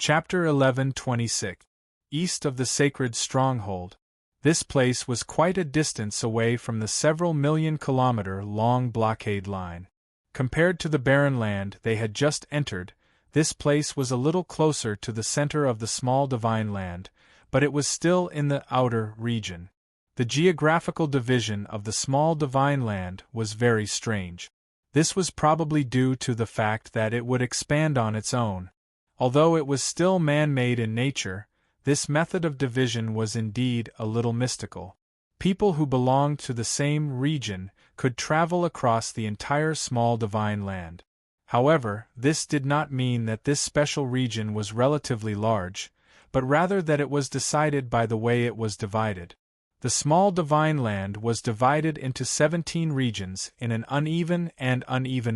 Chapter 11:26. East of the Sacred Stronghold. This place was quite a distance away from the several million-kilometer-long blockade line. Compared to the barren land they had just entered, this place was a little closer to the center of the small divine land, but it was still in the outer region. The geographical division of the small divine land was very strange. This was probably due to the fact that it would expand on its own. Although it was still man-made in nature, this method of division was indeed a little mystical. People who belonged to the same region could travel across the entire small divine land. However, this did not mean that this special region was relatively large, but rather that it was decided by the way it was divided. The small divine land was divided into 17 regions in an uneven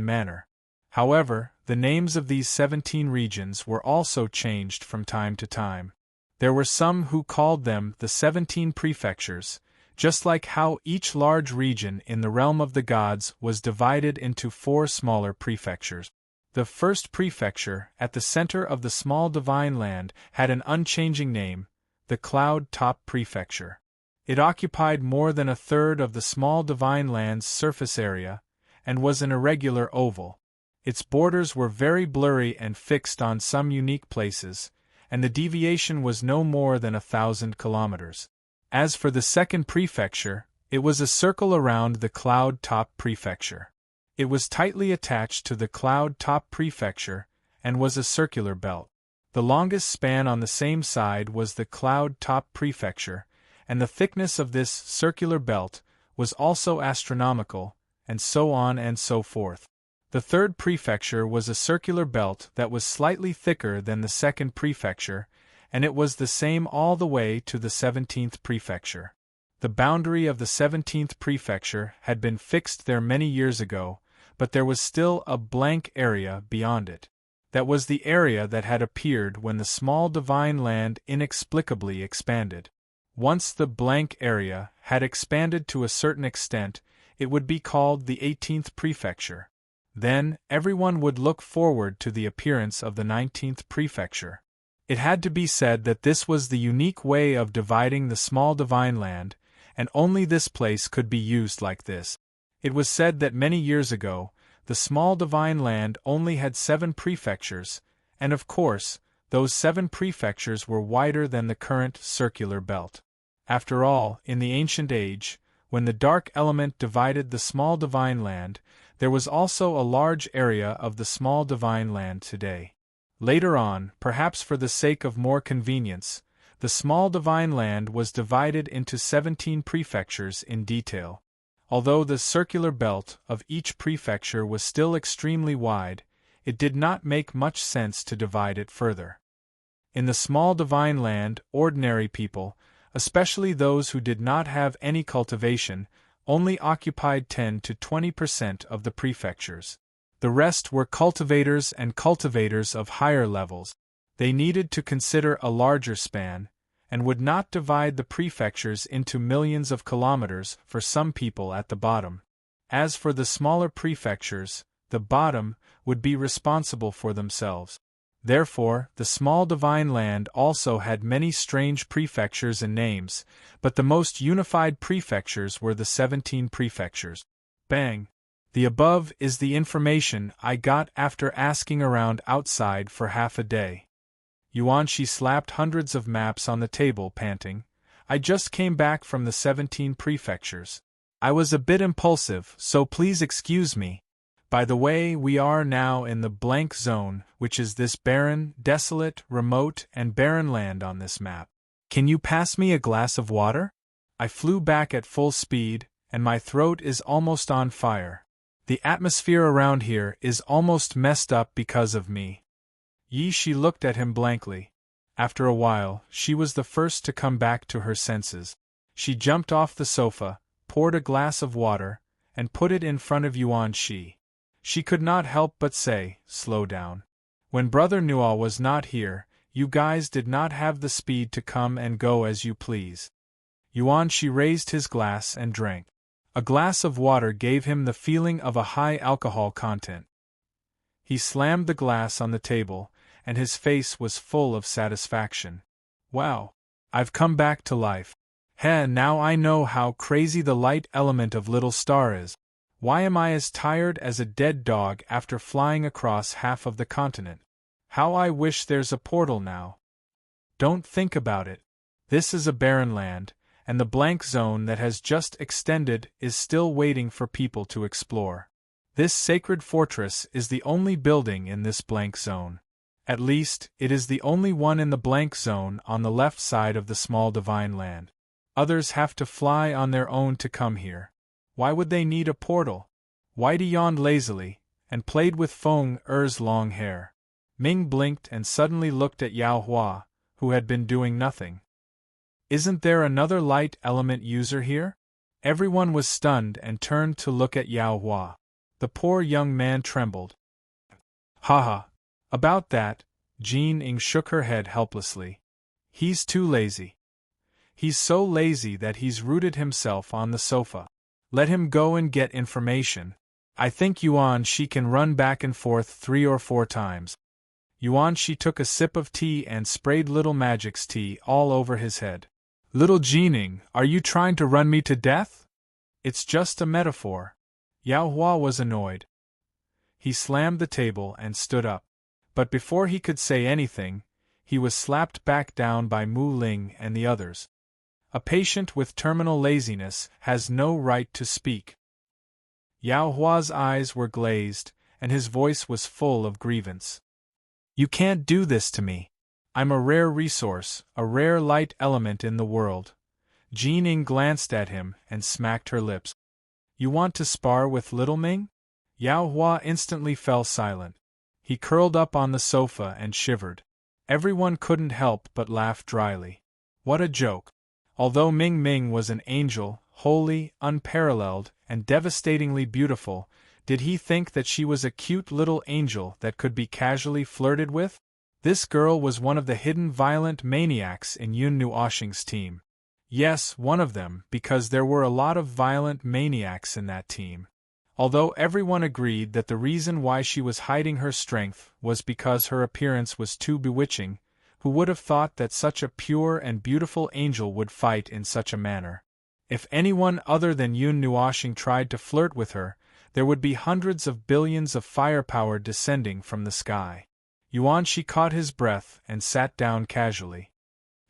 manner. However, the names of these 17 regions were also changed from time to time. There were some who called them the 17 prefectures, just like how each large region in the realm of the gods was divided into 4 smaller prefectures. The first prefecture, at the center of the small divine land, had an unchanging name, the Cloud Top Prefecture. It occupied more than a third of the small divine land's surface area, and was an irregular oval. Its borders were very blurry and fixed on some unique places, and the deviation was no more than 1,000 kilometers. As for the second prefecture, it was a circle around the Cloud Top Prefecture. It was tightly attached to the Cloud Top Prefecture, and was a circular belt. The longest span on the same side was the Cloud Top Prefecture, and the thickness of this circular belt was also astronomical, and so on and so forth. The third prefecture was a circular belt that was slightly thicker than the second prefecture, and it was the same all the way to the 17th prefecture. The boundary of the 17th prefecture had been fixed there many years ago, but there was still a blank area beyond it. That was the area that had appeared when the small divine land inexplicably expanded. Once the blank area had expanded to a certain extent, it would be called the 18th prefecture. Then, everyone would look forward to the appearance of the 19th prefecture. It had to be said that this was the unique way of dividing the small divine land, and only this place could be used like this. It was said that many years ago, the small divine land only had 7 prefectures, and of course, those 7 prefectures were wider than the current circular belt. After all, in the ancient age, when the dark element divided the small divine land, there was also a large area of the small divine land today. Later on, perhaps for the sake of more convenience, the small divine land was divided into 17 prefectures in detail. Although the circular belt of each prefecture was still extremely wide, it did not make much sense to divide it further. In the small divine land, ordinary people, especially those who did not have any cultivation, only occupied 10 to 20% of the prefectures. The rest were cultivators and cultivators of higher levels. They needed to consider a larger span, and would not divide the prefectures into millions of kilometers for some people at the bottom. As for the smaller prefectures, the bottom would be responsible for themselves. Therefore, the small divine land also had many strange prefectures and names, but the most unified prefectures were the 17 prefectures. Bang! The above is the information I got after asking around outside for half a day. Yuan-Shi slapped hundreds of maps on the table, panting. I just came back from the 17 prefectures. I was a bit impulsive, so please excuse me. By the way, we are now in the blank zone, which is this barren, desolate, remote, and barren land on this map. Can you pass me a glass of water? I flew back at full speed, and my throat is almost on fire. The atmosphere around here is almost messed up because of me. Yi-Shi looked at him blankly. After a while, she was the first to come back to her senses. She jumped off the sofa, poured a glass of water, and put it in front of Yuan-Shi. She could not help but say, "Slow down. When Brother Newell was not here, you guys did not have the speed to come and go as you please." Yuan-Shi raised his glass and drank. A glass of water gave him the feeling of a high alcohol content. He slammed the glass on the table, and his face was full of satisfaction. Wow! I've come back to life. Heh, now I know how crazy the light element of Little Star is. Why am I as tired as a dead dog after flying across half of the continent? How I wish there's a portal now. Don't think about it. This is a barren land, and the blank zone that has just extended is still waiting for people to explore. This sacred fortress is the only building in this blank zone. At least, it is the only one in the blank zone on the left side of the small divine land. Others have to fly on their own to come here. Why would they need a portal? Whitey yawned lazily, and played with Feng Er's long hair. Ming blinked and suddenly looked at Yao Hua, who had been doing nothing. Isn't there another light element user here? Everyone was stunned and turned to look at Yao Hua. The poor young man trembled. Haha. About that, Jean Ing shook her head helplessly. He's too lazy. He's so lazy that he's rooted himself on the sofa. Let him go and get information. I think Yuan Shi can run back and forth 3 or 4 times. Yuan Shi took a sip of tea and sprayed Little Magic's tea all over his head. Little Jeaning, are you trying to run me to death? It's just a metaphor. Yao Hua was annoyed. He slammed the table and stood up. But before he could say anything, he was slapped back down by Mu Ling and the others. A patient with terminal laziness has no right to speak. Yao Hua's eyes were glazed, and his voice was full of grievance. You can't do this to me. I'm a rare resource, a rare light element in the world. Jean Ing glanced at him and smacked her lips. You want to spar with Little Ming? Yao Hua instantly fell silent. He curled up on the sofa and shivered. Everyone couldn't help but laugh dryly. What a joke! Although Ming Ming was an angel, holy, unparalleled, and devastatingly beautiful, did he think that she was a cute little angel that could be casually flirted with? This girl was one of the hidden violent maniacs in Yun Nuoxing's team. Yes, one of them, because there were a lot of violent maniacs in that team. Although everyone agreed that the reason why she was hiding her strength was because her appearance was too bewitching, who would have thought that such a pure and beautiful angel would fight in such a manner? If anyone other than Yun Nuoxing tried to flirt with her, there would be hundreds of billions of firepower descending from the sky. Yuan Shi caught his breath and sat down casually.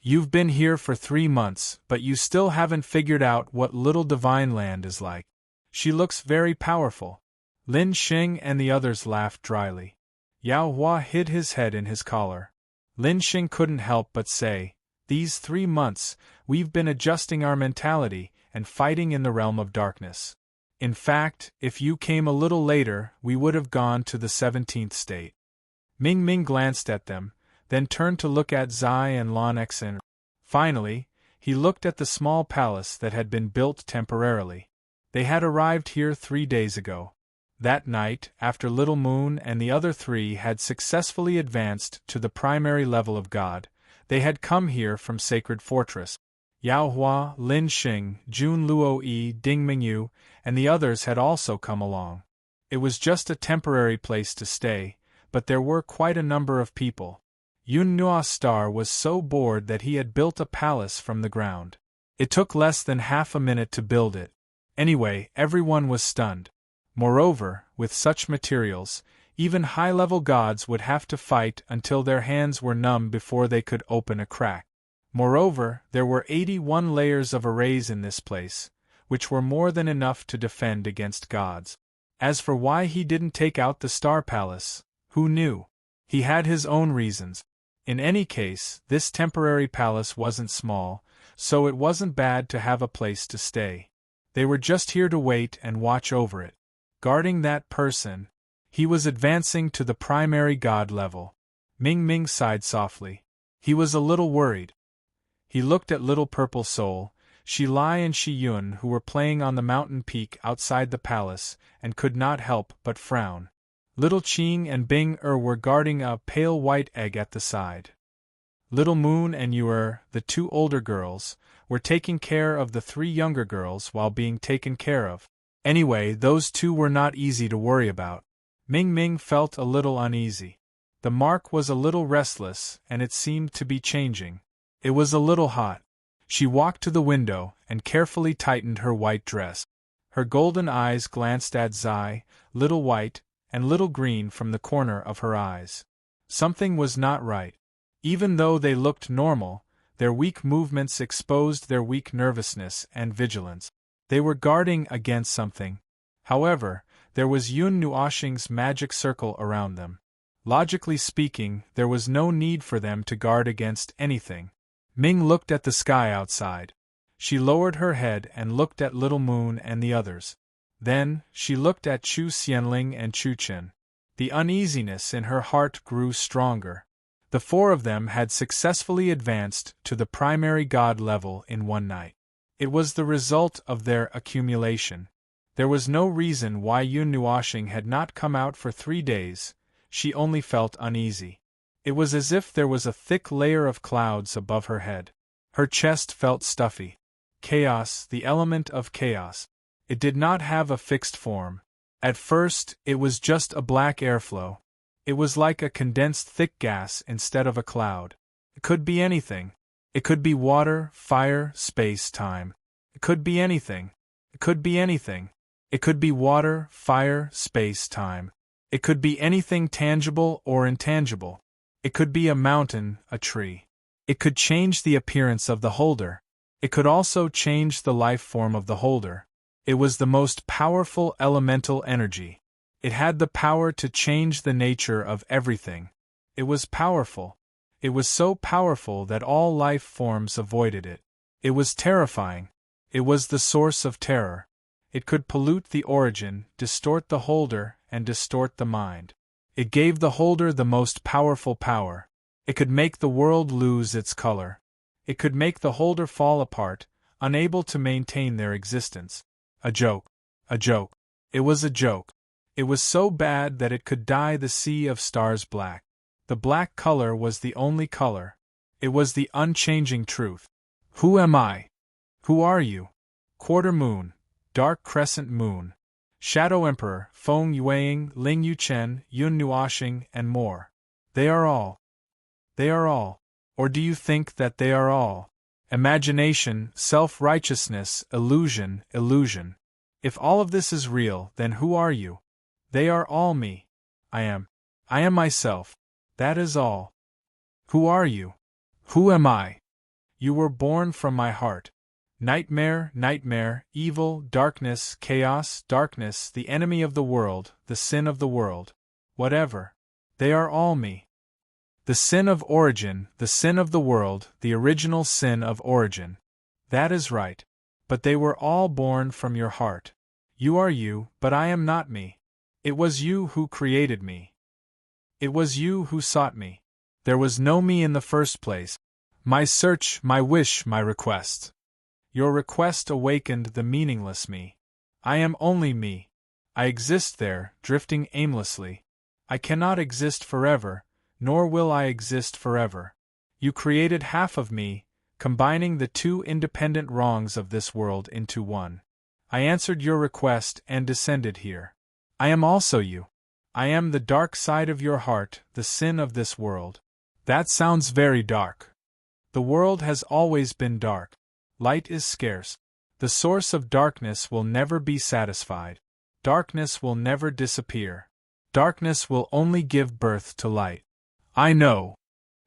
You've been here for 3 months, but you still haven't figured out what Little Divine Land is like. She looks very powerful. Lin Xing and the others laughed dryly. Yao Hua hid his head in his collar. Lin Xing couldn't help but say, These 3 months, we've been adjusting our mentality and fighting in the realm of darkness. In fact, if you came a little later, we would have gone to the 17th state. Ming Ming glanced at them, then turned to look at Zai and Lan Xen. Finally, he looked at the small palace that had been built temporarily. They had arrived here 3 days ago. That night, after Little Moon and the other 3 had successfully advanced to the primary level of God, they had come here from Sacred Fortress. Yao Hua, Lin Xing, Jun Luo-yi, Ding Mingyu, and the others had also come along. It was just a temporary place to stay, but there were quite a number of people. Yun Nuo Star was so bored that he had built a palace from the ground. It took less than half a minute to build it. Anyway, everyone was stunned. Moreover, with such materials, even high-level gods would have to fight until their hands were numb before they could open a crack. Moreover, there were 81 layers of arrays in this place, which were more than enough to defend against gods. As for why he didn't take out the Star Palace, who knew? He had his own reasons. In any case, this temporary palace wasn't small, so it wasn't bad to have a place to stay. They were just here to wait and watch over it. Guarding that person. He was advancing to the primary god level. Ming Ming sighed softly. He was a little worried. He looked at Little Purple Soul, Shi Lai and Shi Yun who were playing on the mountain peak outside the palace, and could not help but frown. Little Qing and Bing were guarding a pale white egg at the side. Little Moon and Yu the 2 older girls, were taking care of the 3 younger girls while being taken care of. Anyway, those 2 were not easy to worry about. Ming Ming felt a little uneasy. The mark was a little restless, and it seemed to be changing. It was a little hot. She walked to the window and carefully tightened her white dress. Her golden eyes glanced at Zai, little white and little green from the corner of her eyes. Something was not right. Even though they looked normal, their weak movements exposed their weak nervousness and vigilance. They were guarding against something. However, there was Yun Nuoshing's magic circle around them. Logically speaking, there was no need for them to guard against anything. Ming looked at the sky outside. She lowered her head and looked at Little Moon and the others. Then, she looked at Chu Xianling and Chu Chen. The uneasiness in her heart grew stronger. The four of them had successfully advanced to the primary god level in one night. It was the result of their accumulation. There was no reason why Yun Nuoshing had not come out for 3 days. She only felt uneasy. It was as if there was a thick layer of clouds above her head. Her chest felt stuffy. Chaos, the element of chaos. It did not have a fixed form. At first, it was just a black airflow. It was like a condensed thick gas instead of a cloud. It could be anything. It could be water, fire, space, time. It could be anything. It could be anything. It could be water, fire, space, time. It could be anything tangible or intangible. It could be a mountain, a tree. It could change the appearance of the holder. It could also change the life form of the holder. It was the most powerful elemental energy. It had the power to change the nature of everything. It was powerful. It was so powerful that all life forms avoided it. It was terrifying. It was the source of terror. It could pollute the origin, distort the holder, and distort the mind. It gave the holder the most powerful power. It could make the world lose its color. It could make the holder fall apart, unable to maintain their existence. A joke. A joke. It was a joke. It was so bad that it could dye the sea of stars black. The black color was the only color. It was the unchanging truth. Who am I? Who are you? Quarter moon, dark crescent moon, Shadow Emperor, Feng Yueying, Ling Yuchen, Yun Nuoshing, and more. They are all. They are all. Or do you think that they are all? Imagination, self-righteousness, illusion, illusion. If all of this is real, then who are you? They are all me. I am. I am myself. That is all. Who are you? Who am I? You were born from my heart. Nightmare, nightmare, evil, darkness, chaos, darkness, the enemy of the world, the sin of the world. Whatever. They are all me. The sin of origin, the sin of the world, the original sin of origin. That is right. But they were all born from your heart. You are you, but I am not me. It was you who created me. It was you who sought me. There was no me in the first place. My search, my wish, my request. Your request awakened the meaningless me. I am only me. I exist there, drifting aimlessly. I cannot exist forever, nor will I exist forever. You created half of me, combining the two independent wrongs of this world into one. I answered your request and descended here. I am also you. I am the dark side of your heart, the sin of this world. That sounds very dark. The world has always been dark. Light is scarce. The source of darkness will never be satisfied. Darkness will never disappear. Darkness will only give birth to light. I know.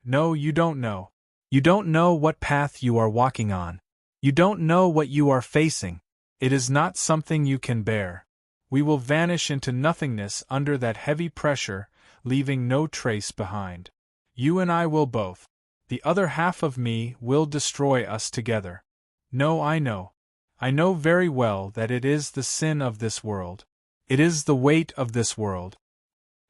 No, you don't know. You don't know what path you are walking on. You don't know what you are facing. It is not something you can bear. We will vanish into nothingness under that heavy pressure, leaving no trace behind. You and I will both. The other half of me will destroy us together. No, I know. I know very well that it is the sin of this world. It is the weight of this world.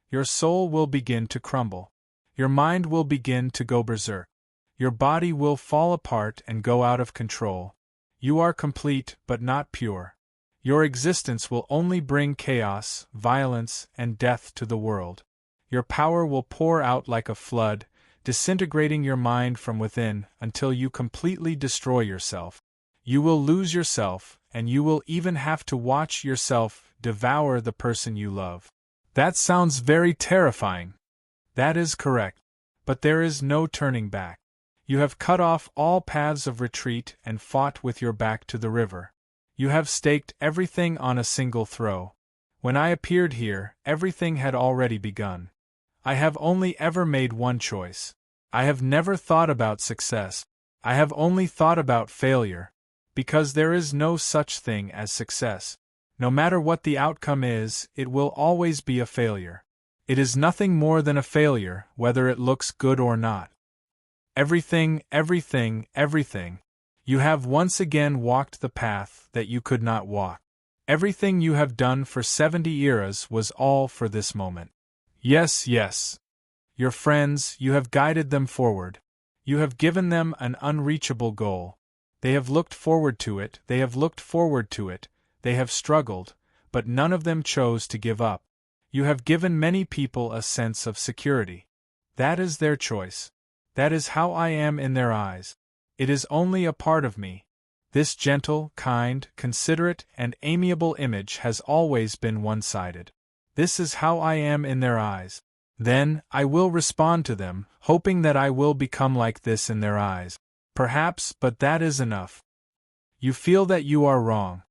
Your soul will begin to crumble. Your mind will begin to go berserk. Your body will fall apart and go out of control. You are complete but not pure. Your existence will only bring chaos, violence, and death to the world. Your power will pour out like a flood, disintegrating your mind from within until you completely destroy yourself. You will lose yourself, and you will even have to watch yourself devour the person you love. That sounds very terrifying. That is correct. But there is no turning back. You have cut off all paths of retreat and fought with your back to the river. You have staked everything on a single throw. When I appeared here, everything had already begun. I have only ever made one choice. I have never thought about success. I have only thought about failure. Because there is no such thing as success. No matter what the outcome is, it will always be a failure. It is nothing more than a failure, whether it looks good or not. Everything. You have once again walked the path that you could not walk. Everything you have done for 70 eras was all for this moment. Yes. Your friends, you have guided them forward. You have given them an unreachable goal. They have looked forward to it, they have struggled, but none of them chose to give up. You have given many people a sense of security. That is their choice. That is how I am in their eyes. It is only a part of me. This gentle, kind, considerate, and amiable image has always been one-sided. This is how I am in their eyes. Then, I will respond to them, hoping that I will become like this in their eyes. Perhaps, but that is enough. You feel that you are wrong.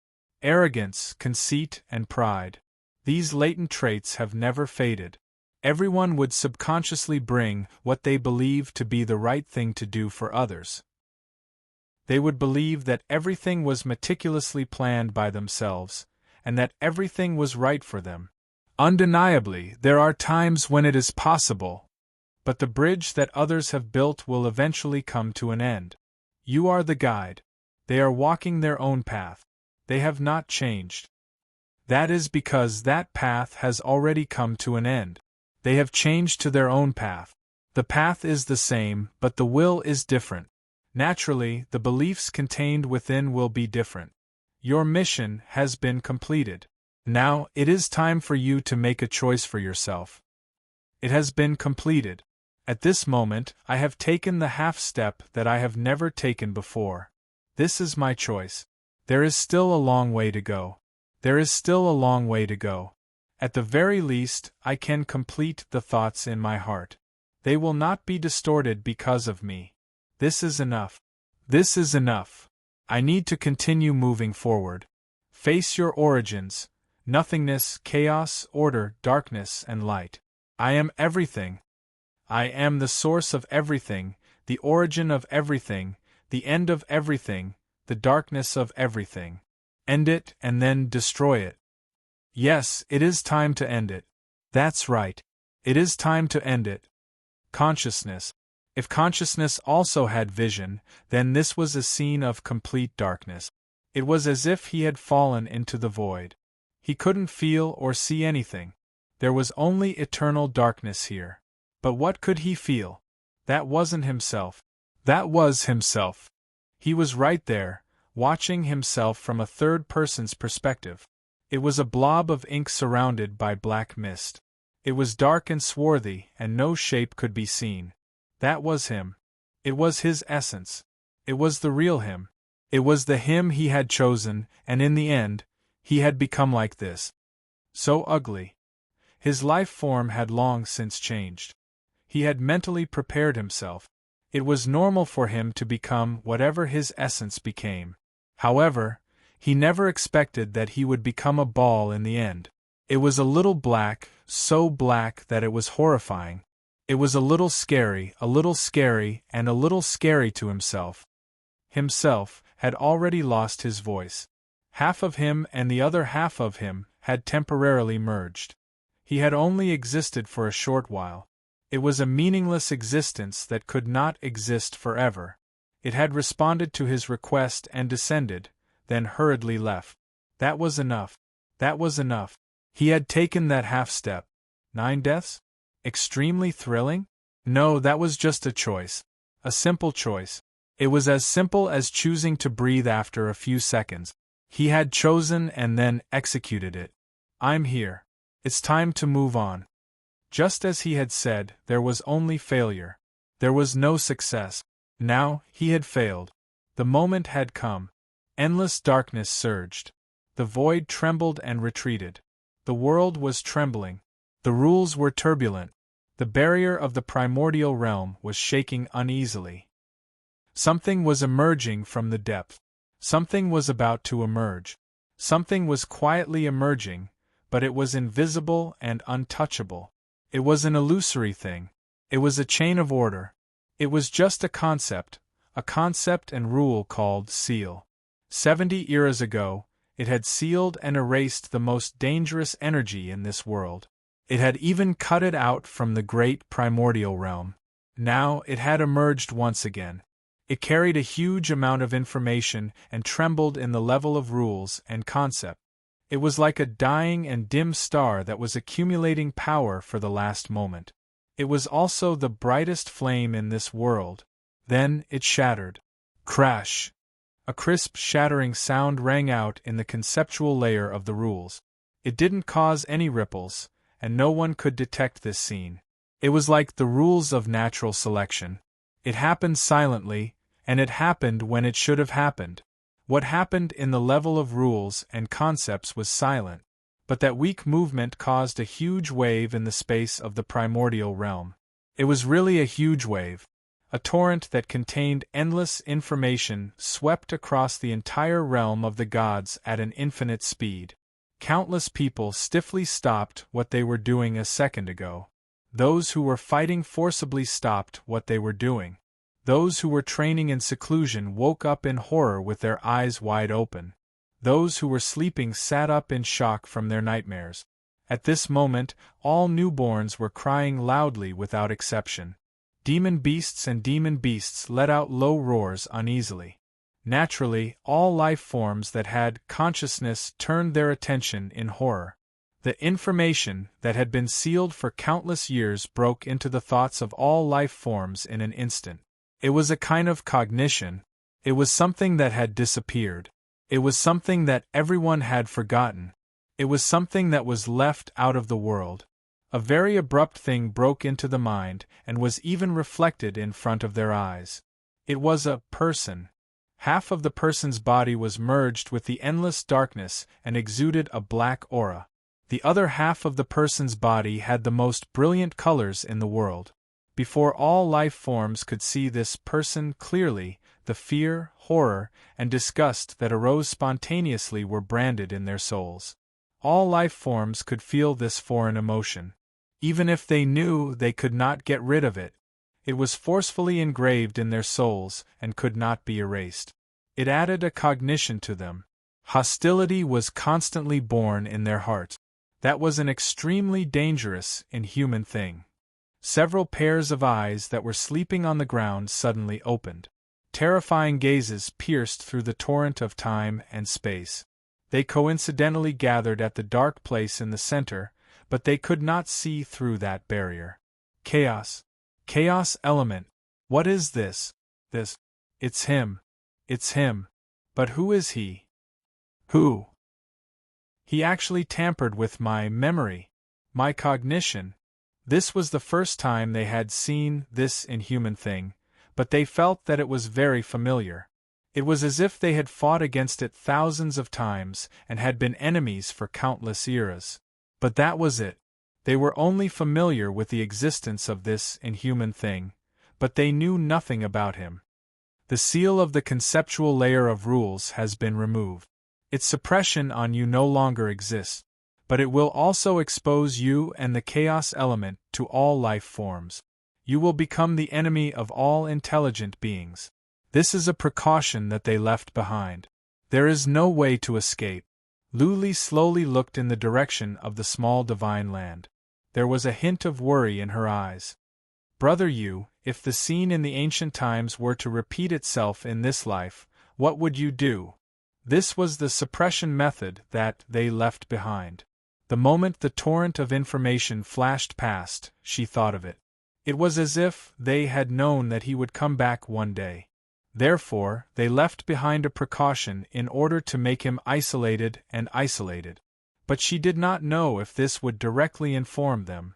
Arrogance, conceit, and pride. These latent traits have never faded. Everyone would subconsciously bring what they believe to be the right thing to do for others. They would believe that everything was meticulously planned by themselves, and that everything was right for them. Undeniably, there are times when it is possible. But the bridge that others have built will eventually come to an end. You are the guide. They are walking their own path. They have not changed. That is because that path has already come to an end. They have changed to their own path. The path is the same, but the will is different. Naturally, the beliefs contained within will be different. Your mission has been completed. Now, it is time for you to make a choice for yourself. It has been completed. At this moment, I have taken the half step that I have never taken before. This is my choice. There is still a long way to go. There is still a long way to go. At the very least, I can complete the thoughts in my heart. They will not be distorted because of me. This is enough. This is enough. I need to continue moving forward. Face your origins. Nothingness, chaos, order, darkness, and light. I am everything. I am the source of everything, the origin of everything, the end of everything, the darkness of everything. End it and then destroy it. Yes, it is time to end it. That's right. It is time to end it. Consciousness. If consciousness also had vision, then this was a scene of complete darkness. It was as if he had fallen into the void. He couldn't feel or see anything. There was only eternal darkness here. But what could he feel? That wasn't himself. That was himself. He was right there, watching himself from a third person's perspective. It was a blob of ink surrounded by black mist. It was dark and swarthy, and no shape could be seen. That was him. It was his essence. It was the real him. It was the him he had chosen, and in the end, he had become like this. So ugly. His life form had long since changed. He had mentally prepared himself. It was normal for him to become whatever his essence became. However, he never expected that he would become a ball in the end. It was a little black, so black that it was horrifying. It was a little scary, and a little scary to himself. Himself had already lost his voice. Half of him and the other half of him had temporarily merged. He had only existed for a short while. It was a meaningless existence that could not exist forever. It had responded to his request and descended, then hurriedly left. That was enough. That was enough. He had taken that half step. 9 deaths? Extremely thrilling? No, that was just a choice. A simple choice. It was as simple as choosing to breathe after a few seconds. He had chosen and then executed it. I'm here. It's time to move on. Just as he had said, there was only failure. There was no success. Now, he had failed. The moment had come. Endless darkness surged. The void trembled and retreated. The world was trembling. The rules were turbulent. The barrier of the primordial realm was shaking uneasily. Something was emerging from the depth. Something was about to emerge. Something was quietly emerging, but it was invisible and untouchable. It was an illusory thing. It was a chain of order. It was just a concept and rule called seal. 70 eras ago, it had sealed and erased the most dangerous energy in this world. It had even cut it out from the great primordial realm. Now it had emerged once again. It carried a huge amount of information and trembled in the level of rules and concept. It was like a dying and dim star that was accumulating power for the last moment. It was also the brightest flame in this world. Then it shattered. Crash! A crisp shattering sound rang out in the conceptual layer of the rules. It didn't cause any ripples, and no one could detect this scene. It was like the rules of natural selection. It happened silently, and it happened when it should have happened. What happened in the level of rules and concepts was silent, but that weak movement caused a huge wave in the space of the primordial realm. It was really a huge wave. A torrent that contained endless information swept across the entire realm of the gods at an infinite speed. Countless people stiffly stopped what they were doing a second ago. Those who were fighting forcibly stopped what they were doing. Those who were training in seclusion woke up in horror with their eyes wide open. Those who were sleeping sat up in shock from their nightmares. At this moment, all newborns were crying loudly without exception. Demon beasts let out low roars uneasily. Naturally, all life forms that had consciousness turned their attention in horror. The information that had been sealed for countless years broke into the thoughts of all life forms in an instant. It was a kind of cognition. It was something that had disappeared. It was something that everyone had forgotten. It was something that was left out of the world. A very abrupt thing broke into the mind and was even reflected in front of their eyes. It was a person. Half of the person's body was merged with the endless darkness and exuded a black aura. The other half of the person's body had the most brilliant colors in the world. Before all life forms could see this person clearly, the fear, horror, and disgust that arose spontaneously were branded in their souls. All life forms could feel this foreign emotion. Even if they knew they could not get rid of it, it was forcefully engraved in their souls and could not be erased. It added a cognition to them. Hostility was constantly born in their hearts. That was an extremely dangerous, inhuman thing. Several pairs of eyes that were sleeping on the ground suddenly opened. Terrifying gazes pierced through the torrent of time and space. They coincidentally gathered at the dark place in the center, but they could not see through that barrier. Chaos. Chaos element. What is this? This. It's him. It's him. But who is he? Who? He actually tampered with my memory, my cognition. This was the first time they had seen this inhuman thing, but they felt that it was very familiar. It was as if they had fought against it thousands of times and had been enemies for countless eras. But that was it. They were only familiar with the existence of this inhuman thing, but they knew nothing about him. The seal of the conceptual layer of rules has been removed. Its suppression on you no longer exists, but it will also expose you and the chaos element to all life forms. You will become the enemy of all intelligent beings. This is a precaution that they left behind. There is no way to escape. Luli slowly looked in the direction of the small divine land. There was a hint of worry in her eyes. Brother Yu, if the scene in the ancient times were to repeat itself in this life, what would you do? This was the suppression method that they left behind. The moment the torrent of information flashed past, she thought of it. It was as if they had known that he would come back one day. Therefore, they left behind a precaution in order to make him isolated. But she did not know if this would directly inform them.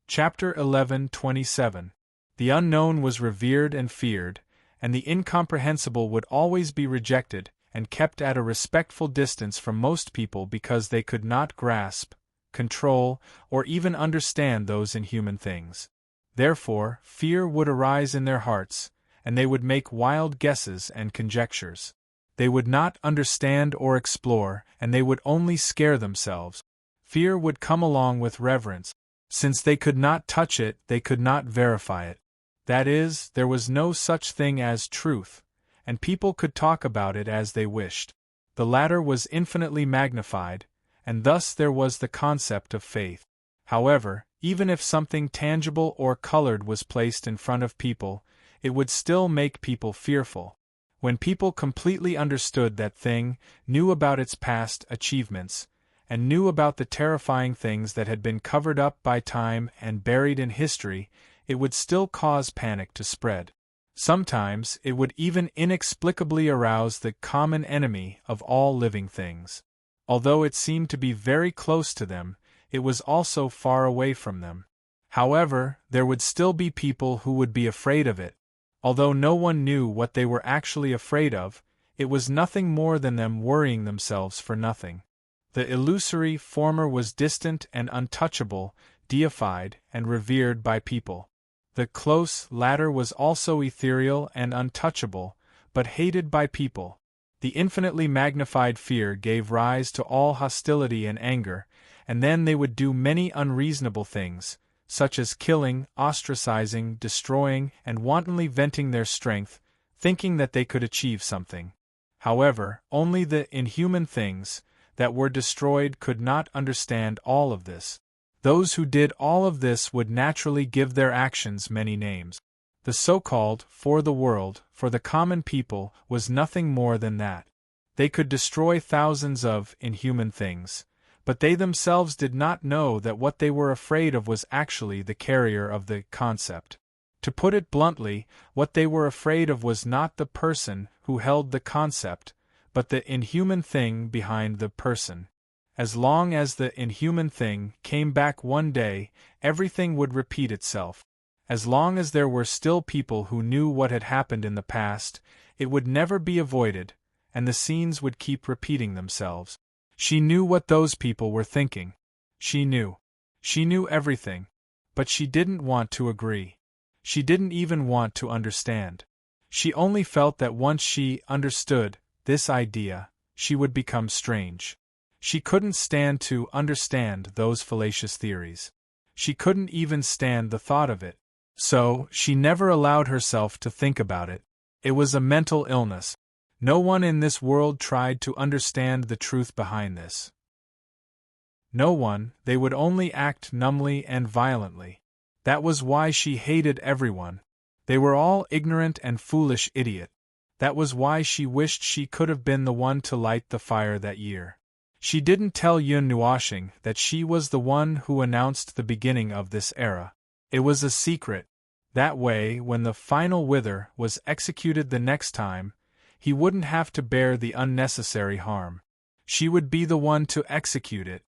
Chapter 11:27. The unknown was revered and feared, and the incomprehensible would always be rejected and kept at a respectful distance from most people because they could not grasp control, or even understand those inhuman things. Therefore, fear would arise in their hearts, and they would make wild guesses and conjectures. They would not understand or explore, and they would only scare themselves. Fear would come along with reverence. Since they could not touch it, they could not verify it. That is, there was no such thing as truth, and people could talk about it as they wished. The latter was infinitely magnified, and thus there was the concept of faith. However, even if something tangible or colored was placed in front of people, it would still make people fearful. When people completely understood that thing, knew about its past achievements, and knew about the terrifying things that had been covered up by time and buried in history, it would still cause panic to spread. Sometimes it would even inexplicably arouse the common enemy of all living things. Although it seemed to be very close to them, it was also far away from them. However, there would still be people who would be afraid of it. Although no one knew what they were actually afraid of, it was nothing more than them worrying themselves for nothing. The illusory former was distant and untouchable, deified and revered by people. The close latter was also ethereal and untouchable, but hated by people. The infinitely magnified fear gave rise to all hostility and anger, and then they would do many unreasonable things, such as killing, ostracizing, destroying, and wantonly venting their strength, thinking that they could achieve something. However, only the inhuman things that were destroyed could not understand all of this. Those who did all of this would naturally give their actions many names. The so-called for the world, for the common people, was nothing more than that. They could destroy thousands of inhuman things, but they themselves did not know that what they were afraid of was actually the carrier of the concept. To put it bluntly, what they were afraid of was not the person who held the concept, but the inhuman thing behind the person. As long as the inhuman thing came back one day, everything would repeat itself. As long as there were still people who knew what had happened in the past, it would never be avoided, and the scenes would keep repeating themselves. She knew what those people were thinking. She knew. She knew everything. But she didn't want to agree. She didn't even want to understand. She only felt that once she understood this idea, she would become strange. She couldn't stand to understand those fallacious theories. She couldn't even stand the thought of it. So, she never allowed herself to think about it. It was a mental illness. No one in this world tried to understand the truth behind this. No one, they would only act numbly and violently. That was why she hated everyone. They were all ignorant and foolish idiot. That was why she wished she could have been the one to light the fire that year. She didn't tell Yun Nuoshing that she was the one who announced the beginning of this era. It was a secret. That way, when the final wither was executed the next time, he wouldn't have to bear the unnecessary harm. She would be the one to execute it.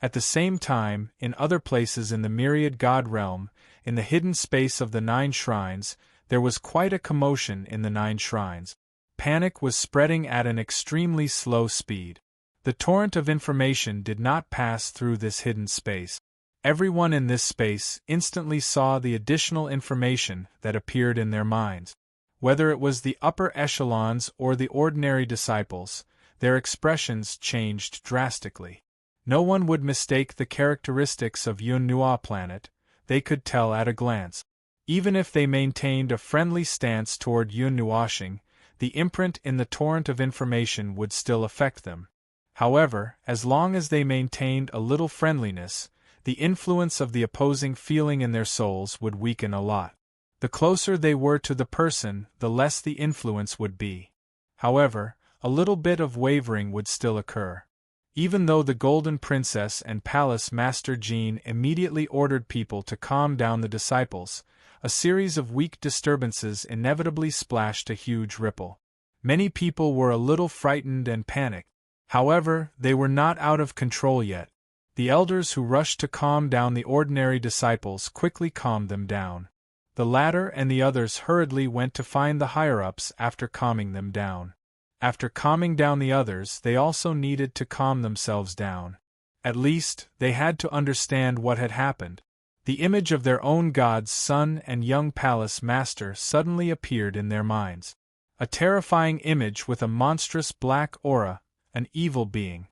At the same time, in other places in the myriad god realm, in the hidden space of the 9 shrines, there was quite a commotion in the 9 shrines. Panic was spreading at an extremely slow speed. The torrent of information did not pass through this hidden space. Everyone in this space instantly saw the additional information that appeared in their minds. Whether it was the upper echelons or the ordinary disciples, their expressions changed drastically. No one would mistake the characteristics of Yun Nua planet, they could tell at a glance. Even if they maintained a friendly stance toward Yun Nuoshing, the imprint in the torrent of information would still affect them. However, as long as they maintained a little friendliness, the influence of the opposing feeling in their souls would weaken a lot. The closer they were to the person, the less the influence would be. However, a little bit of wavering would still occur. Even though the Golden Princess and Palace Master Jean immediately ordered people to calm down the disciples, a series of weak disturbances inevitably splashed a huge ripple. Many people were a little frightened and panicked. However, they were not out of control yet. The elders who rushed to calm down the ordinary disciples quickly calmed them down. The latter and the others hurriedly went to find the higher-ups after calming them down. After calming down the others, they also needed to calm themselves down. At least, they had to understand what had happened. The image of their own god's son and young palace master suddenly appeared in their minds. A terrifying image with a monstrous black aura, an evil being.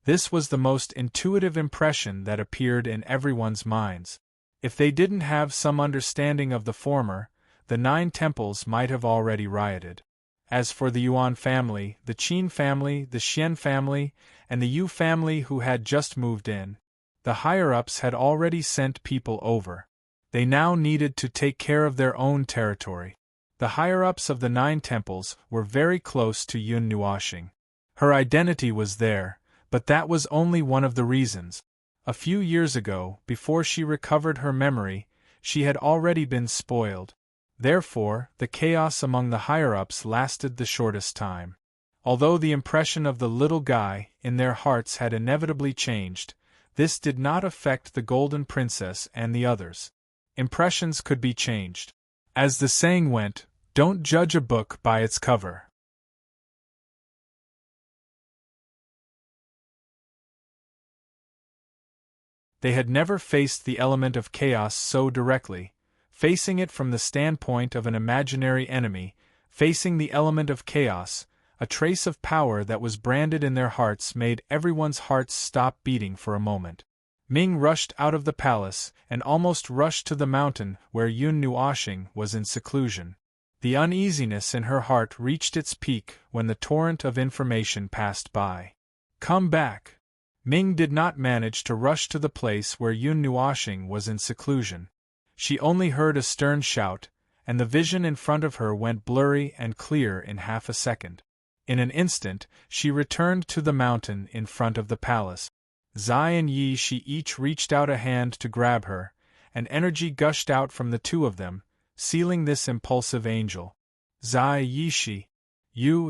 This was the most intuitive impression that appeared in everyone's minds. If they didn't have some understanding of the former, the 9 temples might have already rioted. As for the Yuan family, the Qin family, the Xian family, and the Yu family who had just moved in, the higher-ups had already sent people over. They now needed to take care of their own territory. The higher-ups of the 9 temples were very close to Yun Nuoxing. Her identity was there, but that was only one of the reasons. A few years ago, before she recovered her memory, she had already been spoiled. Therefore, the chaos among the higher-ups lasted the shortest time. Although the impression of the little guy in their hearts had inevitably changed, this did not affect the Golden Princess and the others. Impressions could be changed. As the saying went, don't judge a book by its cover. They had never faced the element of chaos so directly, facing it from the standpoint of an imaginary enemy, facing the element of chaos. A trace of power that was branded in their hearts made everyone's hearts stop beating for a moment. Ming rushed out of the palace and almost rushed to the mountain where Yun Nuoxing was in seclusion. The uneasiness in her heart reached its peak when the torrent of information passed by. Come back! Ming did not manage to rush to the place where Yun Nuoxing was in seclusion. She only heard a stern shout, and the vision in front of her went blurry and clear in half a second. In an instant, she returned to the mountain in front of the palace. Zai and Yi Shi each reached out a hand to grab her, and energy gushed out from the two of them, sealing this impulsive angel. Zai Yi Shi.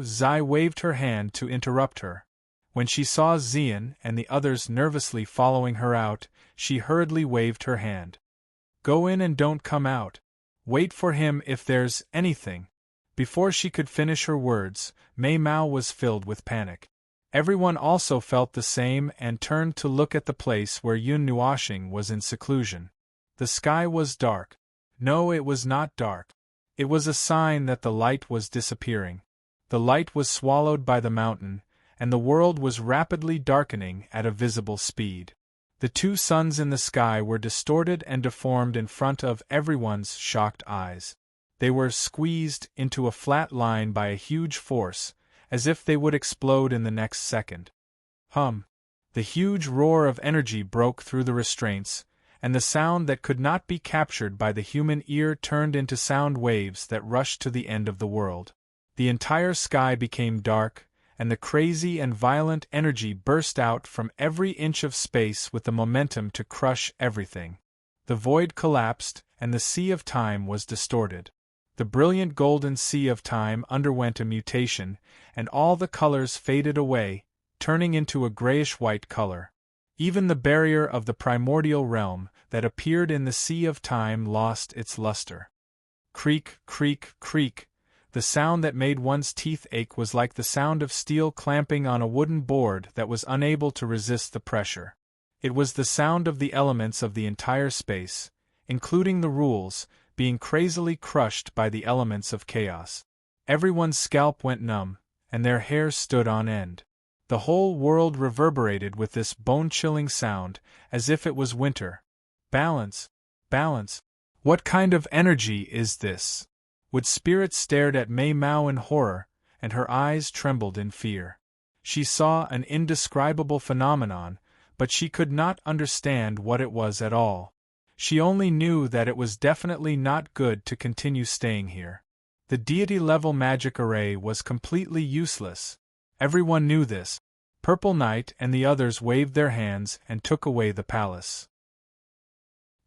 Zai waved her hand to interrupt her. When she saw Xian and the others nervously following her out, she hurriedly waved her hand. Go in and don't come out. Wait for him if there's anything. Before she could finish her words, Mei Mao was filled with panic. Everyone also felt the same and turned to look at the place where Yun Nuoxing was in seclusion. The sky was dark. No, it was not dark. It was a sign that the light was disappearing. The light was swallowed by the mountain, and the world was rapidly darkening at a visible speed. The 2 suns in the sky were distorted and deformed in front of everyone's shocked eyes. They were squeezed into a flat line by a huge force, as if they would explode in the next second. The huge roar of energy broke through the restraints, and the sound that could not be captured by the human ear turned into sound waves that rushed to the end of the world. The entire sky became dark, and the crazy and violent energy burst out from every inch of space with the momentum to crush everything. The void collapsed, and the sea of time was distorted. The brilliant golden sea of time underwent a mutation, and all the colors faded away, turning into a grayish-white color. Even the barrier of the primordial realm that appeared in the sea of time lost its luster. Creak, creak, creak. The sound that made one's teeth ache was like the sound of steel clamping on a wooden board that was unable to resist the pressure. It was the sound of the elements of the entire space, including the rules, being crazily crushed by the elements of chaos. Everyone's scalp went numb, and their hair stood on end. The whole world reverberated with this bone-chilling sound, as if it was winter. Balance, balance. What kind of energy is this? Wood Spirit stared at Mei Mao in horror, and her eyes trembled in fear. She saw an indescribable phenomenon, but she could not understand what it was at all. She only knew that it was definitely not good to continue staying here. The deity-level magic array was completely useless. Everyone knew this. Purple Knight and the others waved their hands and took away the palace.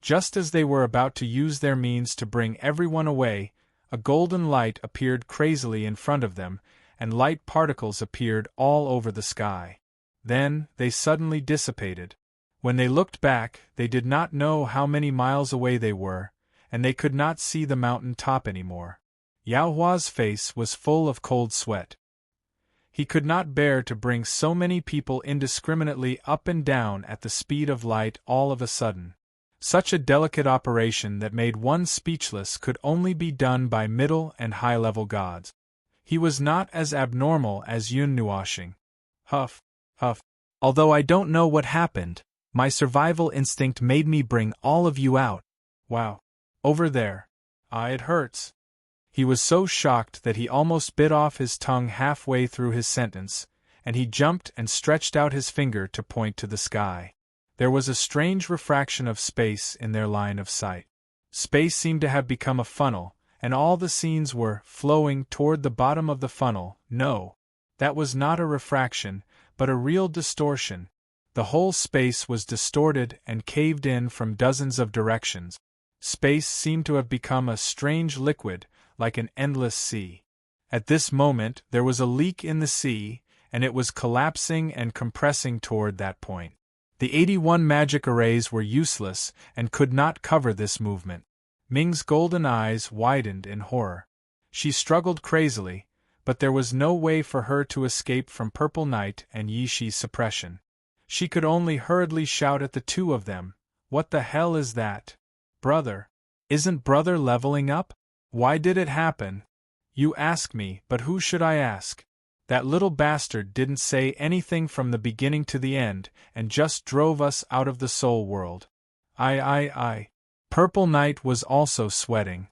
Just as they were about to use their means to bring everyone away, a golden light appeared crazily in front of them, and light particles appeared all over the sky. Then, they suddenly dissipated. When they looked back, they did not know how many miles away they were, and they could not see the mountain top anymore. Yao Hua's face was full of cold sweat. He could not bear to bring so many people indiscriminately up and down at the speed of light all of a sudden. Such a delicate operation that made one speechless could only be done by middle and high-level gods. He was not as abnormal as Yun-Nuashing. Huff, huff. Although I don't know what happened, my survival instinct made me bring all of you out. Wow. Over there. Ah, it hurts. He was so shocked that he almost bit off his tongue halfway through his sentence, and he jumped and stretched out his finger to point to the sky. There was a strange refraction of space in their line of sight. Space seemed to have become a funnel, and all the scenes were flowing toward the bottom of the funnel. No, that was not a refraction, but a real distortion. The whole space was distorted and caved in from dozens of directions. Space seemed to have become a strange liquid, like an endless sea. At this moment there was a leak in the sea, and it was collapsing and compressing toward that point. The 81 magic arrays were useless and could not cover this movement. Ming's golden eyes widened in horror. She struggled crazily, but there was no way for her to escape from Purple Night and Yishi's suppression. She could only hurriedly shout at the two of them, "What the hell is that? Brother? Isn't brother leveling up? Why did it happen?" "You ask me, but who should I ask? That little bastard didn't say anything from the beginning to the end, and just drove us out of the soul world." I. Purple Night was also sweating.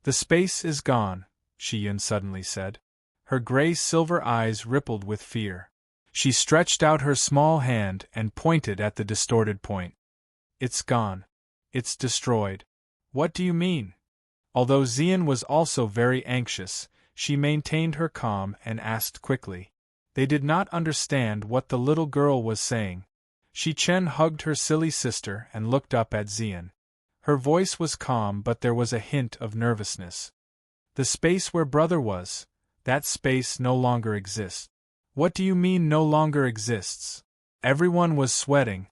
"The space is gone," Shiyun suddenly said. Her gray-silver eyes rippled with fear. She stretched out her small hand and pointed at the distorted point. "It's gone. It's destroyed." "What do you mean?" Although Xian was also very anxious, she maintained her calm and asked quickly. They did not understand what the little girl was saying. Shi Chen hugged her silly sister and looked up at Xian. Her voice was calm, but there was a hint of nervousness. "The space where brother was, that space no longer exists." "What do you mean no longer exists?" Everyone was sweating.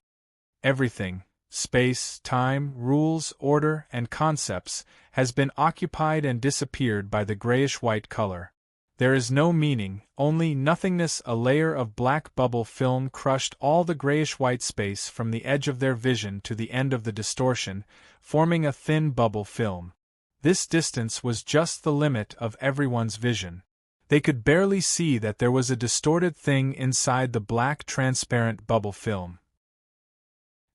"Everything, space, time, rules, order, and concepts, has been occupied and disappeared by the grayish-white color. There is no meaning, only nothingness." A layer of black bubble film crushed all the grayish-white space from the edge of their vision to the end of the distortion, forming a thin bubble film. This distance was just the limit of everyone's vision. They could barely see that there was a distorted thing inside the black transparent bubble film.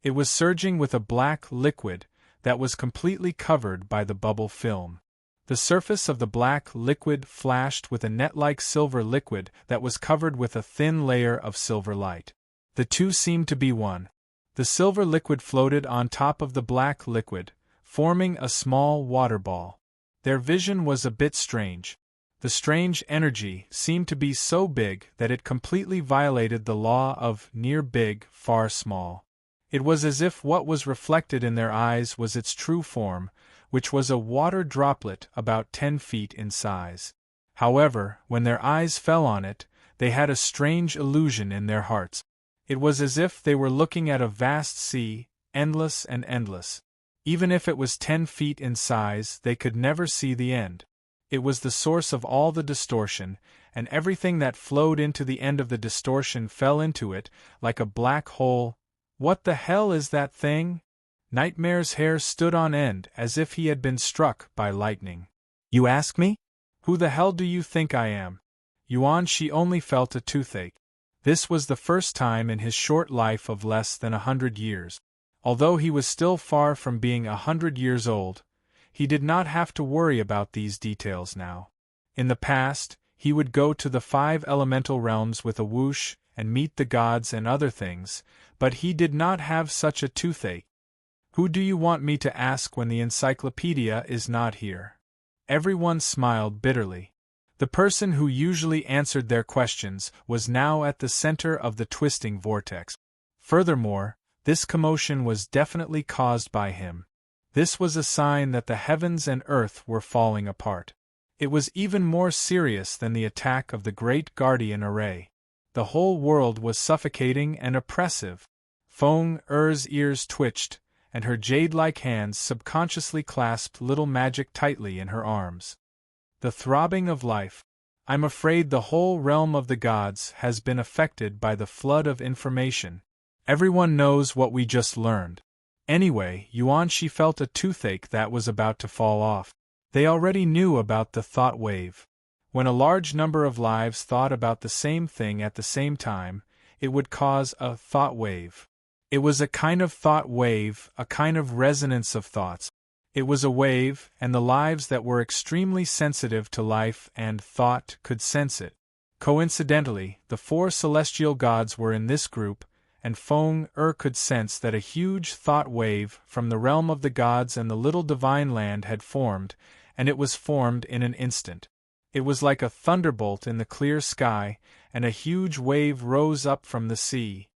It was surging with a black liquid that was completely covered by the bubble film. The surface of the black liquid flashed with a net-like silver liquid that was covered with a thin layer of silver light. The two seemed to be one. The silver liquid floated on top of the black liquid, forming a small water ball. Their vision was a bit strange. The strange energy seemed to be so big that it completely violated the law of near big, far small. It was as if what was reflected in their eyes was its true form, which was a water droplet about 10 feet in size. However, when their eyes fell on it, they had a strange illusion in their hearts. It was as if they were looking at a vast sea, endless and endless. Even if it was 10 feet in size, they could never see the end. It was the source of all the distortion, and everything that flowed into the end of the distortion fell into it, like a black hole. "What the hell is that thing?" Nightmare's hair stood on end as if he had been struck by lightning. "You ask me? Who the hell do you think I am?" She only felt a toothache. This was the first time in his short life of less than 100 years. Although he was still far from being 100 years old, he did not have to worry about these details now. In the past, he would go to the 5 elemental realms with a whoosh and meet the gods and other things, but he did not have such a toothache. "Who do you want me to ask when the encyclopedia is not here?" Everyone smiled bitterly. The person who usually answered their questions was now at the center of the twisting vortex. Furthermore, this commotion was definitely caused by him. This was a sign that the heavens and earth were falling apart. It was even more serious than the attack of the Great Guardian Array. The whole world was suffocating and oppressive. Feng Er's ears twitched, and her jade-like hands subconsciously clasped little Magic tightly in her arms. The throbbing of life. I'm afraid the whole realm of the gods has been affected by the flood of information. Everyone knows what we just learned. Anyway, Yuanshi felt a toothache that was about to fall off. They already knew about the thought wave. When a large number of lives thought about the same thing at the same time, it would cause a thought wave. It was a kind of thought wave, a kind of resonance of thoughts. It was a wave, and the lives that were extremely sensitive to life and thought could sense it. Coincidentally, the 4 celestial gods were in this group, and Feng-er could sense that a huge thought wave from the realm of the gods and the little divine land had formed, and it was formed in an instant. It was like a thunderbolt in the clear sky, and a huge wave rose up from the sea.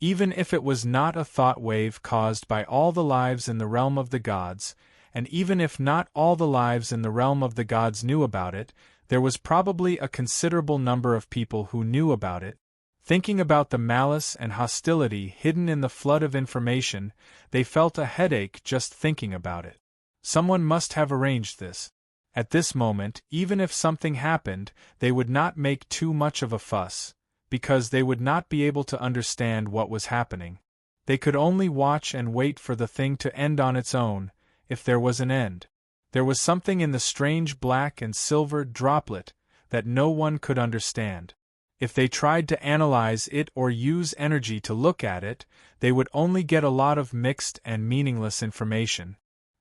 Even if it was not a thought wave caused by all the lives in the realm of the gods, and even if not all the lives in the realm of the gods knew about it, there was probably a considerable number of people who knew about it. Thinking about the malice and hostility hidden in the flood of information, they felt a headache just thinking about it. Someone must have arranged this. At this moment, even if something happened, they would not make too much of a fuss, because they would not be able to understand what was happening. They could only watch and wait for the thing to end on its own, if there was an end. There was something in the strange black and silver droplet that no one could understand. If they tried to analyze it or use energy to look at it, they would only get a lot of mixed and meaningless information.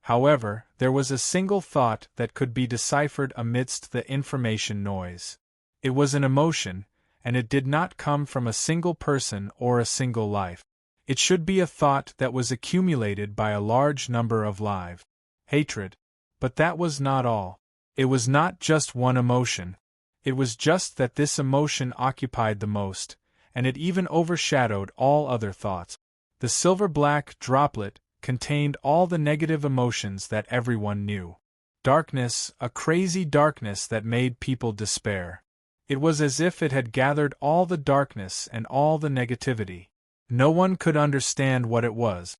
However, there was a single thought that could be deciphered amidst the information noise. It was an emotion, and it did not come from a single person or a single life. It should be a thought that was accumulated by a large number of lives. Hatred. But that was not all. It was not just one emotion. It was just that this emotion occupied the most, and it even overshadowed all other thoughts. The silver-black droplet contained all the negative emotions that everyone knew. Darkness, a crazy darkness that made people despair. It was as if it had gathered all the darkness and all the negativity. No one could understand what it was.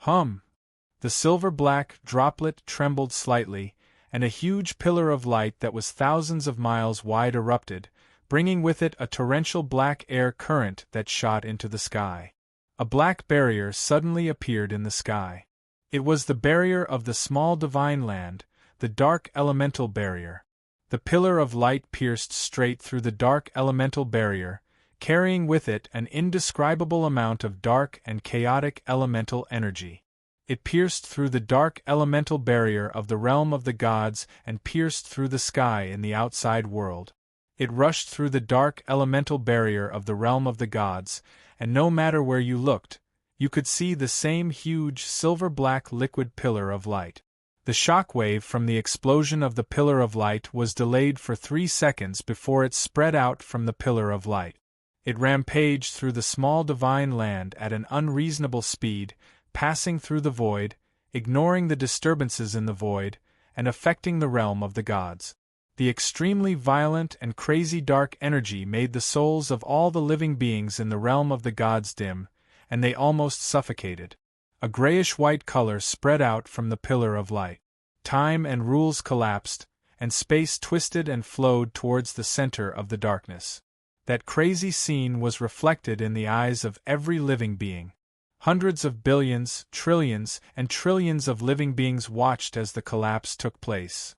The silver-black droplet trembled slightly, and a huge pillar of light that was thousands of miles wide erupted, bringing with it a torrential black air current that shot into the sky. A black barrier suddenly appeared in the sky. It was the barrier of the small divine land, the dark elemental barrier. The pillar of light pierced straight through the dark elemental barrier, carrying with it an indescribable amount of dark and chaotic elemental energy. It pierced through the dark elemental barrier of the realm of the gods and pierced through the sky in the outside world. It rushed through the dark elemental barrier of the realm of the gods, and no matter where you looked, you could see the same huge silver-black liquid pillar of light. The shock wave from the explosion of the pillar of light was delayed for 3 seconds before it spread out from the pillar of light. It rampaged through the small divine land at an unreasonable speed, passing through the void, ignoring the disturbances in the void, and affecting the realm of the gods. The extremely violent and crazy dark energy made the souls of all the living beings in the realm of the gods dim, and they almost suffocated. A grayish-white color spread out from the pillar of light. Time and rules collapsed, and space twisted and flowed towards the center of the darkness. That crazy scene was reflected in the eyes of every living being. Hundreds of billions, trillions, and trillions of living beings watched as the collapse took place.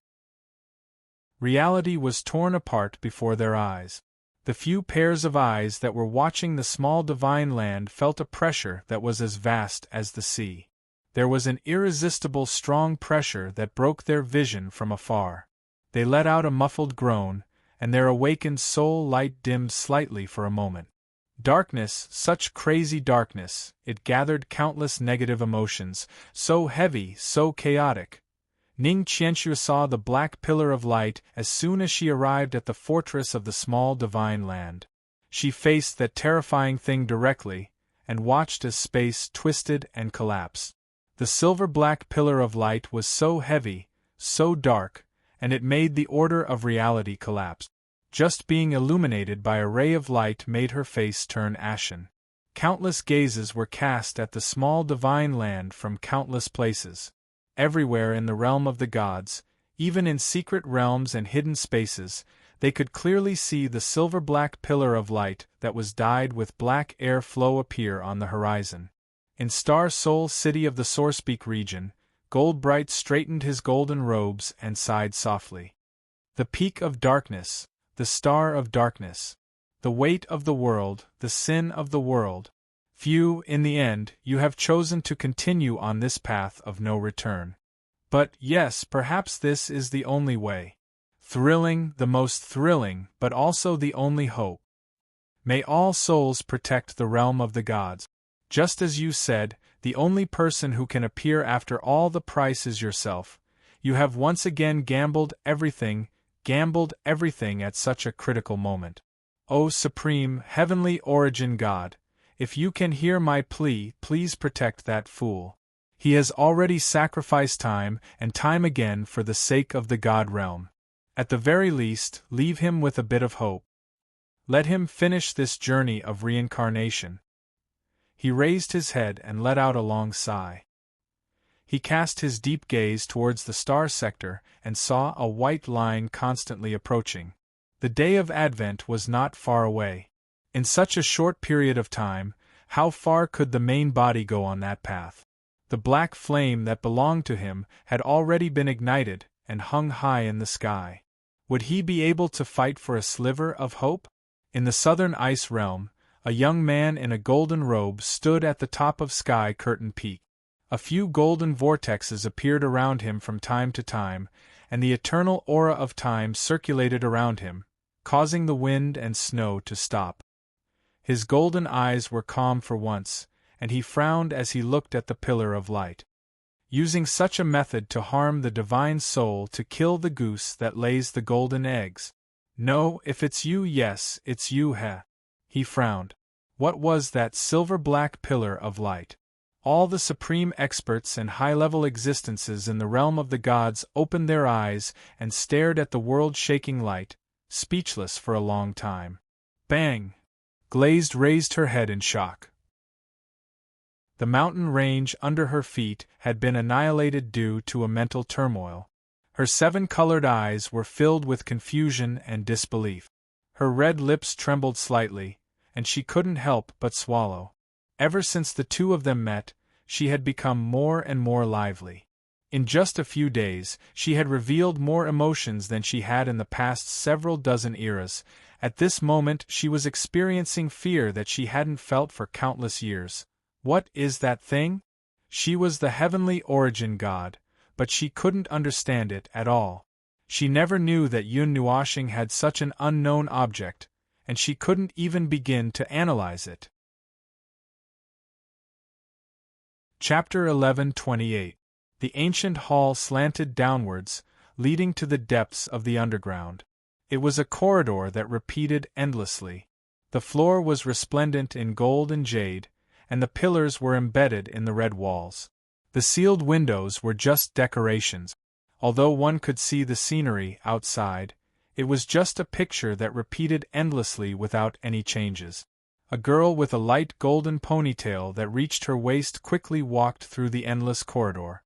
Reality was torn apart before their eyes. The few pairs of eyes that were watching the small divine land felt a pressure that was as vast as the sea. There was an irresistible strong pressure that broke their vision from afar. They let out a muffled groan, and their awakened soul light dimmed slightly for a moment. Darkness, such crazy darkness, it gathered countless negative emotions, so heavy, so chaotic. Ning Qianxue saw the black pillar of light as soon as she arrived at the fortress of the small divine land. She faced that terrifying thing directly, and watched as space twisted and collapsed. The silver-black pillar of light was so heavy, so dark, and it made the order of reality collapse. Just being illuminated by a ray of light made her face turn ashen. Countless gazes were cast at the small divine land from countless places. Everywhere in the realm of the gods, Even in secret realms and hidden spaces, they could clearly see the silver-black pillar of light that was dyed with black air flow appear on the horizon. In Star Soul City of the Sourcepeak region, Goldbright straightened his golden robes and sighed softly. The peak of darkness, the star of darkness. The weight of the world, the sin of the world. Few, in the end, you have chosen to continue on this path of no return. But, yes, perhaps this is the only way. Thrilling, the most thrilling, but also the only hope. May all souls protect the realm of the gods. Just as you said, the only person who can appear after all the price is yourself. You have once again gambled everything at such a critical moment. O Supreme, Heavenly Origin God, if you can hear my plea, please protect that fool. He has already sacrificed time and time again for the sake of the God realm. At the very least, leave him with a bit of hope. Let him finish this journey of reincarnation. He raised his head and let out a long sigh. He cast his deep gaze towards the star sector and saw a white line constantly approaching. The day of Advent was not far away. In such a short period of time, how far could the main body go on that path? The black flame that belonged to him had already been ignited and hung high in the sky. Would he be able to fight for a sliver of hope? In the southern ice realm, a young man in a golden robe stood at the top of Sky Curtain Peak. A few golden vortexes appeared around him from time to time, and the eternal aura of time circulated around him, causing the wind and snow to stop. His golden eyes were calm for once, and he frowned as he looked at the pillar of light. Using such a method to harm the divine soul, to kill the goose that lays the golden eggs. No, if it's you, yes, it's you, He frowned. What was that silver-black pillar of light? All the supreme experts and high-level existences in the realm of the gods opened their eyes and stared at the world-shaking light, speechless for a long time. Bang! Glazed raised her head in shock. The mountain range under her feet had been annihilated due to a mental turmoil. Her seven-colored eyes were filled with confusion and disbelief. Her red lips trembled slightly, and she couldn't help but swallow. Ever since the two of them met, she had become more and more lively. In just a few days, she had revealed more emotions than she had in the past several dozen eras. At this moment she was experiencing fear that she hadn't felt for countless years. What is that thing? She was the heavenly origin god, but she couldn't understand it at all. She never knew that Yun Nuashing had such an unknown object, and she couldn't even begin to analyze it. Chapter 11:28. The ancient hall slanted downwards, leading to the depths of the underground. It was a corridor that repeated endlessly. The floor was resplendent in gold and jade, and the pillars were embedded in the red walls. The sealed windows were just decorations. Although one could see the scenery outside, it was just a picture that repeated endlessly without any changes. A girl with a light golden ponytail that reached her waist quickly walked through the endless corridor.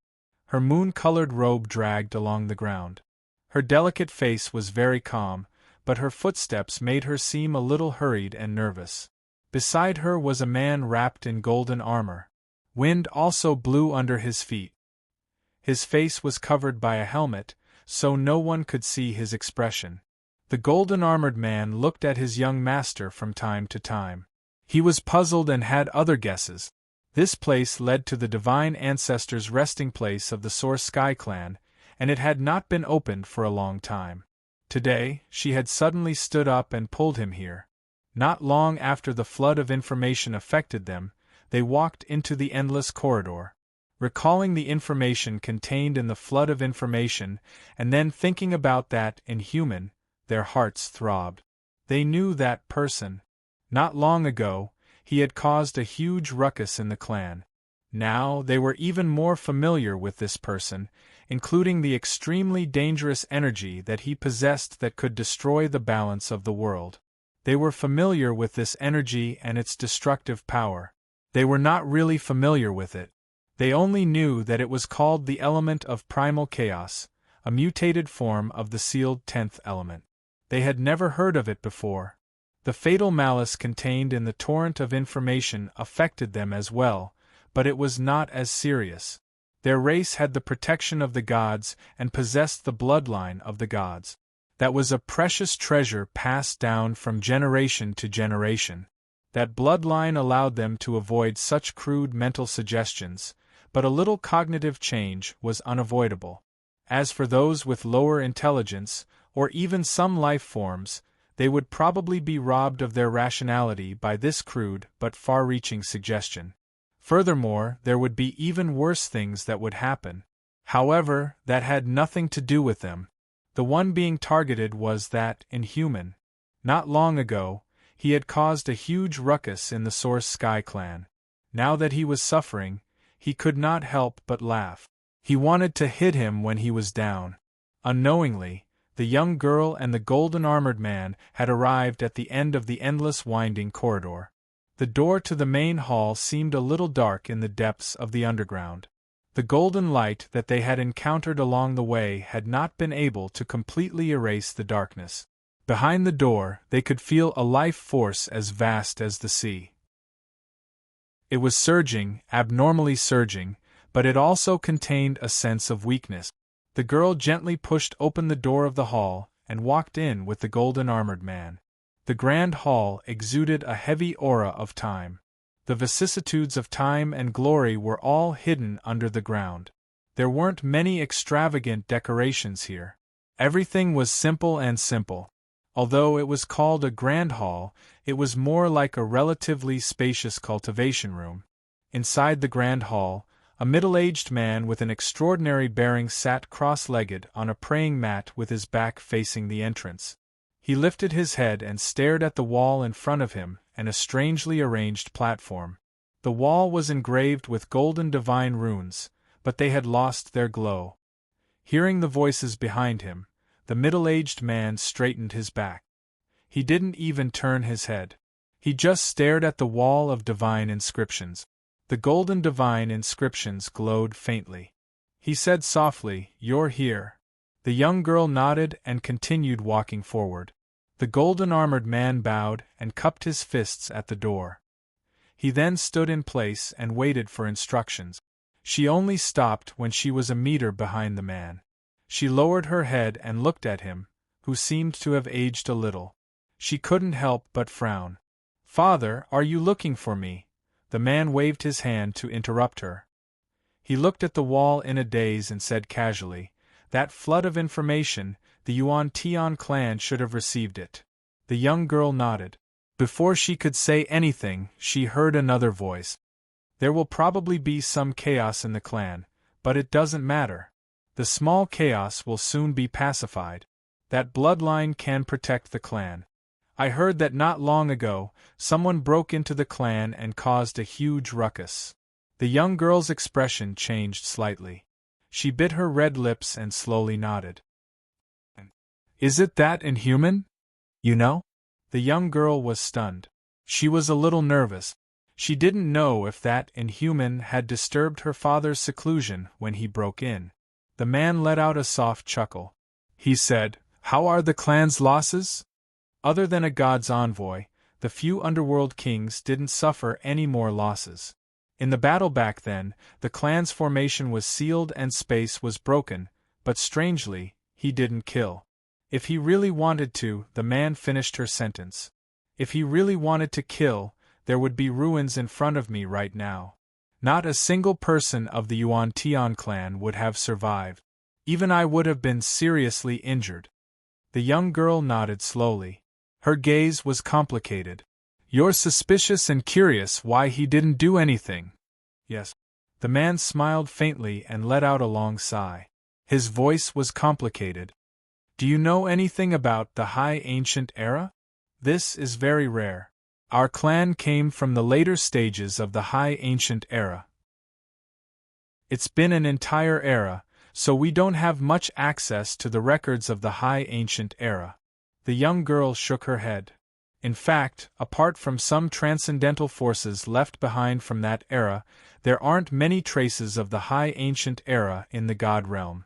Her moon-colored robe dragged along the ground. Her delicate face was very calm, but her footsteps made her seem a little hurried and nervous. Beside her was a man wrapped in golden armor. Wind also blew under his feet. His face was covered by a helmet, so no one could see his expression. The golden-armored man looked at his young master from time to time. He was puzzled and had other guesses. This place led to the divine ancestors' resting place of the Source Sky Clan, and it had not been opened for a long time. Today, she had suddenly stood up and pulled him here. Not long after the flood of information affected them, they walked into the endless corridor. Recalling the information contained in the flood of information, and then thinking about that inhuman, their hearts throbbed. They knew that person. Not long ago, he had caused a huge ruckus in the clan. Now they were even more familiar with this person, including the extremely dangerous energy that he possessed that could destroy the balance of the world. They were familiar with this energy and its destructive power. They were not really familiar with it. They only knew that it was called the element of primal chaos, a mutated form of the sealed 10th element. They had never heard of it before. The fatal malice contained in the torrent of information affected them as well, but it was not as serious. Their race had the protection of the gods and possessed the bloodline of the gods. That was a precious treasure passed down from generation to generation. That bloodline allowed them to avoid such crude mental suggestions, but a little cognitive change was unavoidable. As for those with lower intelligence, or even some life forms, they would probably be robbed of their rationality by this crude but far-reaching suggestion. Furthermore, there would be even worse things that would happen. However, that had nothing to do with them. The one being targeted was that inhuman. Not long ago, he had caused a huge ruckus in the Source Sky clan. Now that he was suffering, he could not help but laugh. He wanted to hit him when he was down. Unknowingly, the young girl and the golden-armored man had arrived at the end of the endless winding corridor. The door to the main hall seemed a little dark in the depths of the underground. The golden light that they had encountered along the way had not been able to completely erase the darkness. Behind the door, they could feel a life force as vast as the sea. It was surging, abnormally surging, but it also contained a sense of weakness. The girl gently pushed open the door of the hall and walked in with the golden-armored man. The grand hall exuded a heavy aura of time. The vicissitudes of time and glory were all hidden under the ground. There weren't many extravagant decorations here. Everything was simple and simple. Although it was called a grand hall, it was more like a relatively spacious cultivation room. Inside the grand hall, a middle-aged man with an extraordinary bearing sat cross-legged on a praying mat with his back facing the entrance. He lifted his head and stared at the wall in front of him and a strangely arranged platform. The wall was engraved with golden divine runes, but they had lost their glow. Hearing the voices behind him, the middle-aged man straightened his back. He didn't even turn his head. He just stared at the wall of divine inscriptions. The golden divine inscriptions glowed faintly. He said softly, "You're here." The young girl nodded and continued walking forward. The golden-armored man bowed and cupped his fists at the door. He then stood in place and waited for instructions. She only stopped when she was a meter behind the man. She lowered her head and looked at him, who seemed to have aged a little. She couldn't help but frown. "Father, are you looking for me?" The man waved his hand to interrupt her. He looked at the wall in a daze and said casually, "That flood of information, the Yuan Tian clan should have received it." The young girl nodded. Before she could say anything, she heard another voice. "There will probably be some chaos in the clan, but it doesn't matter. The small chaos will soon be pacified. That bloodline can protect the clan. I heard that not long ago, someone broke into the clan and caused a huge ruckus." The young girl's expression changed slightly. She bit her red lips and slowly nodded. "Is it that inhuman? You know?" The young girl was stunned. She was a little nervous. She didn't know if that inhuman had disturbed her father's seclusion when he broke in. The man let out a soft chuckle. He said, "How are the clan's losses?" Other than a god's envoy, the few underworld kings didn't suffer any more losses. In the battle back then, the clan's formation was sealed and space was broken, but strangely, he didn't kill. If he really wanted to, the man finished her sentence. If he really wanted to kill, there would be ruins in front of me right now. Not a single person of the Yuan Tian clan would have survived. Even I would have been seriously injured. The young girl nodded slowly. Her gaze was complicated. "You're suspicious and curious why he didn't do anything." "Yes." The man smiled faintly and let out a long sigh. His voice was complicated. "Do you know anything about the High Ancient Era? This is very rare. Our clan came from the later stages of the High Ancient Era. It's been an entire era, so we don't have much access to the records of the High Ancient Era." The young girl shook her head. In fact, apart from some transcendental forces left behind from that era, there aren't many traces of the High Ancient Era in the God realm.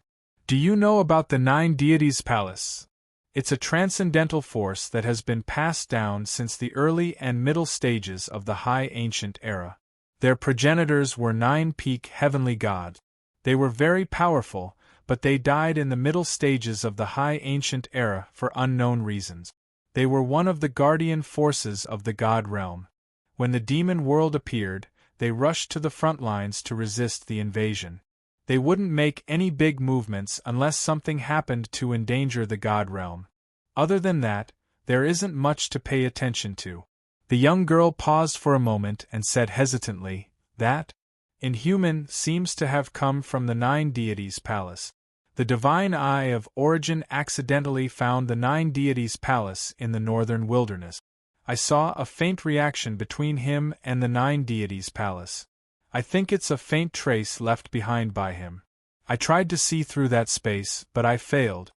Do you know about the Nine Deities Palace? It's a transcendental force that has been passed down since the early and middle stages of the High Ancient Era. Their progenitors were nine peak heavenly gods. They were very powerful, but they died in the middle stages of the High Ancient Era for unknown reasons. They were one of the guardian forces of the god realm. When the demon world appeared, they rushed to the front lines to resist the invasion. They wouldn't make any big movements unless something happened to endanger the god realm. Other than that, there isn't much to pay attention to. The young girl paused for a moment and said hesitantly, "That inhuman seems to have come from the Nine Deities Palace." The divine eye of origin accidentally found the Nine Deities Palace in the northern wilderness. I saw a faint reaction between him and the Nine Deities Palace. I think it's a faint trace left behind by him. I tried to see through that space, but I failed.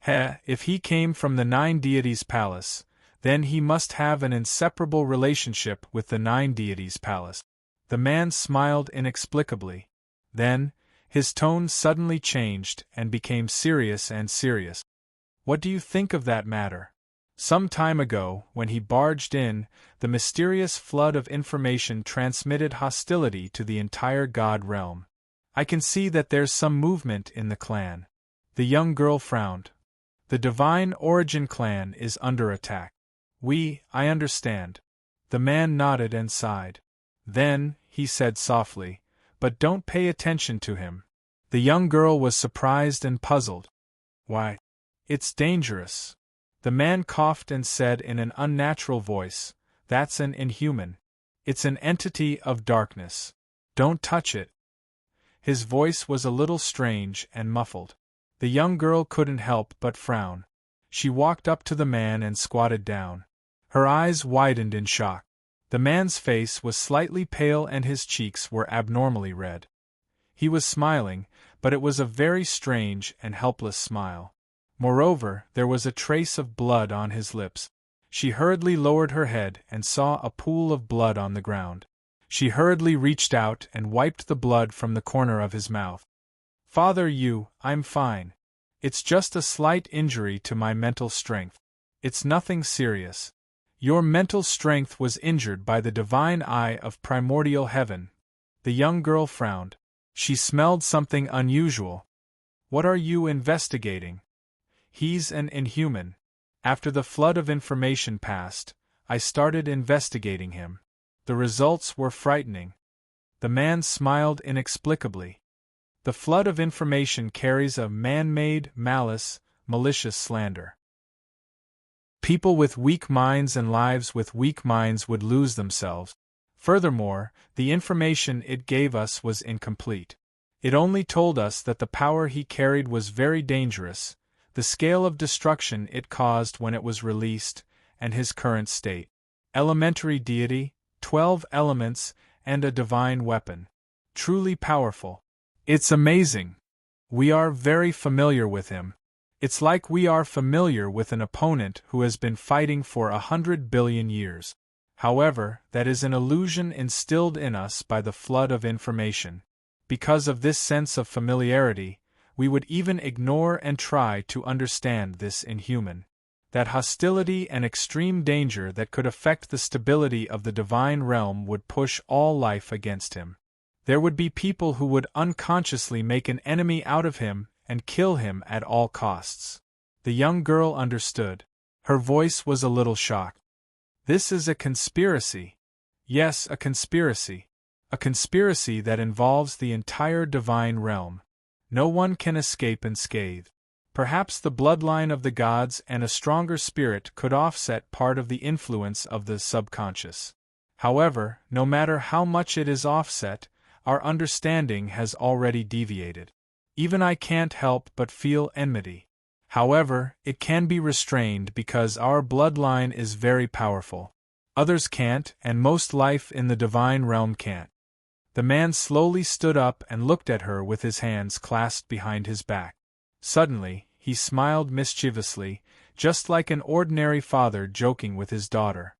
If he came from the Nine Deities Palace, then he must have an inseparable relationship with the Nine Deities Palace. The man smiled inexplicably. Then, his tone suddenly changed and became serious and serious. "What do you think of that matter? Some time ago, when he barged in, the mysterious flood of information transmitted hostility to the entire god realm. I can see that there's some movement in the clan." The young girl frowned. "The Divine Origin clan is under attack." I understand." The man nodded and sighed. "Then," he said softly, "but don't pay attention to him." The young girl was surprised and puzzled. "Why? It's dangerous." The man coughed and said in an unnatural voice, "That's an inhuman. It's an entity of darkness. Don't touch it." His voice was a little strange and muffled. The young girl couldn't help but frown. She walked up to the man and squatted down. Her eyes widened in shock. The man's face was slightly pale and his cheeks were abnormally red. He was smiling, but it was a very strange and helpless smile. Moreover, there was a trace of blood on his lips. She hurriedly lowered her head and saw a pool of blood on the ground. She hurriedly reached out and wiped the blood from the corner of his mouth. "Father, I'm fine. It's just a slight injury to my mental strength. It's nothing serious." "Your mental strength was injured by the divine eye of primordial heaven." The young girl frowned. She smelled something unusual. "What are you investigating?" "He's an inhuman. After the flood of information passed, I started investigating him. The results were frightening." The man smiled inexplicably. "The flood of information carries a man-made malice, malicious slander. People with weak minds and lives with weak minds would lose themselves. Furthermore, the information it gave us was incomplete. It only told us that the power he carried was very dangerous, the scale of destruction it caused when it was released, and his current state. Elementary deity, 12 elements, and a divine weapon. Truly powerful. It's amazing. We are very familiar with him. It's like we are familiar with an opponent who has been fighting for 100 billion years. However, that is an illusion instilled in us by the flood of information. Because of this sense of familiarity, we would even ignore and try to understand this inhuman. That hostility and extreme danger that could affect the stability of the divine realm would push all life against him. There would be people who would unconsciously make an enemy out of him and kill him at all costs. The young girl understood. Her voice was a little shocked. "This is a conspiracy." "Yes, a conspiracy. A conspiracy that involves the entire divine realm. No one can escape unscathed. Perhaps the bloodline of the gods and a stronger spirit could offset part of the influence of the subconscious. However, no matter how much it is offset, our understanding has already deviated. Even I can't help but feel enmity. However, it can be restrained because our bloodline is very powerful. Others can't, and most life in the divine realm can't." The man slowly stood up and looked at her with his hands clasped behind his back. Suddenly, he smiled mischievously, just like an ordinary father joking with his daughter.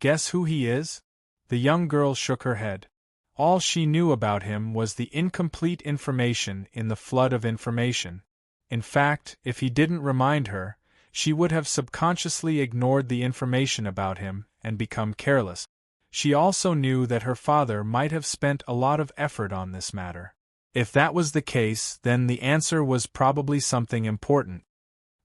"Guess who he is?" The young girl shook her head. All she knew about him was the incomplete information in the flood of information. In fact, if he didn't remind her, she would have subconsciously ignored the information about him and become careless. She also knew that her father might have spent a lot of effort on this matter. If that was the case, then the answer was probably something important.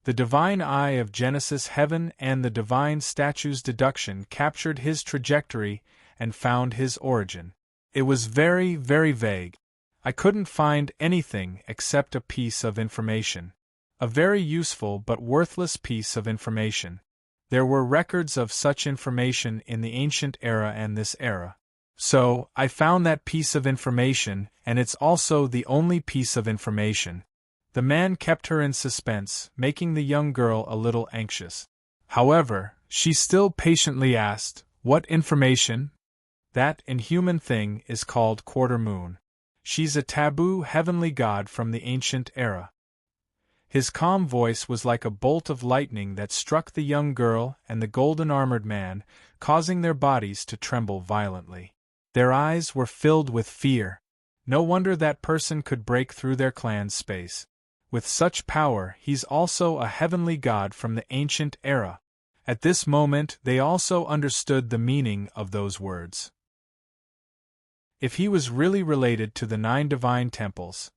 The divine eye of Genesis heaven and the divine statue's deduction captured his trajectory and found his origin. It was very, very vague. I couldn't find anything except a piece of information. A very useful but worthless piece of information. There were records of such information in the ancient era and this era. So, I found that piece of information, and it's also the only piece of information. The man kept her in suspense, making the young girl a little anxious. However, she still patiently asked, "What information?" "That inhuman thing is called quarter moon. She's a taboo heavenly god from the ancient era." His calm voice was like a bolt of lightning that struck the young girl and the golden-armored man, causing their bodies to tremble violently. Their eyes were filled with fear. No wonder that person could break through their clan's space. With such power, he's also a heavenly god from the ancient era. At this moment, they also understood the meaning of those words. If he was really related to the 9 divine temples,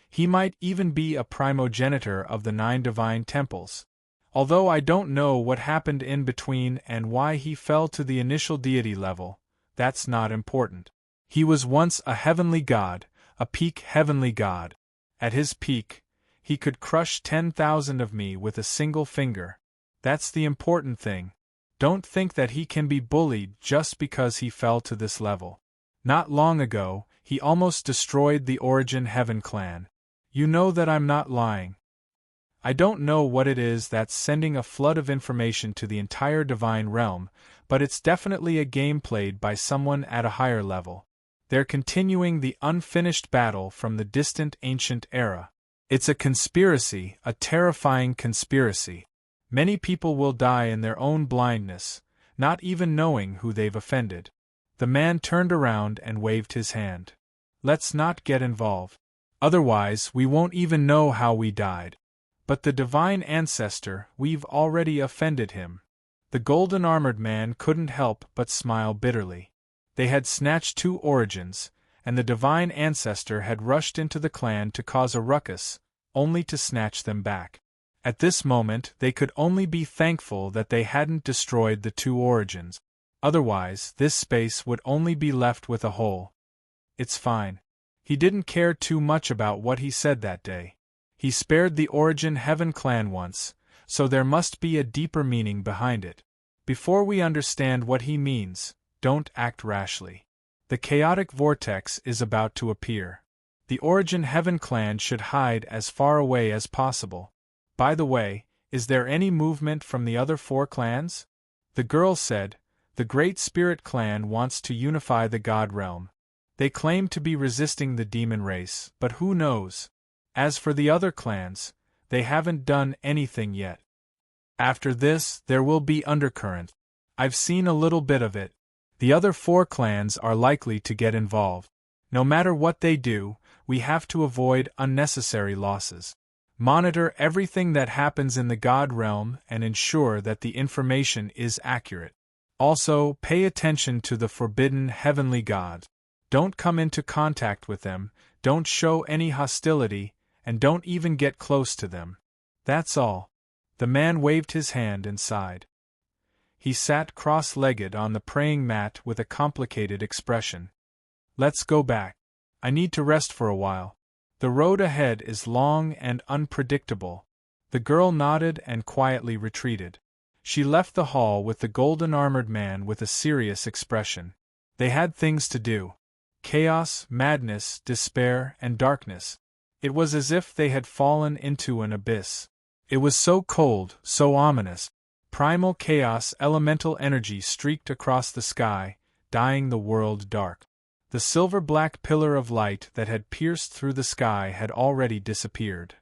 he might even be a primogenitor of the 9 divine temples. Although I don't know what happened in between and why he fell to the initial deity level, that's not important. He was once a heavenly god, a peak heavenly god. At his peak, he could crush 10,000 of me with a single finger. That's the important thing. Don't think that he can be bullied just because he fell to this level. Not long ago, he almost destroyed the Origin Heaven clan. You know that I'm not lying. I don't know what it is that's sending a flood of information to the entire divine realm, but it's definitely a game played by someone at a higher level. They're continuing the unfinished battle from the distant ancient era. It's a conspiracy, a terrifying conspiracy. Many people will die in their own blindness, not even knowing who they've offended. The man turned around and waved his hand. Let's not get involved. Otherwise, we won't even know how we died. But the divine ancestor, we've already offended him. The golden-armored man couldn't help but smile bitterly. They had snatched 2 origins, and the divine ancestor had rushed into the clan to cause a ruckus, only to snatch them back. At this moment, they could only be thankful that they hadn't destroyed the 2 origins. Otherwise, this space would only be left with a hole. It's fine. He didn't care too much about what he said that day. He spared the Origin Heaven clan once, so there must be a deeper meaning behind it. Before we understand what he means, don't act rashly. The chaotic vortex is about to appear. The Origin Heaven clan should hide as far away as possible. By the way, is there any movement from the other 4 clans? The girl said, the Great Spirit clan wants to unify the god realm. They claim to be resisting the demon race, but who knows? As for the other clans, they haven't done anything yet. After this, there will be undercurrent. I've seen a little bit of it. The other 4 clans are likely to get involved. No matter what they do, we have to avoid unnecessary losses. Monitor everything that happens in the god realm and ensure that the information is accurate. Also, pay attention to the forbidden heavenly gods. Don't come into contact with them, don't show any hostility, and don't even get close to them. That's all. The man waved his hand and sighed. He sat cross-legged on the praying mat with a complicated expression. Let's go back. I need to rest for a while. The road ahead is long and unpredictable. The girl nodded and quietly retreated. She left the hall with the golden-armored man with a serious expression. They had things to do. Chaos, madness, despair, and darkness. It was as if they had fallen into an abyss. It was so cold, so ominous. Primal chaos elemental energy streaked across the sky, dyeing the world dark. The silver-black pillar of light that had pierced through the sky had already disappeared.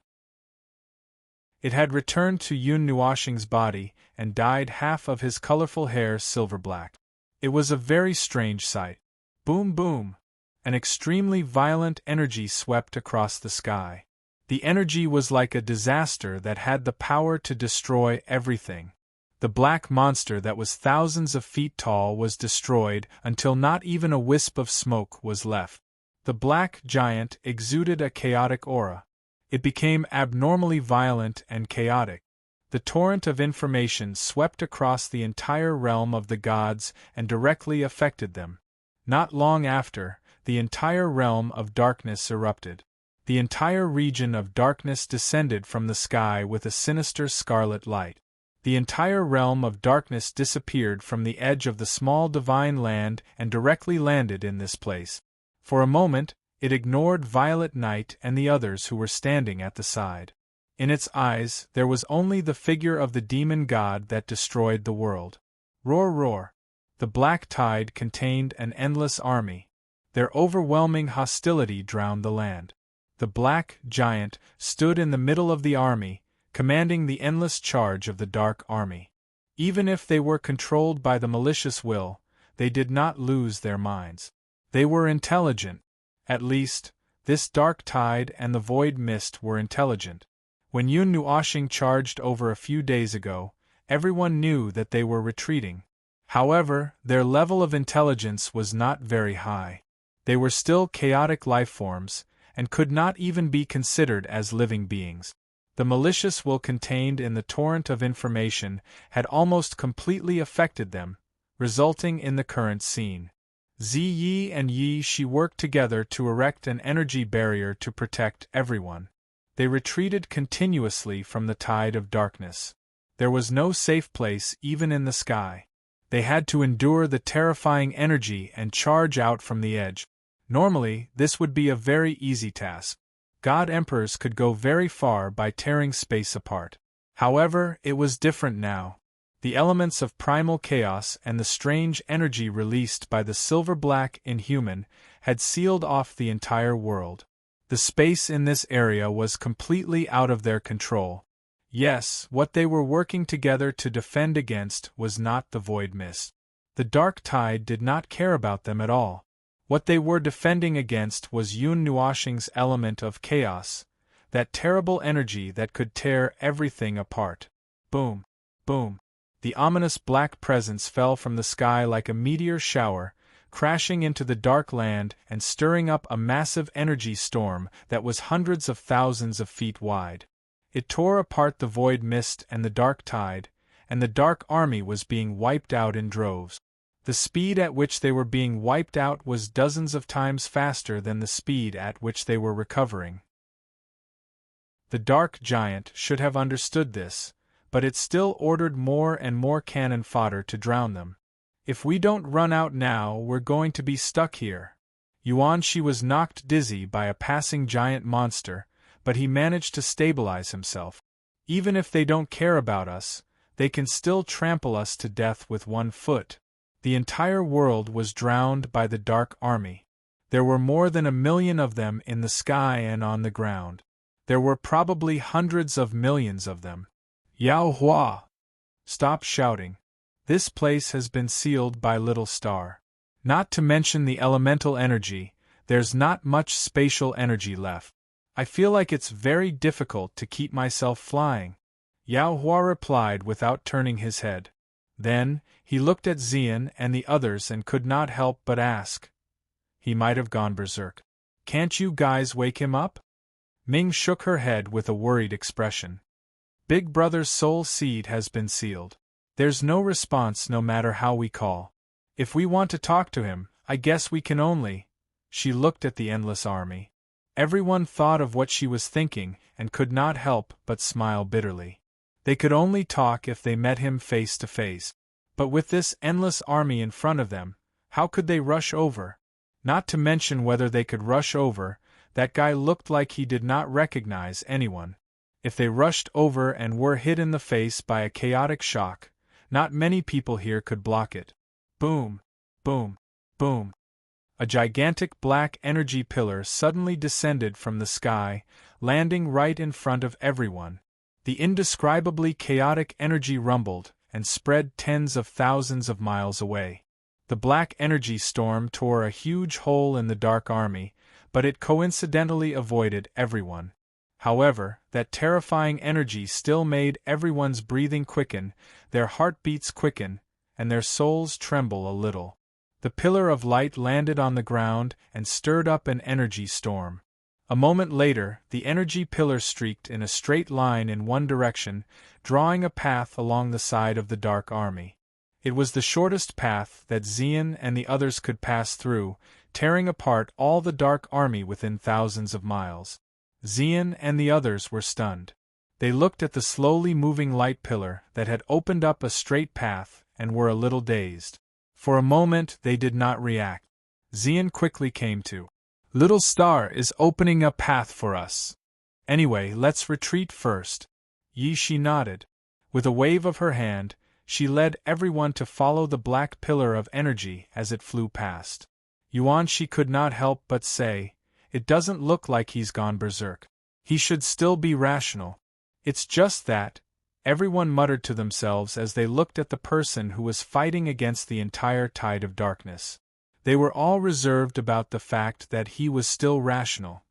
It had returned to Yun Nuoshing's body and dyed half of his colorful hair silver-black. It was a very strange sight. Boom boom! An extremely violent energy swept across the sky. The energy was like a disaster that had the power to destroy everything. The black monster that was thousands of feet tall was destroyed until not even a wisp of smoke was left. The black giant exuded a chaotic aura. It became abnormally violent and chaotic. The torrent of information swept across the entire realm of the gods and directly affected them. Not long after, the entire realm of darkness erupted. The entire region of darkness descended from the sky with a sinister scarlet light. The entire realm of darkness disappeared from the edge of the small divine land and directly landed in this place. For a moment, it ignored Violet Knight and the others who were standing at the side. In its eyes, there was only the figure of the demon god that destroyed the world. Roar, roar! The black tide contained an endless army. Their overwhelming hostility drowned the land. The black giant stood in the middle of the army, commanding the endless charge of the dark army. Even if they were controlled by the malicious will, they did not lose their minds. They were intelligent. At least, this dark tide and the void mist were intelligent. When Yun Nuoshing charged over a few days ago, everyone knew that they were retreating. However, their level of intelligence was not very high. They were still chaotic lifeforms, and could not even be considered as living beings. The malicious will contained in the torrent of information had almost completely affected them, resulting in the current scene. Ziyi and Yi Shi worked together to erect an energy barrier to protect everyone. They retreated continuously from the tide of darkness. There was no safe place even in the sky. They had to endure the terrifying energy and charge out from the edge. Normally, this would be a very easy task. God Emperors could go very far by tearing space apart. However, it was different now. The elements of primal chaos and the strange energy released by the silver-black inhuman had sealed off the entire world. The space in this area was completely out of their control. Yes, what they were working together to defend against was not the void mist. The dark tide did not care about them at all. What they were defending against was Yun Nuoshing's element of chaos, that terrible energy that could tear everything apart. Boom! Boom! The ominous black presence fell from the sky like a meteor shower, crashing into the dark land and stirring up a massive energy storm that was hundreds of thousands of feet wide. It tore apart the void mist and the dark tide, and the dark army was being wiped out in droves. The speed at which they were being wiped out was dozens of times faster than the speed at which they were recovering. The dark giant should have understood this, but it still ordered more and more cannon fodder to drown them. If we don't run out now, we're going to be stuck here. Yuan Shi was knocked dizzy by a passing giant monster, but he managed to stabilize himself. Even if they don't care about us, they can still trample us to death with one foot. The entire world was drowned by the dark army. There were more than 1 million of them in the sky and on the ground. There were probably hundreds of millions of them. Yao Hua! Stop shouting. This place has been sealed by Little Star. Not to mention the elemental energy, there's not much spatial energy left. I feel like it's very difficult to keep myself flying. Yao Hua replied without turning his head. Then, he looked at Xian and the others and could not help but ask. He might have gone berserk. Can't you guys wake him up? Ming shook her head with a worried expression. Big Brother's soul seed has been sealed. There's no response no matter how we call. If we want to talk to him, I guess we can only. She looked at the endless army. Everyone thought of what she was thinking and could not help but smile bitterly. They could only talk if they met him face to face. But with this endless army in front of them, how could they rush over? Not to mention whether they could rush over, that guy looked like he did not recognize anyone. If they rushed over and were hit in the face by a chaotic shock, not many people here could block it. Boom! Boom! Boom! A gigantic black energy pillar suddenly descended from the sky, landing right in front of everyone. The indescribably chaotic energy rumbled and spread tens of thousands of miles away. The black energy storm tore a huge hole in the dark army, but it coincidentally avoided everyone. However, that terrifying energy still made everyone's breathing quicken, their heartbeats quicken, and their souls tremble a little. The pillar of light landed on the ground and stirred up an energy storm. A moment later, the energy pillar streaked in a straight line in one direction, drawing a path along the side of the dark army. It was the shortest path that Xian and the others could pass through, tearing apart all the dark army within thousands of miles. Xian and the others were stunned. They looked at the slowly moving light pillar that had opened up a straight path and were a little dazed. For a moment they did not react. Xian quickly came to. "Little star is opening a path for us. Anyway, let's retreat first." Yi Shi nodded. With a wave of her hand, she led everyone to follow the black pillar of energy as it flew past. Yuan Shi could not help but say, "It doesn't look like he's gone berserk. He should still be rational." "It's just that," everyone muttered to themselves as they looked at the person who was fighting against the entire tide of darkness. They were all reserved about the fact that he was still rational.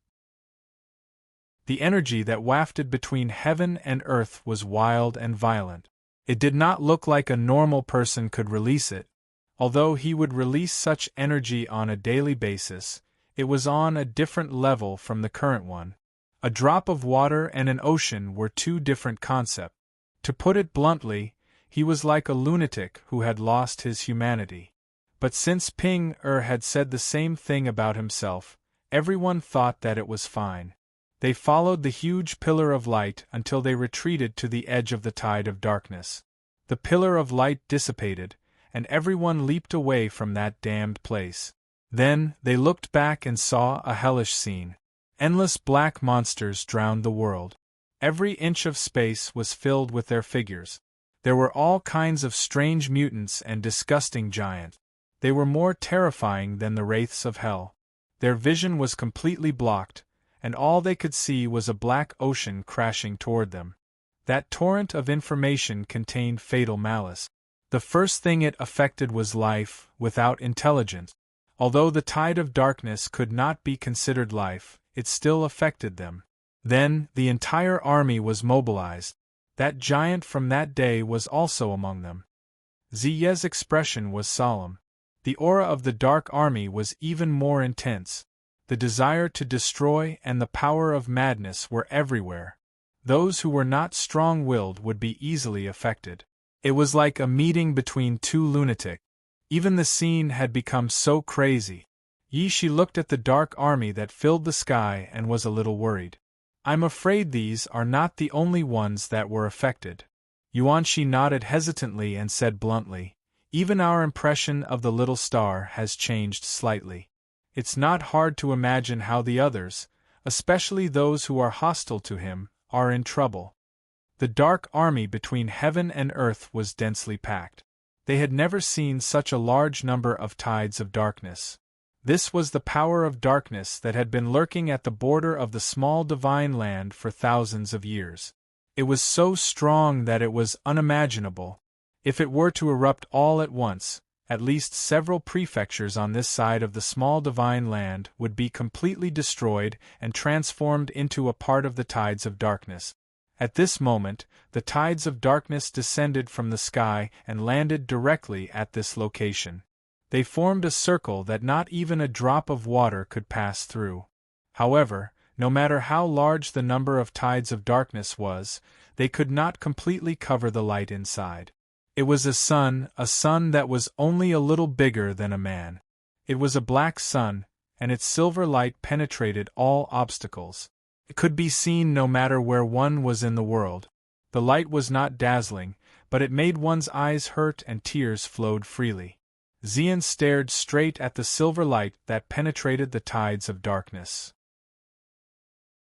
The energy that wafted between heaven and earth was wild and violent. It did not look like a normal person could release it. Although he would release such energy on a daily basis, it was on a different level from the current one. A drop of water and an ocean were two different concepts. To put it bluntly, he was like a lunatic who had lost his humanity. But since Ping had said the same thing about himself, everyone thought that it was fine. They followed the huge pillar of light until they retreated to the edge of the tide of darkness. The pillar of light dissipated, and everyone leaped away from that damned place. Then they looked back and saw a hellish scene. Endless black monsters drowned the world. Every inch of space was filled with their figures. There were all kinds of strange mutants and disgusting giants. They were more terrifying than the wraiths of hell. Their vision was completely blocked, and all they could see was a black ocean crashing toward them. That torrent of information contained fatal malice. The first thing it affected was life, without intelligence. Although the tide of darkness could not be considered life, it still affected them. Then, the entire army was mobilized. That giant from that day was also among them. Ziye's expression was solemn. The aura of the dark army was even more intense. The desire to destroy and the power of madness were everywhere. Those who were not strong-willed would be easily affected. It was like a meeting between two lunatics. Even the scene had become so crazy. Yi Shi looked at the dark army that filled the sky and was a little worried. "I'm afraid these are not the only ones that were affected." Yuan Shi nodded hesitantly and said bluntly, "Even our impression of the little star has changed slightly. It's not hard to imagine how the others, especially those who are hostile to him, are in trouble." The dark army between heaven and earth was densely packed. They had never seen such a large number of tides of darkness. This was the power of darkness that had been lurking at the border of the small divine land for thousands of years. It was so strong that it was unimaginable. If it were to erupt all at once, at least several prefectures on this side of the small divine land would be completely destroyed and transformed into a part of the tides of darkness. At this moment, the tides of darkness descended from the sky and landed directly at this location. They formed a circle that not even a drop of water could pass through. However, no matter how large the number of tides of darkness was, they could not completely cover the light inside. It was a sun that was only a little bigger than a man. It was a black sun, and its silver light penetrated all obstacles. It could be seen no matter where one was in the world. The light was not dazzling, but it made one's eyes hurt and tears flowed freely. Xian stared straight at the silver light that penetrated the tides of darkness.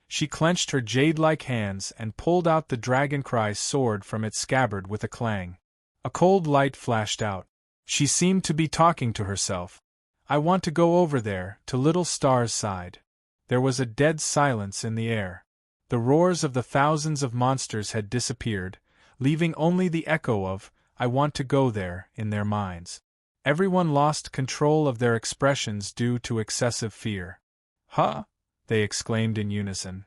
She clenched her jade-like hands and pulled out the dragon-cry sword from its scabbard with a clang. A cold light flashed out. She seemed to be talking to herself. "I want to go over there, to Little Star's side." There was a dead silence in the air. The roars of the thousands of monsters had disappeared, leaving only the echo of, "I want to go there," in their minds. Everyone lost control of their expressions due to excessive fear. Huh? They exclaimed in unison.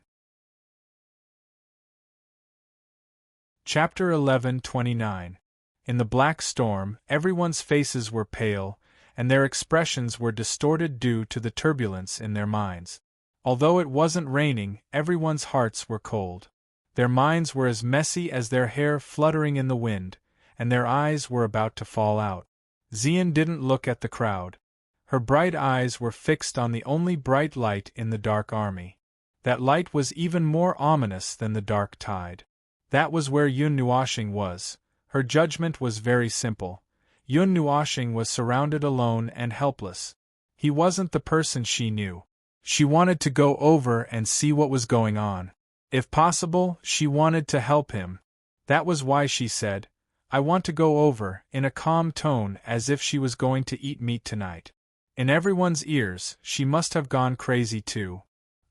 Chapter 11:29. In the black storm, everyone's faces were pale, and their expressions were distorted due to the turbulence in their minds. Although it wasn't raining, everyone's hearts were cold. Their minds were as messy as their hair fluttering in the wind, and their eyes were about to fall out. Xian didn't look at the crowd. Her bright eyes were fixed on the only bright light in the dark army. That light was even more ominous than the dark tide. That was where Yun Nuoxing was. Her judgment was very simple. Yun Nuoxing was surrounded alone and helpless. He wasn't the person she knew. She wanted to go over and see what was going on. If possible, she wanted to help him. That was why she said, "I want to go over," in a calm tone as if she was going to eat meat tonight. In everyone's ears, she must have gone crazy too.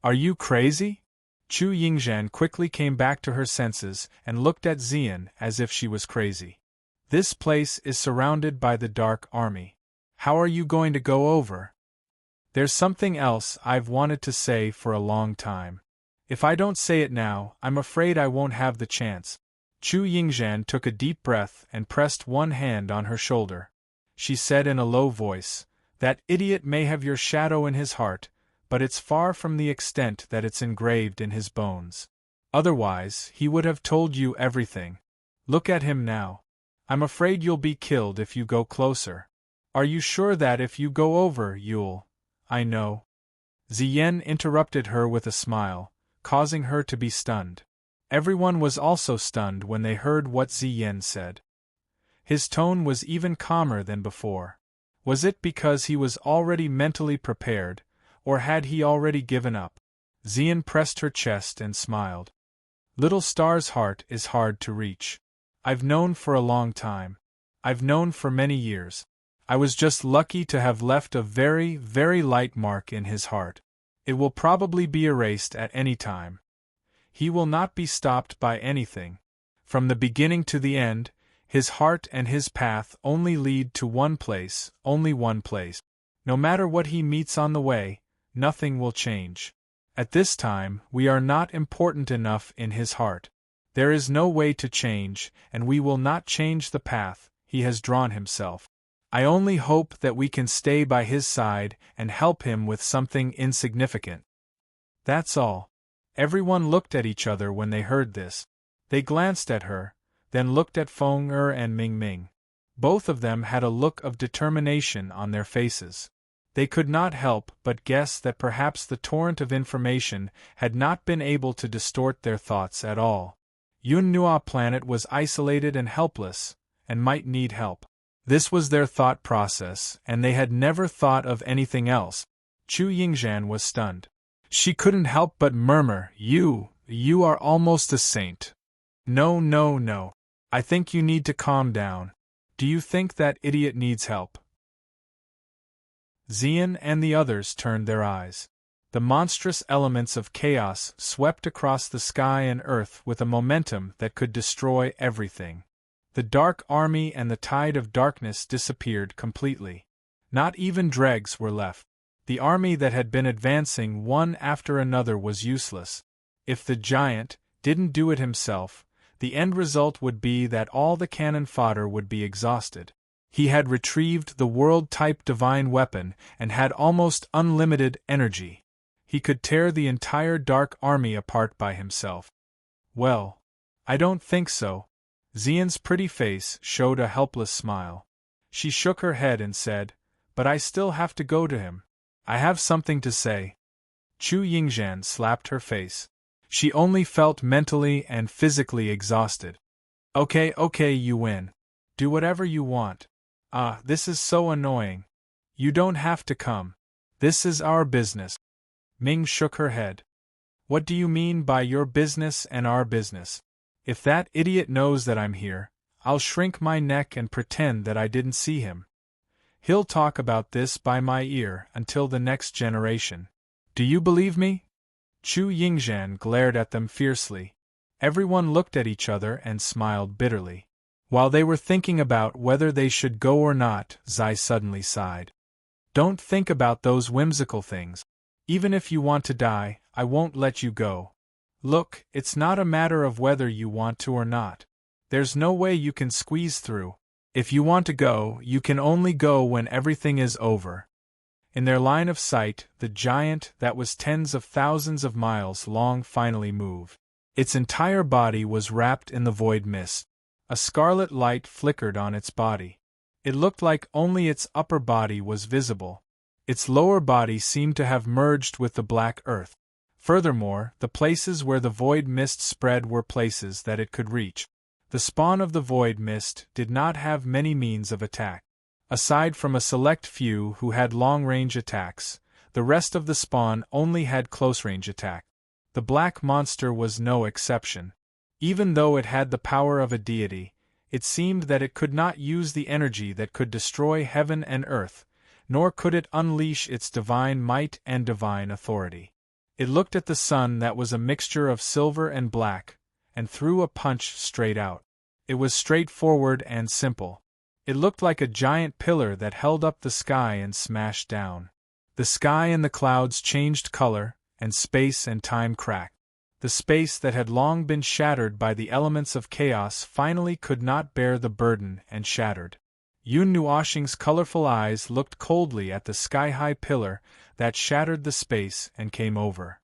"Are you crazy?" Chu Yingzhan quickly came back to her senses and looked at Xian as if she was crazy. "This place is surrounded by the Dark Army. How are you going to go over?" "There's something else I've wanted to say for a long time. If I don't say it now, I'm afraid I won't have the chance." Chu Yingzhan took a deep breath and pressed one hand on her shoulder. She said in a low voice, "That idiot may have your shadow in his heart, but it's far from the extent that it's engraved in his bones. Otherwise, he would have told you everything. Look at him now. I'm afraid you'll be killed if you go closer. Are you sure that if you go over, you'll—" "I know." Ziyen interrupted her with a smile, causing her to be stunned. Everyone was also stunned when they heard what Ziyen said. His tone was even calmer than before. Was it because he was already mentally prepared, or had he already given up? Ziyen pressed her chest and smiled. "Little Star's heart is hard to reach. I've known for a long time. I've known for many years. I was just lucky to have left a very, very light mark in his heart. It will probably be erased at any time. He will not be stopped by anything. From the beginning to the end, his heart and his path only lead to one place, only one place. No matter what he meets on the way, nothing will change. At this time, we are not important enough in his heart. There is no way to change, and we will not change the path he has drawn himself. I only hope that we can stay by his side and help him with something insignificant. That's all." Everyone looked at each other when they heard this. They glanced at her, then looked at Feng Er and Ming Ming. Both of them had a look of determination on their faces. They could not help but guess that perhaps the torrent of information had not been able to distort their thoughts at all. Yun Nua planet was isolated and helpless, and might need help. This was their thought process, and they had never thought of anything else. Chu Yingzhan was stunned. She couldn't help but murmur, You are almost a saint." No. I think you need to calm down. Do you think that idiot needs help?" Xian and the others turned their eyes. The monstrous elements of chaos swept across the sky and earth with a momentum that could destroy everything. The Dark Army and the tide of darkness disappeared completely. Not even dregs were left. The army that had been advancing one after another was useless. If the giant didn't do it himself, the end result would be that all the cannon fodder would be exhausted. He had retrieved the world-type divine weapon and had almost unlimited energy. He could tear the entire Dark Army apart by himself. "Well, I don't think so." Xian's pretty face showed a helpless smile. She shook her head and said, "But I still have to go to him. I have something to say." Chu Yingzhan slapped her face. She only felt mentally and physically exhausted. Okay, you win. Do whatever you want. This is so annoying. You don't have to come. This is our business." Ming shook her head. "What do you mean by your business and our business? If that idiot knows that I'm here, I'll shrink my neck and pretend that I didn't see him. He'll talk about this by my ear until the next generation. Do you believe me?" Chu Yingzhan glared at them fiercely. Everyone looked at each other and smiled bitterly. While they were thinking about whether they should go or not, Zai suddenly sighed. Don't think about those whimsical things. Even if you want to die, I won't let you go. Look, it's not a matter of whether you want to or not. There's no way you can squeeze through. If you want to go, you can only go when everything is over. In their line of sight, the giant that was tens of thousands of miles long finally moved. Its entire body was wrapped in the void mist. A scarlet light flickered on its body. It looked like only its upper body was visible. Its lower body seemed to have merged with the black earth. Furthermore, the places where the void mist spread were places that it could reach. The spawn of the void mist did not have many means of attack. Aside from a select few who had long-range attacks, the rest of the spawn only had close-range attack. The black monster was no exception. Even though it had the power of a deity, it seemed that it could not use the energy that could destroy heaven and earth, nor could it unleash its divine might and divine authority. It looked at the sun that was a mixture of silver and black, and threw a punch straight out. It was straightforward and simple. It looked like a giant pillar that held up the sky and smashed down. The sky and the clouds changed color, and space and time cracked. The space that had long been shattered by the elements of chaos finally could not bear the burden and shattered. Yun Nuoxing's colorful eyes looked coldly at the sky-high pillar that shattered the space and came over.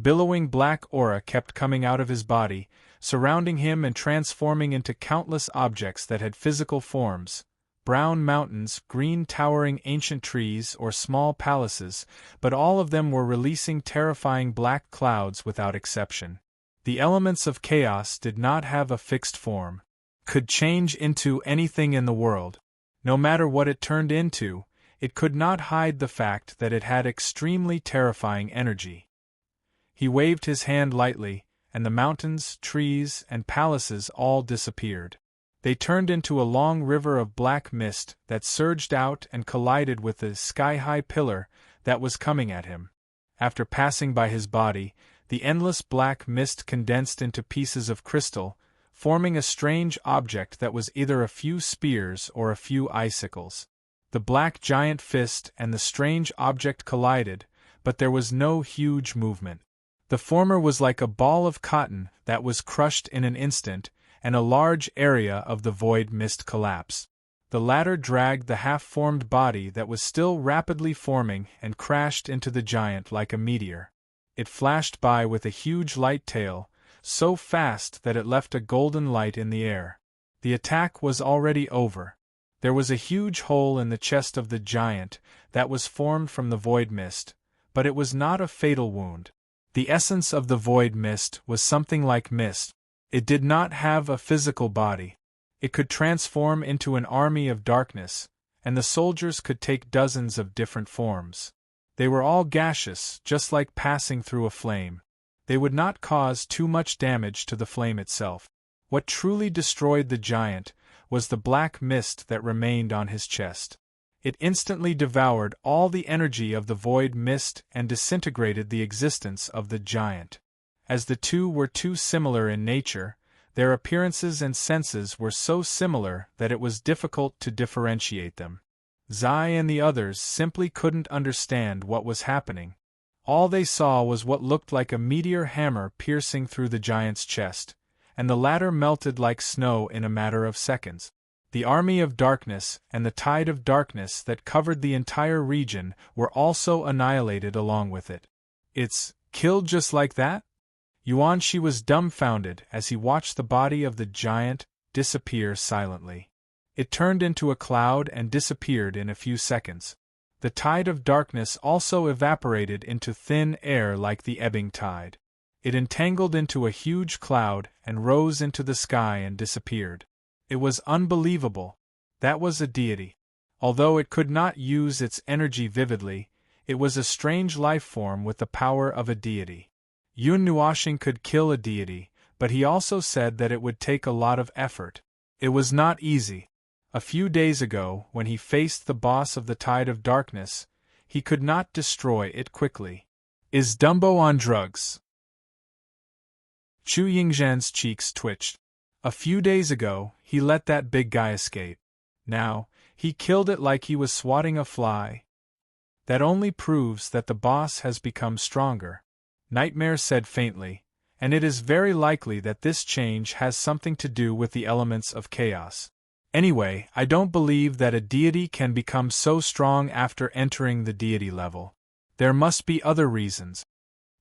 Billowing black aura kept coming out of his body, surrounding him and transforming into countless objects that had physical forms. Brown mountains, green towering ancient trees, or small palaces, but all of them were releasing terrifying black clouds without exception. The elements of chaos did not have a fixed form. Could change into anything in the world. No matter what it turned into, it could not hide the fact that it had extremely terrifying energy. He waved his hand lightly, and the mountains, trees, and palaces all disappeared. They turned into a long river of black mist that surged out and collided with the sky-high pillar that was coming at him. After passing by his body, the endless black mist condensed into pieces of crystal, forming a strange object that was either a few spears or a few icicles. The black giant fist and the strange object collided, but there was no huge movement. The former was like a ball of cotton that was crushed in an instant, and a large area of the void mist collapsed. The latter dragged the half-formed body that was still rapidly forming and crashed into the giant like a meteor. It flashed by with a huge light tail, so fast that it left a golden light in the air. The attack was already over. There was a huge hole in the chest of the giant that was formed from the void mist, but it was not a fatal wound. The essence of the void mist was something like mist. It did not have a physical body. It could transform into an army of darkness, and the soldiers could take dozens of different forms. They were all gaseous, just like passing through a flame. They would not cause too much damage to the flame itself. What truly destroyed the giant was the black mist that remained on his chest. It instantly devoured all the energy of the void mist and disintegrated the existence of the giant. As the two were too similar in nature, their appearances and senses were so similar that it was difficult to differentiate them. Zai and the others simply couldn't understand what was happening. All they saw was what looked like a meteor hammer piercing through the giant's chest, and the latter melted like snow in a matter of seconds. The army of darkness and the tide of darkness that covered the entire region were also annihilated along with it. It's killed just like that? Yuanshi was dumbfounded as he watched the body of the giant disappear silently. It turned into a cloud and disappeared in a few seconds. The tide of darkness also evaporated into thin air like the ebbing tide. It entangled into a huge cloud and rose into the sky and disappeared. It was unbelievable. That was a deity. Although it could not use its energy vividly, it was a strange life form with the power of a deity. Yun Nuoxing could kill a deity, but he also said that it would take a lot of effort. It was not easy. A few days ago, when he faced the boss of the Tide of Darkness, he could not destroy it quickly. Is Dumbo on drugs? Chu Yingzhan's cheeks twitched. A few days ago, he let that big guy escape. Now, he killed it like he was swatting a fly. That only proves that the boss has become stronger, Nightmare said faintly, and it is very likely that this change has something to do with the elements of chaos. Anyway, I don't believe that a deity can become so strong after entering the deity level. There must be other reasons.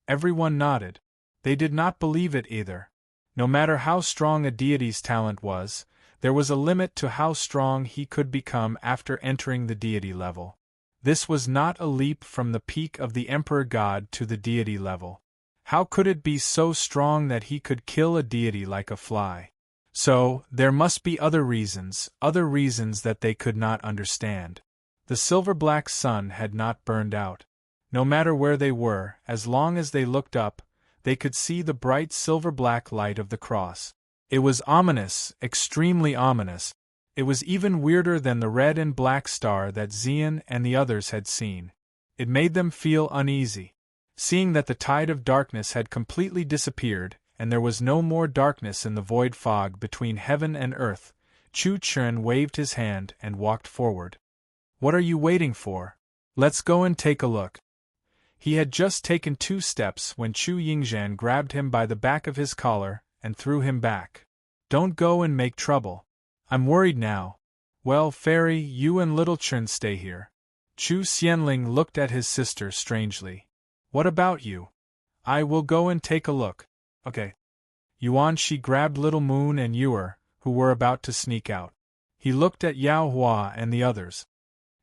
Everyone nodded. They did not believe it either. No matter how strong a deity's talent was, there was a limit to how strong he could become after entering the deity level. This was not a leap from the peak of the Emperor God to the deity level. How could it be so strong that he could kill a deity like a fly? So, there must be other reasons that they could not understand. The silver-black sun had not burned out. No matter where they were, as long as they looked up, they could see the bright silver-black light of the cross. It was ominous, extremely ominous. It was even weirder than the red and black star that Xian and the others had seen. It made them feel uneasy. Seeing that the tide of darkness had completely disappeared, and there was no more darkness in the void fog between heaven and earth, Chu Chen waved his hand and walked forward. "What are you waiting for? Let's go and take a look." He had just taken 2 steps when Chu Yingzhan grabbed him by the back of his collar and threw him back. "Don't go and make trouble. I'm worried now." "Well, Fairy, you and little Chen stay here." Chu Xianling looked at his sister strangely. "What about you?" "I will go and take a look." "Okay." Yuan Shi grabbed Little Moon and Yuer, who were about to sneak out. He looked at Yao Hua and the others.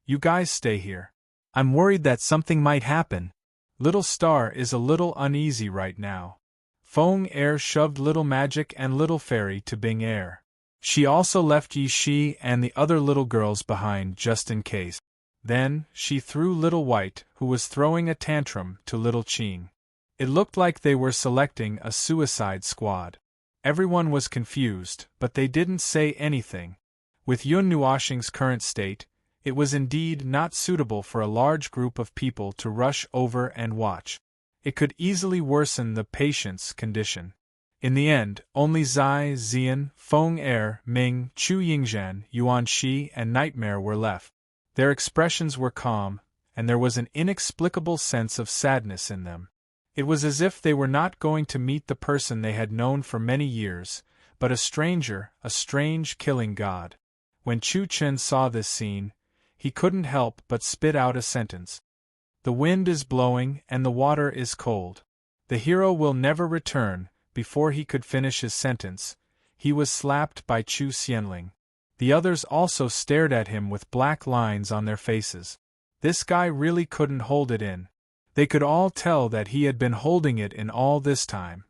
"You guys stay here. I'm worried that something might happen. Little Star is a little uneasy right now." Feng Air shoved Little Magic and Little Fairy to Bing Air. She also left Yi Shi and the other little girls behind just in case. Then, she threw Little White, who was throwing a tantrum, to Little Qing. It looked like they were selecting a suicide squad. Everyone was confused, but they didn't say anything. With Yun Nuoxing's current state, it was indeed not suitable for a large group of people to rush over and watch. It could easily worsen the patient's condition. In the end, only Zai, Xian, Feng Air, Ming, Chu Yingzhan, Yuan Shi, and Nightmare were left. Their expressions were calm, and there was an inexplicable sense of sadness in them. It was as if they were not going to meet the person they had known for many years, but a stranger, a strange killing god. When Chu Chen saw this scene, he couldn't help but spit out a sentence. "The wind is blowing and the water is cold. The hero will never return." Before he could finish his sentence, he was slapped by Chu Xianling. The others also stared at him with black lines on their faces. This guy really couldn't hold it in. They could all tell that he had been holding it in all this time.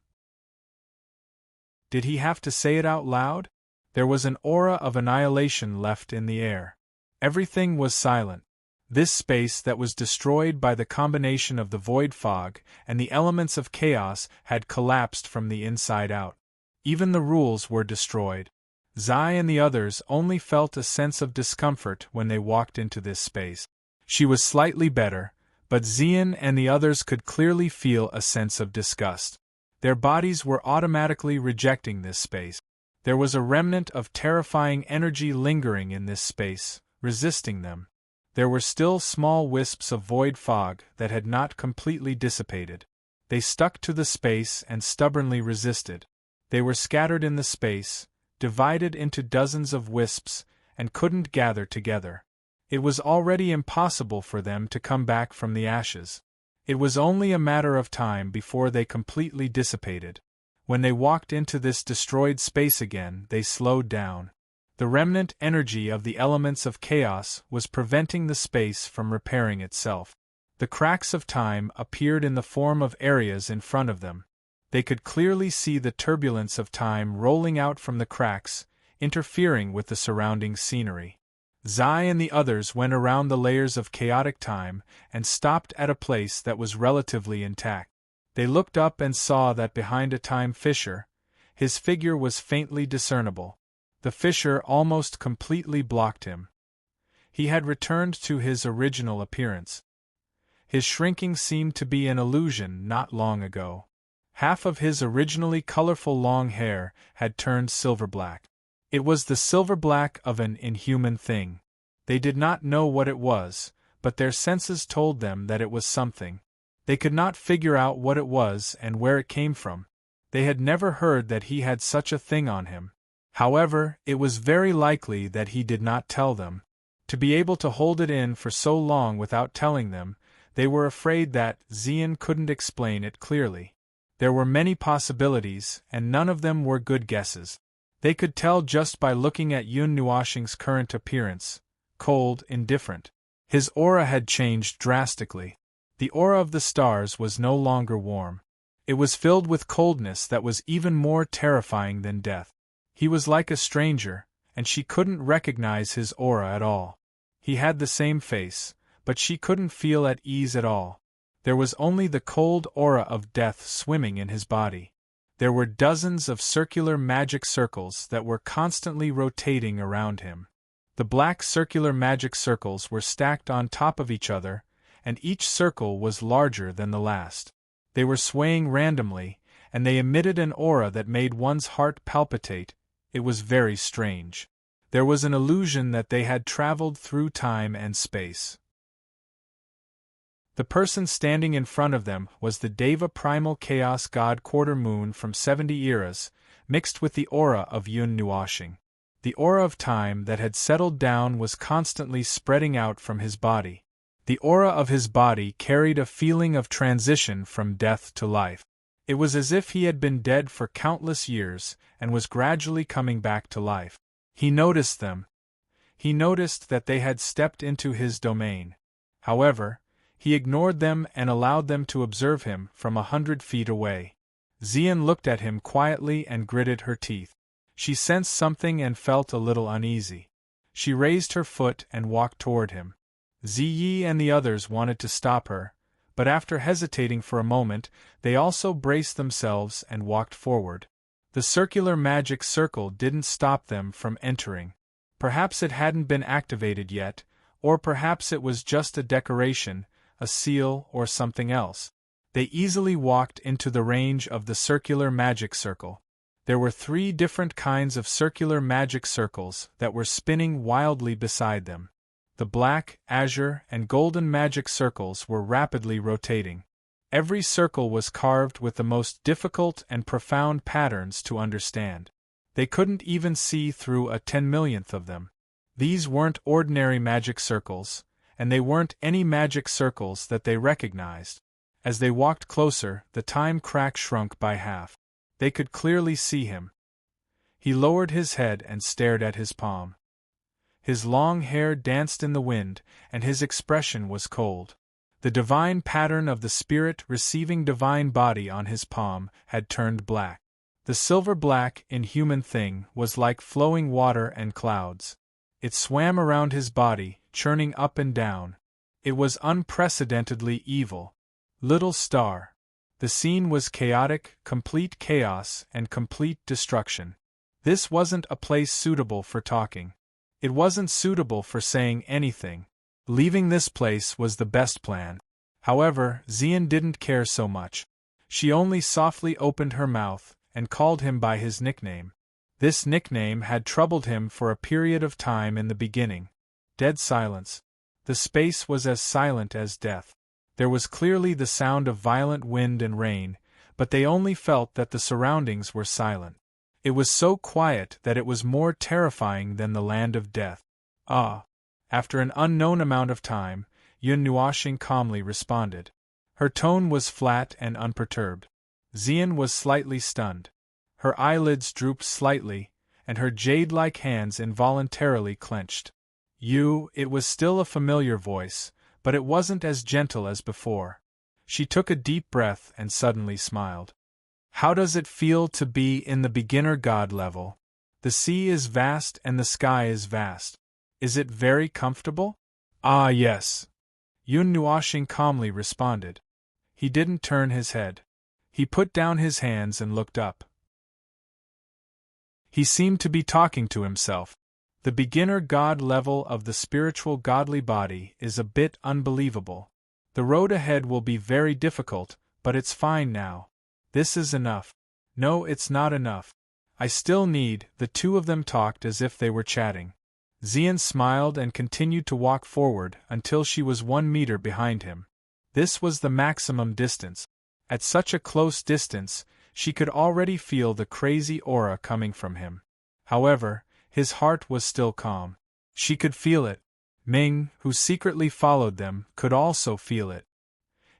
Did he have to say it out loud? There was an aura of annihilation left in the air. Everything was silent. This space that was destroyed by the combination of the void fog and the elements of chaos had collapsed from the inside out. Even the rules were destroyed. Zai and the others only felt a sense of discomfort when they walked into this space. She was slightly better, but Xian and the others could clearly feel a sense of disgust. Their bodies were automatically rejecting this space. There was a remnant of terrifying energy lingering in this space, resisting them. There were still small wisps of void fog that had not completely dissipated. They stuck to the space and stubbornly resisted. They were scattered in the space, divided into dozens of wisps, and couldn't gather together. It was already impossible for them to come back from the ashes. It was only a matter of time before they completely dissipated. When they walked into this destroyed space again, they slowed down. The remnant energy of the elements of chaos was preventing the space from repairing itself. The cracks of time appeared in the form of areas in front of them. They could clearly see the turbulence of time rolling out from the cracks, interfering with the surrounding scenery. Zai and the others went around the layers of chaotic time and stopped at a place that was relatively intact. They looked up and saw that behind a time fissure, his figure was faintly discernible. The fissure almost completely blocked him. He had returned to his original appearance. His shrinking seemed to be an illusion not long ago. Half of his originally colorful long hair had turned silver black. It was the silver black of an inhuman thing. They did not know what it was, but their senses told them that it was something. They could not figure out what it was and where it came from. They had never heard that he had such a thing on him. However, it was very likely that he did not tell them. To be able to hold it in for so long without telling them, they were afraid that Xian couldn't explain it clearly. There were many possibilities, and none of them were good guesses. They could tell just by looking at Yun Nuoxing's current appearance: cold, indifferent. His aura had changed drastically. The aura of the stars was no longer warm. It was filled with coldness that was even more terrifying than death. He was like a stranger, and she couldn't recognize his aura at all. He had the same face, but she couldn't feel at ease at all. There was only the cold aura of death swimming in his body. There were dozens of circular magic circles that were constantly rotating around him. The black circular magic circles were stacked on top of each other, and each circle was larger than the last. They were swaying randomly, and they emitted an aura that made one's heart palpitate. It was very strange. There was an illusion that they had traveled through time and space. The person standing in front of them was the Deva primal chaos god quarter moon from 70 eras, mixed with the aura of Yun Nuoxing. The aura of time that had settled down was constantly spreading out from his body. The aura of his body carried a feeling of transition from death to life. It was as if he had been dead for countless years and was gradually coming back to life. He noticed them. He noticed that they had stepped into his domain. However, he ignored them and allowed them to observe him from 100 feet away. Xian looked at him quietly and gritted her teeth. She sensed something and felt a little uneasy. She raised her foot and walked toward him. Ziyi and the others wanted to stop her, but after hesitating for a moment, they also braced themselves and walked forward. The circular magic circle didn't stop them from entering. Perhaps it hadn't been activated yet, or perhaps it was just a decoration, a seal, or something else. They easily walked into the range of the circular magic circle. There were 3 different kinds of circular magic circles that were spinning wildly beside them. The black, azure, and golden magic circles were rapidly rotating. Every circle was carved with the most difficult and profound patterns to understand. They couldn't even see through a 10,000,000th of them. These weren't ordinary magic circles, and they weren't any magic circles that they recognized. As they walked closer, the time crack shrunk by half. They could clearly see him. He lowered his head and stared at his palm. His long hair danced in the wind, and his expression was cold. The divine pattern of the spirit receiving divine body on his palm had turned black. The silver-black, inhuman thing was like flowing water and clouds. It swam around his body, churning up and down. It was unprecedentedly evil. Little star. The scene was chaotic, complete chaos, and complete destruction. This wasn't a place suitable for talking. It wasn't suitable for saying anything. Leaving this place was the best plan. However, Xian didn't care so much. She only softly opened her mouth and called him by his nickname. This nickname had troubled him for a period of time in the beginning. Dead silence. The space was as silent as death. There was clearly the sound of violent wind and rain, but they only felt that the surroundings were silent. It was so quiet that it was more terrifying than the land of death. Ah! After an unknown amount of time, Yun Nuoxing calmly responded. Her tone was flat and unperturbed. Xian was slightly stunned. Her eyelids drooped slightly, and her jade-like hands involuntarily clenched. It was still a familiar voice, but it wasn't as gentle as before. She took a deep breath and suddenly smiled. How does it feel to be in the beginner god level? The sea is vast and the sky is vast. Is it very comfortable? Ah, yes. Yun Nuoxing calmly responded. He didn't turn his head. He put down his hands and looked up. He seemed to be talking to himself. The beginner god level of the spiritual godly body is a bit unbelievable. The road ahead will be very difficult, but it's fine now. This is enough. No, it's not enough. I still need. The two of them talked as if they were chatting. Xian smiled and continued to walk forward until she was 1 meter behind him. This was the maximum distance. At such a close distance, she could already feel the crazy aura coming from him. However, his heart was still calm. She could feel it. Ming, who secretly followed them, could also feel it.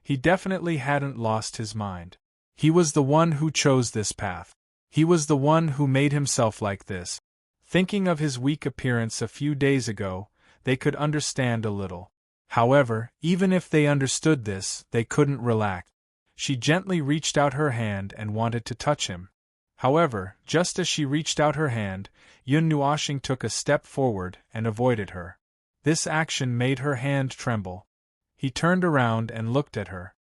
He definitely hadn't lost his mind. He was the one who chose this path. He was the one who made himself like this. Thinking of his weak appearance a few days ago, they could understand a little. However, even if they understood this, they couldn't relax. She gently reached out her hand and wanted to touch him. However, just as she reached out her hand, Yun Nuoxing took a step forward and avoided her. This action made her hand tremble. He turned around and looked at her.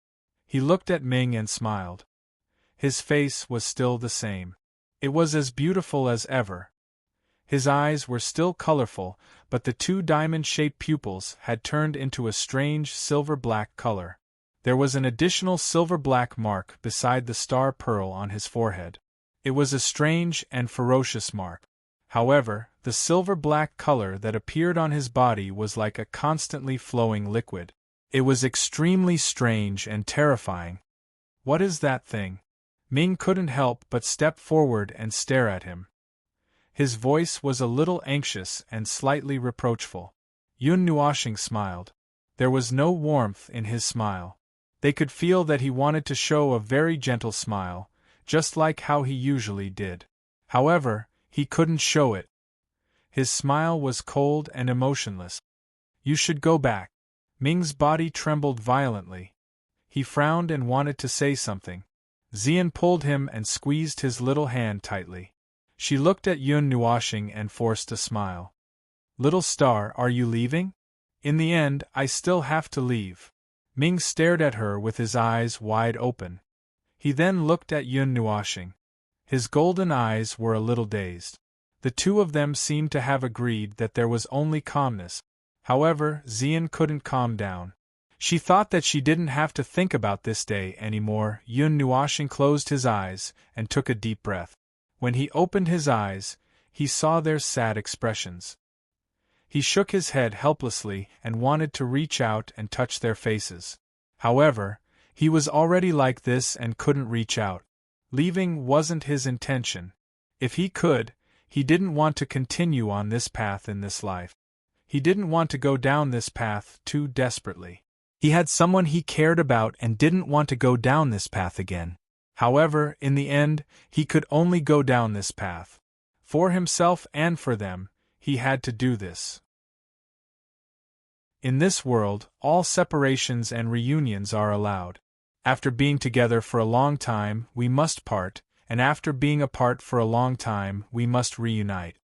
He looked at Ming and smiled. His face was still the same. It was as beautiful as ever. His eyes were still colorful, but the two diamond-shaped pupils had turned into a strange silver-black color. There was an additional silver-black mark beside the star pearl on his forehead. It was a strange and ferocious mark. However, the silver-black color that appeared on his body was like a constantly flowing liquid. It was extremely strange and terrifying. What is that thing? Ming couldn't help but step forward and stare at him. His voice was a little anxious and slightly reproachful. Yun Nuoxing smiled. There was no warmth in his smile. They could feel that he wanted to show a very gentle smile, just like how he usually did. However, he couldn't show it. His smile was cold and emotionless. You should go back. Ming's body trembled violently. He frowned and wanted to say something. Xian pulled him and squeezed his little hand tightly. She looked at Yun Nuoxing and forced a smile. Little star, are you leaving? In the end, I still have to leave. Ming stared at her with his eyes wide open. He then looked at Yun Nuoxing. His golden eyes were a little dazed. The two of them seemed to have agreed that there was only calmness. However, Xian couldn't calm down. She thought that she didn't have to think about this day anymore. Yun Nuoxing closed his eyes and took a deep breath. When he opened his eyes, he saw their sad expressions. He shook his head helplessly and wanted to reach out and touch their faces. However, he was already like this and couldn't reach out. Leaving wasn't his intention. If he could, he didn't want to continue on this path in this life. He didn't want to go down this path too desperately. He had someone he cared about and didn't want to go down this path again. However, in the end, he could only go down this path. For himself and for them, he had to do this. In this world, all separations and reunions are allowed. After being together for a long time, we must part, and after being apart for a long time, we must reunite.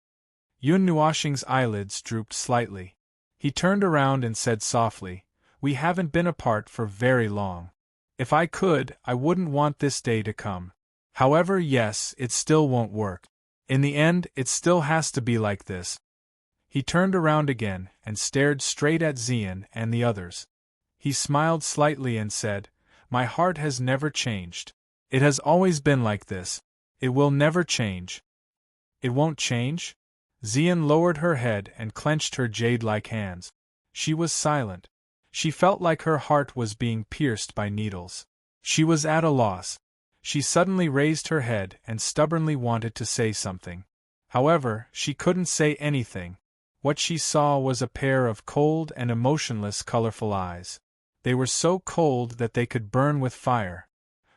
Yun Nuoxing's eyelids drooped slightly. He turned around and said softly, We haven't been apart for very long. If I could, I wouldn't want this day to come. However, yes, it still won't work. In the end, it still has to be like this. He turned around again and stared straight at Xian and the others. He smiled slightly and said, My heart has never changed. It has always been like this. It will never change. It won't change? Xian lowered her head and clenched her jade-like hands. She was silent. She felt like her heart was being pierced by needles. She was at a loss. She suddenly raised her head and stubbornly wanted to say something. However, she couldn't say anything. What she saw was a pair of cold and emotionless colorful eyes. They were so cold that they could burn with fire.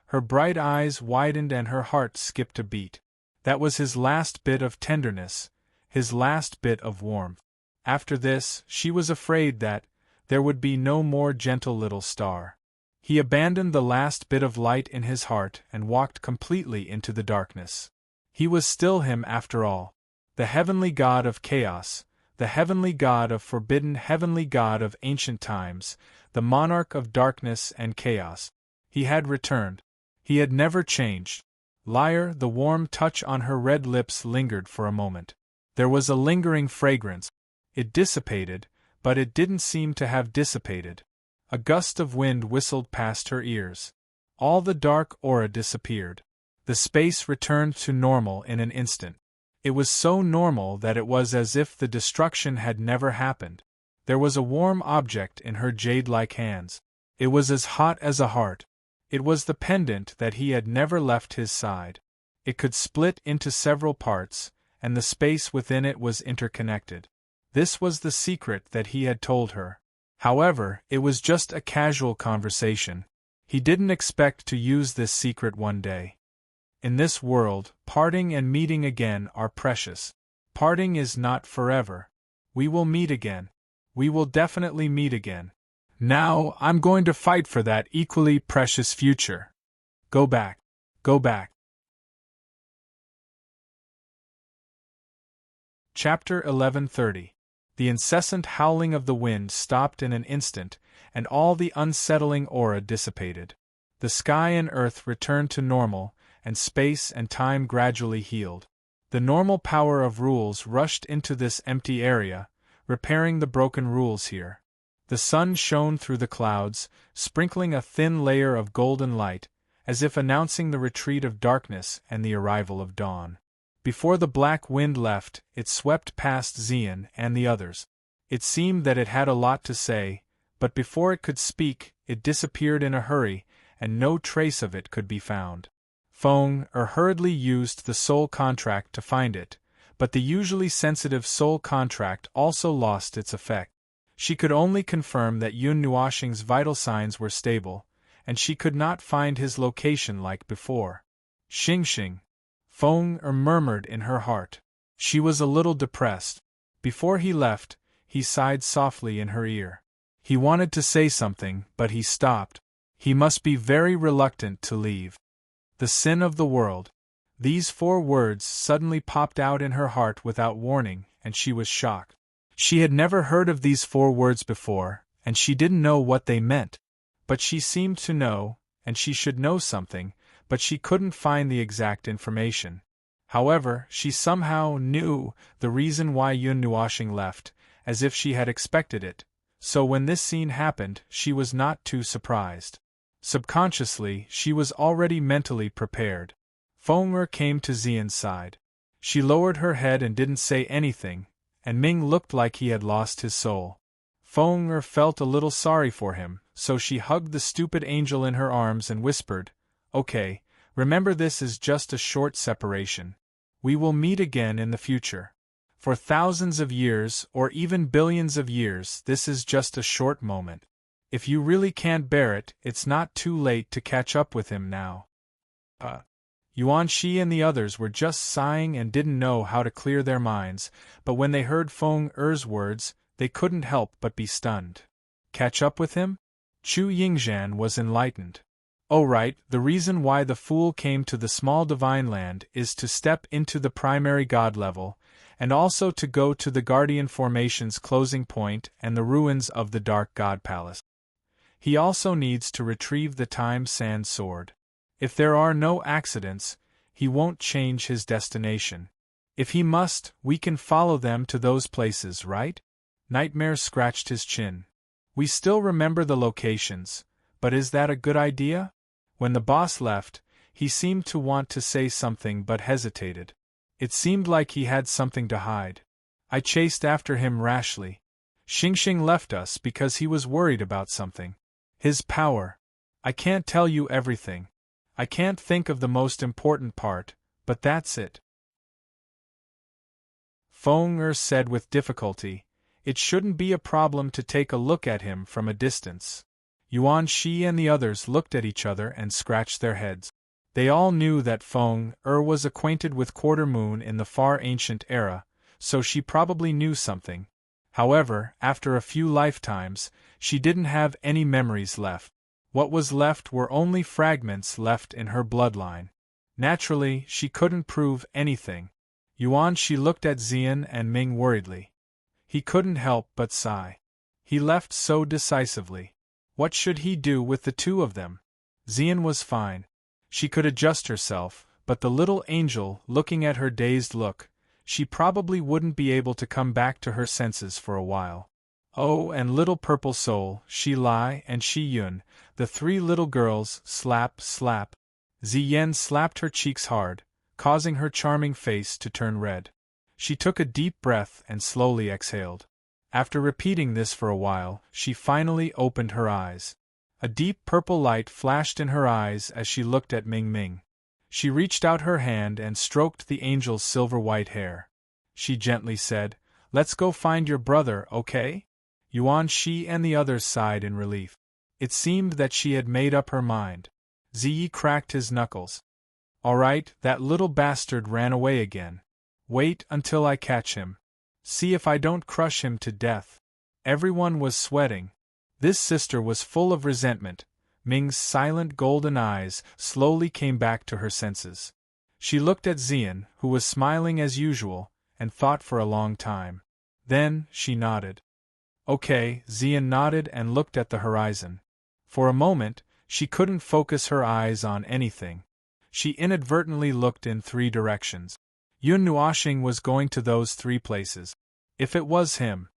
Her bright eyes widened and her heart skipped a beat. That was his last bit of tenderness, his last bit of warmth. After this, she was afraid that there would be no more gentle little star. He abandoned the last bit of light in his heart and walked completely into the darkness. He was still him after all. The heavenly god of chaos, the heavenly god of forbidden, heavenly god of ancient times, the monarch of darkness and chaos. He had returned. He had never changed. Liar, the warm touch on her red lips lingered for a moment. There was a lingering fragrance. It dissipated, but it didn't seem to have dissipated. A gust of wind whistled past her ears. All the dark aura disappeared. The space returned to normal in an instant. It was so normal that it was as if the destruction had never happened. There was a warm object in her jade-like hands. It was as hot as a heart. It was the pendant that he had never left his side. It could split into several parts, and the space within it was interconnected. This was the secret that he had told her. However, it was just a casual conversation. He didn't expect to use this secret one day. In this world, parting and meeting again are precious. Parting is not forever. We will meet again. We will definitely meet again. Now, I'm going to fight for that equally precious future. Go back. Go back. Chapter 1130. The incessant howling of the wind stopped in an instant, and all the unsettling aura dissipated. The sky and earth returned to normal, and space and time gradually healed. The normal power of rules rushed into this empty area, repairing the broken rules here. The sun shone through the clouds, sprinkling a thin layer of golden light, as if announcing the retreat of darkness and the arrival of dawn. Before the black wind left, it swept past Xian and the others. It seemed that it had a lot to say, but before it could speak, it disappeared in a hurry, and no trace of it could be found. Feng hurriedly used the soul contract to find it, but the usually sensitive soul contract also lost its effect. She could only confirm that Yun Nuoxing's vital signs were stable, and she could not find his location like before. Xingxing. Feng murmured in her heart. She was a little depressed. Before he left, he sighed softly in her ear. He wanted to say something, but he stopped. He must be very reluctant to leave. The sin of the world. These 4 words suddenly popped out in her heart without warning, and she was shocked. She had never heard of these 4 words before, and she didn't know what they meant. But she seemed to know, and she should know something, but she couldn't find the exact information. However, she somehow knew the reason why Yun Nuoxing left, as if she had expected it, so when this scene happened, she was not too surprised. Subconsciously, she was already mentally prepared. Feng came to Xian's side. She lowered her head and didn't say anything, and Ming looked like he had lost his soul. Feng felt a little sorry for him, so she hugged the stupid angel in her arms and whispered, "Okay, remember this is just a short separation. We will meet again in the future. For thousands of years or even billions of years, this is just a short moment. If you really can't bear it, it's not too late to catch up with him now." Yuan Shi and the others were just sighing and didn't know how to clear their minds, but when they heard Feng words, they couldn't help but be stunned. Catch up with him? Chu Yingzhan was enlightened. Oh right, the reason why the fool came to the small divine land is to step into the primary god level, and also to go to the Guardian Formation's closing point and the ruins of the Dark God Palace. He also needs to retrieve the Time Sand Sword. If there are no accidents, he won't change his destination. If he must, we can follow them to those places, right? Nightmare scratched his chin. We still remember the locations, but is that a good idea? When the boss left, he seemed to want to say something but hesitated. It seemed like he had something to hide. I chased after him rashly. Xingxing left us because he was worried about something. His power. I can't tell you everything. I can't think of the most important part, but that's it. Feng said with difficulty, "It shouldn't be a problem to take a look at him from a distance." Yuan Shi and the others looked at each other and scratched their heads. They all knew that Feng was acquainted with Quarter Moon in the far ancient era, so she probably knew something. However, after a few lifetimes, she didn't have any memories left. What was left were only fragments left in her bloodline. Naturally, she couldn't prove anything. Yuan Shi looked at Xian and Ming worriedly. He couldn't help but sigh. He left so decisively. What should he do with the 2 of them? Xian was fine. She could adjust herself, but the little angel, looking at her dazed look, she probably wouldn't be able to come back to her senses for a while. Oh, and little purple soul, Shi Lai and Shi Yun, the three little girls, slap, slap. Ziyen slapped her cheeks hard, causing her charming face to turn red. She took a deep breath and slowly exhaled. After repeating this for a while, she finally opened her eyes. A deep purple light flashed in her eyes as she looked at Ming Ming. She reached out her hand and stroked the angel's silver-white hair. She gently said, "Let's go find your brother, okay?" Yuan Shi and the others sighed in relief. It seemed that she had made up her mind. Ziyi cracked his knuckles. "All right, that little bastard ran away again. Wait until I catch him. See if I don't crush him to death." Everyone was sweating. This sister was full of resentment. Ming's silent golden eyes slowly came back to her senses. She looked at Zian, who was smiling as usual, and thought for a long time. Then, she nodded. Okay, Zian nodded and looked at the horizon. For a moment, she couldn't focus her eyes on anything. She inadvertently looked in 3 directions. Yun Nuoxing was going to those 3 places. If it was him,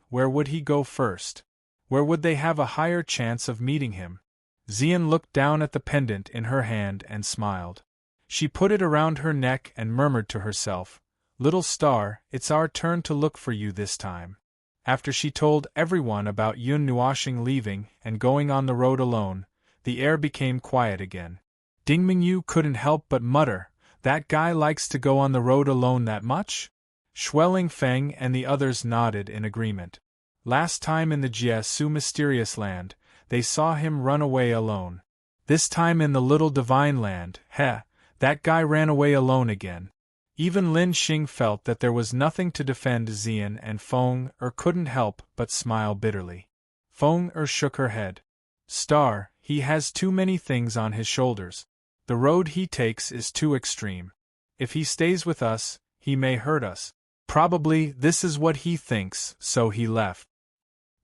where would he go first? Where would they have a higher chance of meeting him? Zian looked down at the pendant in her hand and smiled. She put it around her neck and murmured to herself, "Little star, it's our turn to look for you this time." After she told everyone about Yun Nuoxing leaving and going on the road alone, the air became quiet again. Ding Mingyu couldn't help but mutter, "That guy likes to go on the road alone that much?" Shueling Feng and the others nodded in agreement. Last time in the Jiesu mysterious land, they saw him run away alone. This time in the little divine land, that guy ran away alone again. Even Lin Xing felt that there was nothing to defend Zian and Feng couldn't help but smile bitterly. Feng shook her head. "Star, he has too many things on his shoulders. The road he takes is too extreme. If he stays with us, he may hurt us. Probably this is what he thinks, so he left."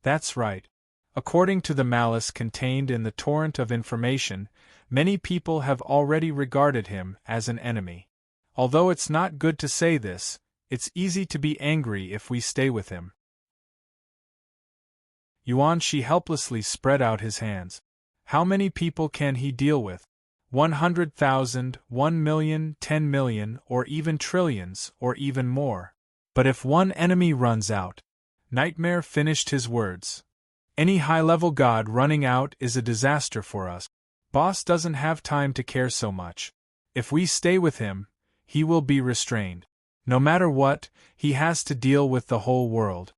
That's right. According to the malice contained in the torrent of information, many people have already regarded him as an enemy. Although it's not good to say this, it's easy to be angry if we stay with him. Yuan Shi helplessly spread out his hands. How many people can he deal with? 100,000, 1 million, 10 million, or even trillions, or even more. But if one enemy runs out... Nightmare finished his words. Any high-level god running out is a disaster for us. Boss doesn't have time to care so much. If we stay with him, he will be restrained. No matter what, he has to deal with the whole world.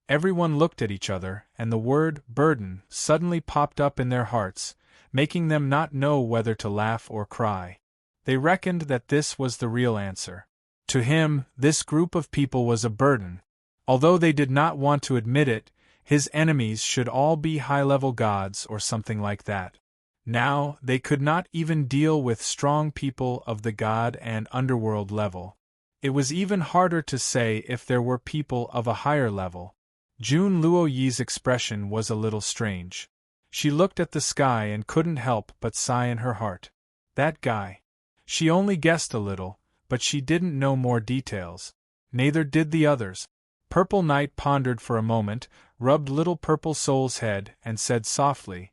Everyone looked at each other, and the word burden suddenly popped up in their hearts, making them not know whether to laugh or cry. They reckoned that this was the real answer. To him, this group of people was a burden. Although they did not want to admit it, his enemies should all be high-level gods or something like that. Now, they could not even deal with strong people of the god and underworld level. It was even harder to say if there were people of a higher level. Jun Luoyi's expression was a little strange. She looked at the sky and couldn't help but sigh in her heart. That guy. She only guessed a little, but she didn't know more details. Neither did the others. Purple Knight pondered for a moment, rubbed little Purple Soul's head, and said softly,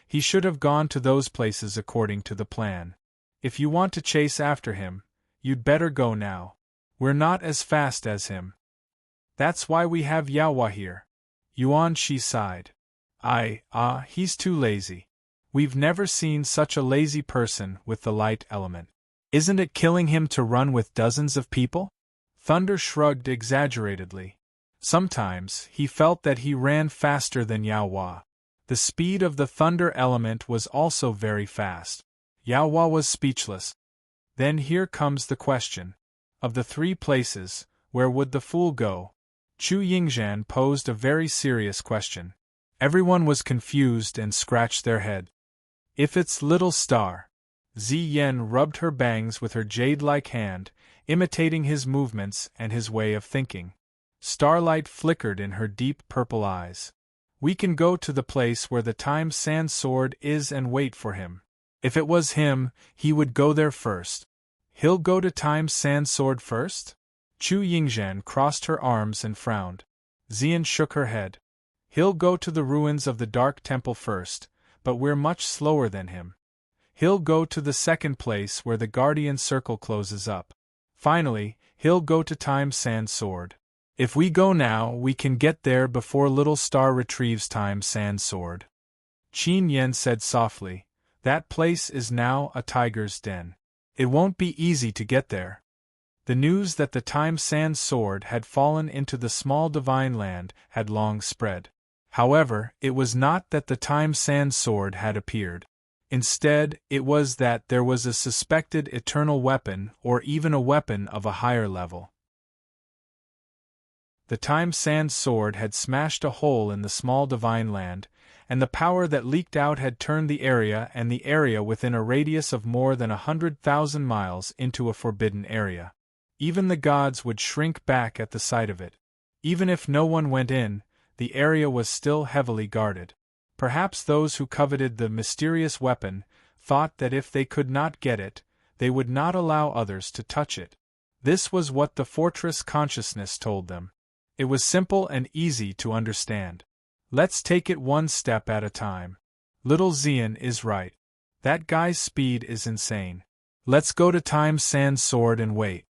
"He should have gone to those places according to the plan. If you want to chase after him, you'd better go now. We're not as fast as him. That's why we have Yaohua here." Yuan Shi sighed. He's too lazy. We've never seen such a lazy person with the light element. Isn't it killing him to run with dozens of people? Thunder shrugged exaggeratedly. Sometimes, he felt that he ran faster than Yaohua. The speed of the thunder element was also very fast. Yaohua was speechless. Then here comes the question. Of the 3 places, where would the fool go? Chu Yingzhan posed a very serious question. Everyone was confused and scratched their head. If it's Little Star. Ziyen rubbed her bangs with her jade-like hand, imitating his movements and his way of thinking. Starlight flickered in her deep purple eyes. We can go to the place where the Time Sand Sword is and wait for him. If it was him, he would go there first. He'll go to Time Sand Sword first? Chu Yingzhan crossed her arms and frowned. Xian shook her head. He'll go to the ruins of the Dark Temple first, but we're much slower than him. He'll go to the second place where the Guardian Circle closes up. Finally, he'll go to Time's Sand Sword. If we go now, we can get there before Little Star retrieves Time's Sand Sword. Qin Yen said softly, that place is now a tiger's den. It won't be easy to get there. The news that the Time Sand Sword had fallen into the small divine land had long spread. However, it was not that the Time Sand Sword had appeared. Instead, it was that there was a suspected eternal weapon or even a weapon of a higher level. The Time Sand Sword had smashed a hole in the small divine land, and the power that leaked out had turned the area and the area within a radius of more than 100,000 miles into a forbidden area. Even the gods would shrink back at the sight of it. Even if no one went in, the area was still heavily guarded. Perhaps those who coveted the mysterious weapon thought that if they could not get it, they would not allow others to touch it. This was what the fortress consciousness told them. It was simple and easy to understand. Let's take it one step at a time. Little Xian is right. That guy's speed is insane. Let's go to Time's Sand Sword and wait.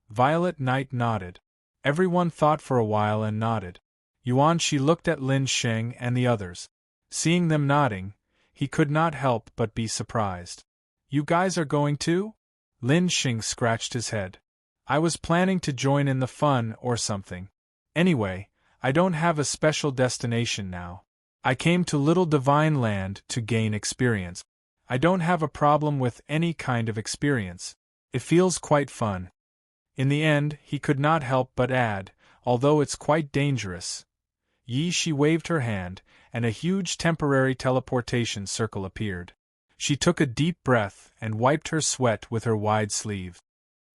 Violet Knight nodded. Everyone thought for a while and nodded. Yuan Shi looked at Lin Sheng and the others. Seeing them nodding, he could not help but be surprised. You guys are going too? Lin Sheng scratched his head. I was planning to join in the fun or something. Anyway, I don't have a special destination now. I came to Little Divine Land to gain experience. I don't have a problem with any kind of experience. It feels quite fun. In the end, he could not help but add, although it's quite dangerous. Yi Shi waved her hand, and a huge temporary teleportation circle appeared. She took a deep breath and wiped her sweat with her wide sleeve.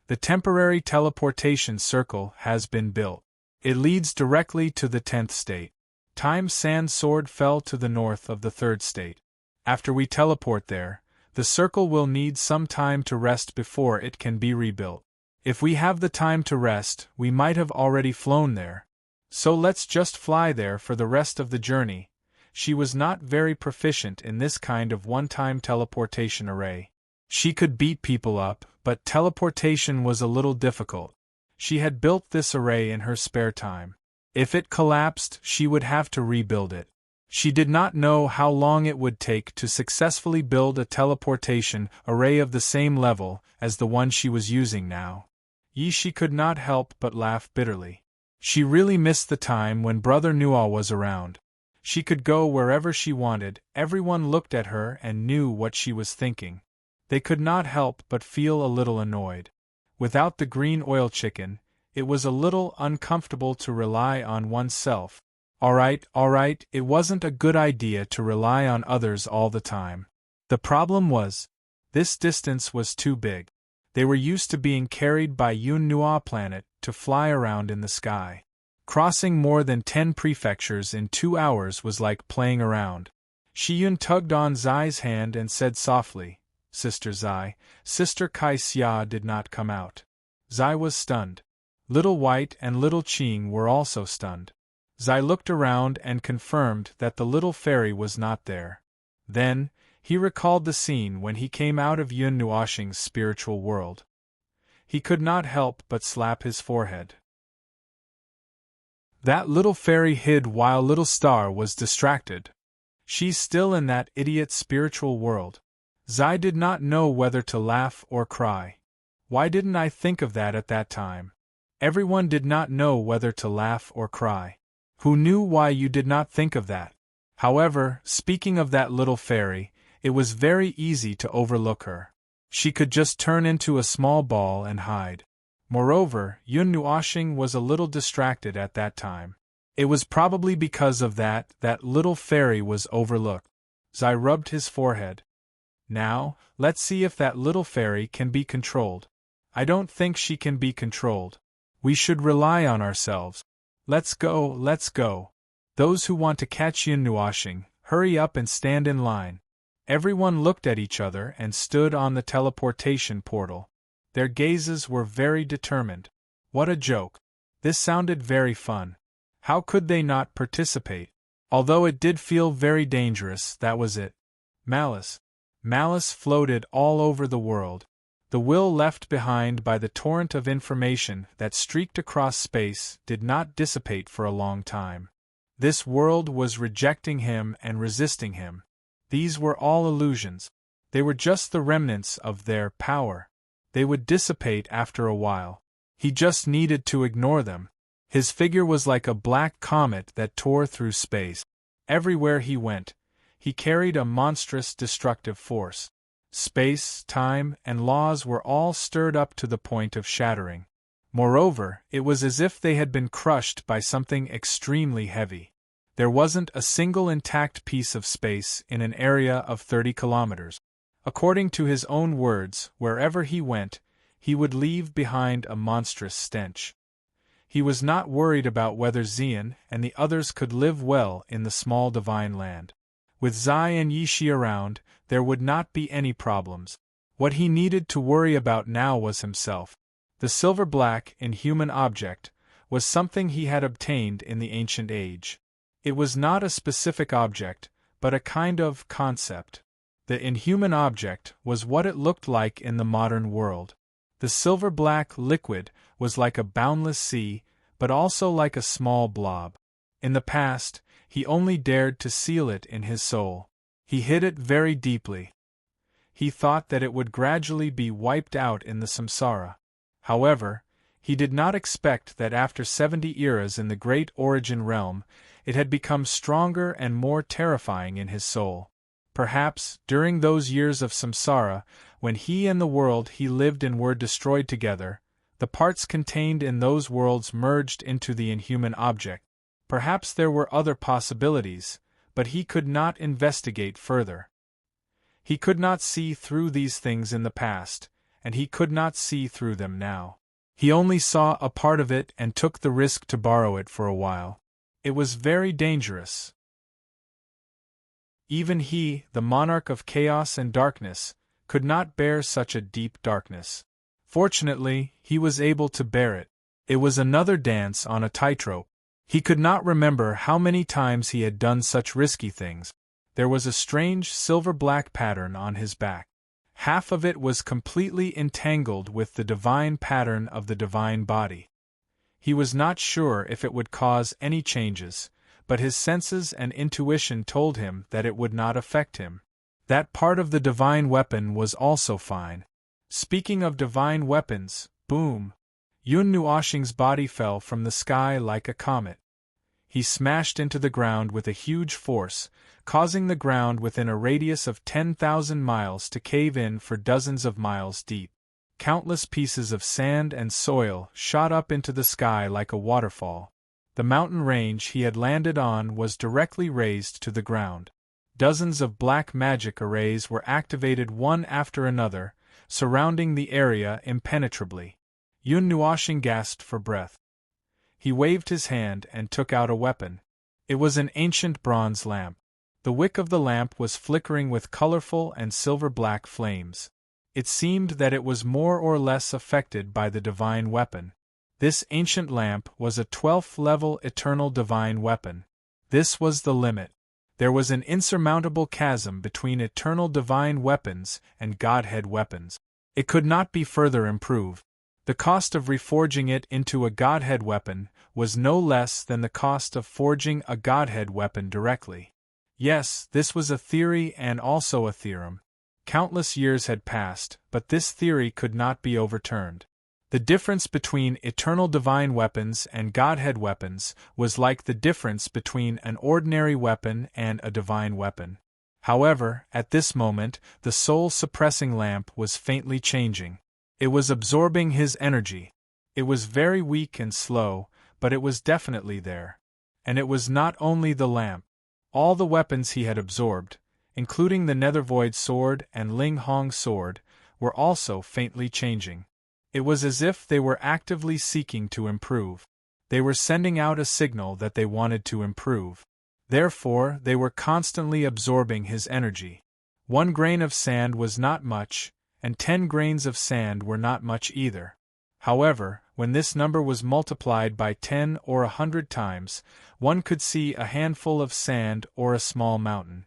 The temporary teleportation circle has been built. It leads directly to the 10th state. Time's Sand Sword fell to the north of the 3rd state. After we teleport there, the circle will need some time to rest before it can be rebuilt. If we have the time to rest, we might have already flown there. So let's just fly there for the rest of the journey. She was not very proficient in this kind of one-time teleportation array. She could beat people up, but teleportation was a little difficult. She had built this array in her spare time. If it collapsed, she would have to rebuild it. She did not know how long it would take to successfully build a teleportation array of the same level as the one she was using now. Yi Shi could not help but laugh bitterly. She really missed the time when Brother Nuo was around. She could go wherever she wanted, everyone looked at her and knew what she was thinking. They could not help but feel a little annoyed. Without the green oil chicken, it was a little uncomfortable to rely on oneself. All right, it wasn't a good idea to rely on others all the time. The problem was, this distance was too big. They were used to being carried by Yun Nua planet to fly around in the sky. Crossing more than 10 prefectures in 2 hours was like playing around. Shiyun tugged on Zai's hand and said softly, Sister Zai, Sister Kai Xia did not come out. Zai was stunned. Little White and Little Qing were also stunned. Zai looked around and confirmed that the little fairy was not there. Then, he recalled the scene when he came out of Yun Nuoshing's spiritual world. He could not help but slap his forehead. That little fairy hid while Little Star was distracted. She's still in that idiot spiritual world. Zai did not know whether to laugh or cry. Why didn't I think of that at that time? Everyone did not know whether to laugh or cry. Who knew why you did not think of that? However, speaking of that little fairy, it was very easy to overlook her. She could just turn into a small ball and hide. Moreover, Yun Nuoshing was a little distracted at that time. It was probably because of that little fairy was overlooked. Zai rubbed his forehead. Now, let's see if that little fairy can be controlled. I don't think she can be controlled. We should rely on ourselves. Let's go. Those who want to catch Yun Nuoshing, hurry up and stand in line. Everyone looked at each other and stood on the teleportation portal. Their gazes were very determined. What a joke. This sounded very fun. How could they not participate? Although it did feel very dangerous, that was it. Malice. Malice floated all over the world. The will left behind by the torrent of information that streaked across space did not dissipate for a long time. This world was rejecting him and resisting him. These were all illusions. They were just the remnants of their power. They would dissipate after a while. He just needed to ignore them. His figure was like a black comet that tore through space. Everywhere he went, he carried a monstrous destructive force. Space, time, and laws were all stirred up to the point of shattering. Moreover, it was as if they had been crushed by something extremely heavy. There wasn't a single intact piece of space in an area of 30 kilometers. According to his own words, wherever he went, he would leave behind a monstrous stench. He was not worried about whether Xian and the others could live well in the small divine land. With Zai and Yishi around, there would not be any problems. What he needed to worry about now was himself. The silver-black, inhuman object was something he had obtained in the ancient age. It was not a specific object, but a kind of concept. The inhuman object was what it looked like in the modern world. The silver-black liquid was like a boundless sea, but also like a small blob. In the past, he only dared to seal it in his soul. He hid it very deeply. He thought that it would gradually be wiped out in the samsara. However, he did not expect that after 70 eras in the great origin realm, it had become stronger and more terrifying in his soul. Perhaps, during those years of samsara, when he and the world he lived in were destroyed together, the parts contained in those worlds merged into the inhuman object. Perhaps there were other possibilities, but he could not investigate further. He could not see through these things in the past, and he could not see through them now. He only saw a part of it and took the risk to borrow it for a while. It was very dangerous. Even he, the monarch of chaos and darkness, could not bear such a deep darkness. Fortunately, he was able to bear it. It was another dance on a tightrope. He could not remember how many times he had done such risky things. There was a strange silver-black pattern on his back. Half of it was completely entangled with the divine pattern of the divine body. He was not sure if it would cause any changes, but his senses and intuition told him that it would not affect him. That part of the divine weapon was also fine. Speaking of divine weapons, boom! Yun Nuoxing's body fell from the sky like a comet. He smashed into the ground with a huge force, causing the ground within a radius of 10,000 miles to cave in for dozens of miles deep. Countless pieces of sand and soil shot up into the sky like a waterfall. The mountain range he had landed on was directly razed to the ground. Dozens of black magic arrays were activated one after another, surrounding the area impenetrably. Yun Nuoxing gasped for breath. He waved his hand and took out a weapon. It was an ancient bronze lamp. The wick of the lamp was flickering with colorful and silver-black flames. It seemed that it was more or less affected by the divine weapon. This ancient lamp was a 12th-level eternal divine weapon. This was the limit. There was an insurmountable chasm between eternal divine weapons and Godhead weapons. It could not be further improved. The cost of reforging it into a Godhead weapon was no less than the cost of forging a Godhead weapon directly. Yes, this was a theory and also a theorem. Countless years had passed, but this theory could not be overturned. The difference between eternal divine weapons and Godhead weapons was like the difference between an ordinary weapon and a divine weapon. However, at this moment, the soul-suppressing lamp was faintly changing. It was absorbing his energy. It was very weak and slow, but it was definitely there. And it was not only the lamp. All the weapons he had absorbed, including the Nethervoid sword and Ling Hong sword, were also faintly changing. It was as if they were actively seeking to improve. They were sending out a signal that they wanted to improve. Therefore, they were constantly absorbing his energy. 1 grain of sand was not much, and 10 grains of sand were not much either. However, when this number was multiplied by 10 or 100 times, one could see a handful of sand or a small mountain.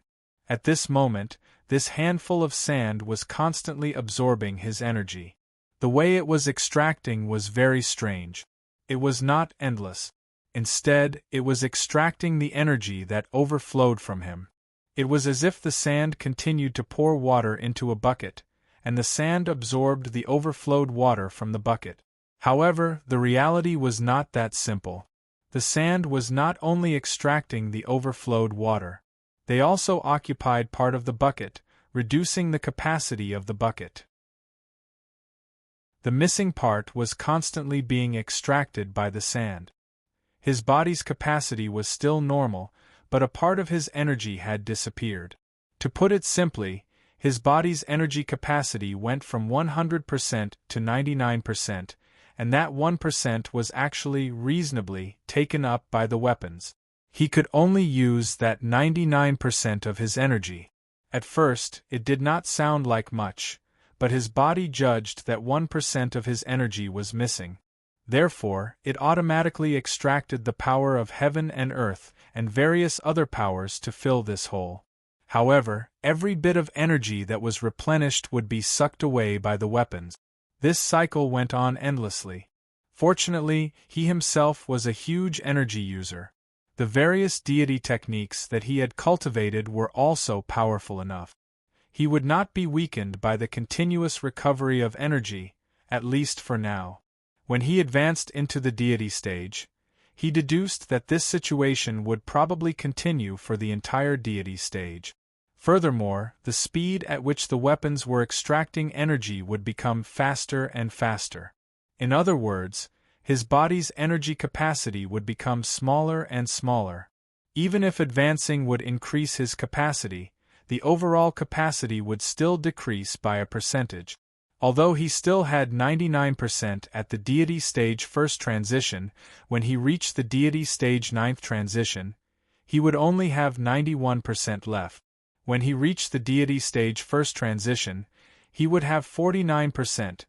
At this moment, this handful of sand was constantly absorbing his energy. The way it was extracting was very strange. It was not endless. Instead, it was extracting the energy that overflowed from him. It was as if the sand continued to pour water into a bucket, and the sand absorbed the overflowed water from the bucket. However, the reality was not that simple. The sand was not only extracting the overflowed water. They also occupied part of the bucket, reducing the capacity of the bucket. The missing part was constantly being extracted by the sand. His body's capacity was still normal, but a part of his energy had disappeared. To put it simply, his body's energy capacity went from 100% to 99%, and that 1% was actually reasonably taken up by the weapons. He could only use that 99% of his energy. At first, it did not sound like much, but his body judged that 1% of his energy was missing. Therefore, it automatically extracted the power of heaven and earth and various other powers to fill this hole. However, every bit of energy that was replenished would be sucked away by the weapons. This cycle went on endlessly. Fortunately, he himself was a huge energy user. The various deity techniques that he had cultivated were also powerful enough. He would not be weakened by the continuous recovery of energy, at least for now. When he advanced into the deity stage, he deduced that this situation would probably continue for the entire deity stage. Furthermore, the speed at which the weapons were extracting energy would become faster and faster. In other words, his body's energy capacity would become smaller and smaller. Even if advancing would increase his capacity, the overall capacity would still decrease by a percentage. Although he still had 99% at the deity stage first transition, when he reached the deity stage 9th transition, he would only have 91% left. When he reached the deity stage first transition, he would have 49%.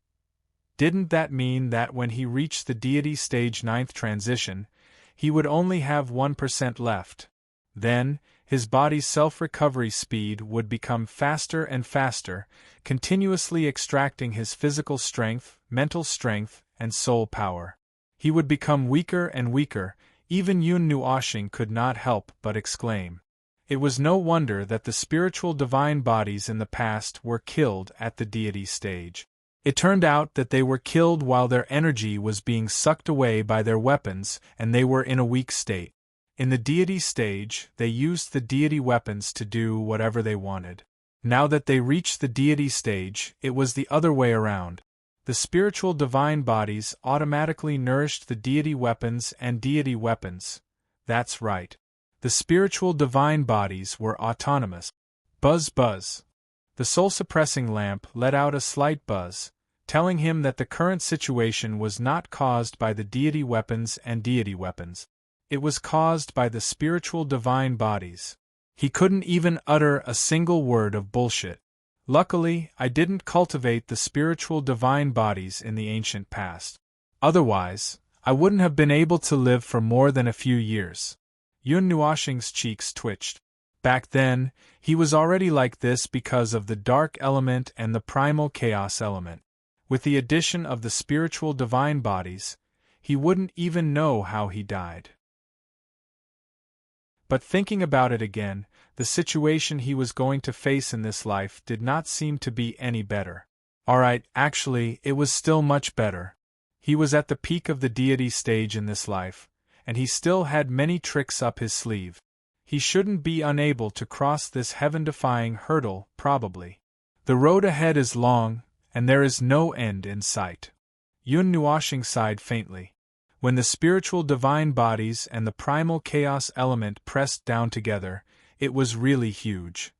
Didn't that mean that when he reached the deity stage 9th transition, he would only have 1% left? Then, his body's self-recovery speed would become faster and faster, continuously extracting his physical strength, mental strength, and soul power. He would become weaker and weaker. Even Yun Nuoshing could not help but exclaim. It was no wonder that the spiritual divine bodies in the past were killed at the deity stage. It turned out that they were killed while their energy was being sucked away by their weapons and they were in a weak state. In the deity stage, they used the deity weapons to do whatever they wanted. Now that they reached the deity stage, it was the other way around. The spiritual divine bodies automatically nourished the deity weapons and deity weapons. That's right. The spiritual divine bodies were autonomous. Buzz buzz. The soul-suppressing lamp let out a slight buzz, telling him that the current situation was not caused by the deity weapons and deity weapons. It was caused by the spiritual divine bodies. He couldn't even utter a single word of bullshit. Luckily, I didn't cultivate the spiritual divine bodies in the ancient past. Otherwise, I wouldn't have been able to live for more than a few years. Yun Nuoshing's cheeks twitched. Back then, he was already like this because of the dark element and the primal chaos element. With the addition of the spiritual divine bodies, he wouldn't even know how he died. But thinking about it again, the situation he was going to face in this life did not seem to be any better. Alright, actually, it was still much better. He was at the peak of the deity stage in this life, and he still had many tricks up his sleeve. He shouldn't be unable to cross this heaven-defying hurdle, probably. The road ahead is long, and there is no end in sight. Yun Nuoshing sighed faintly. When the spiritual divine bodies and the primal chaos element pressed down together, it was really huge.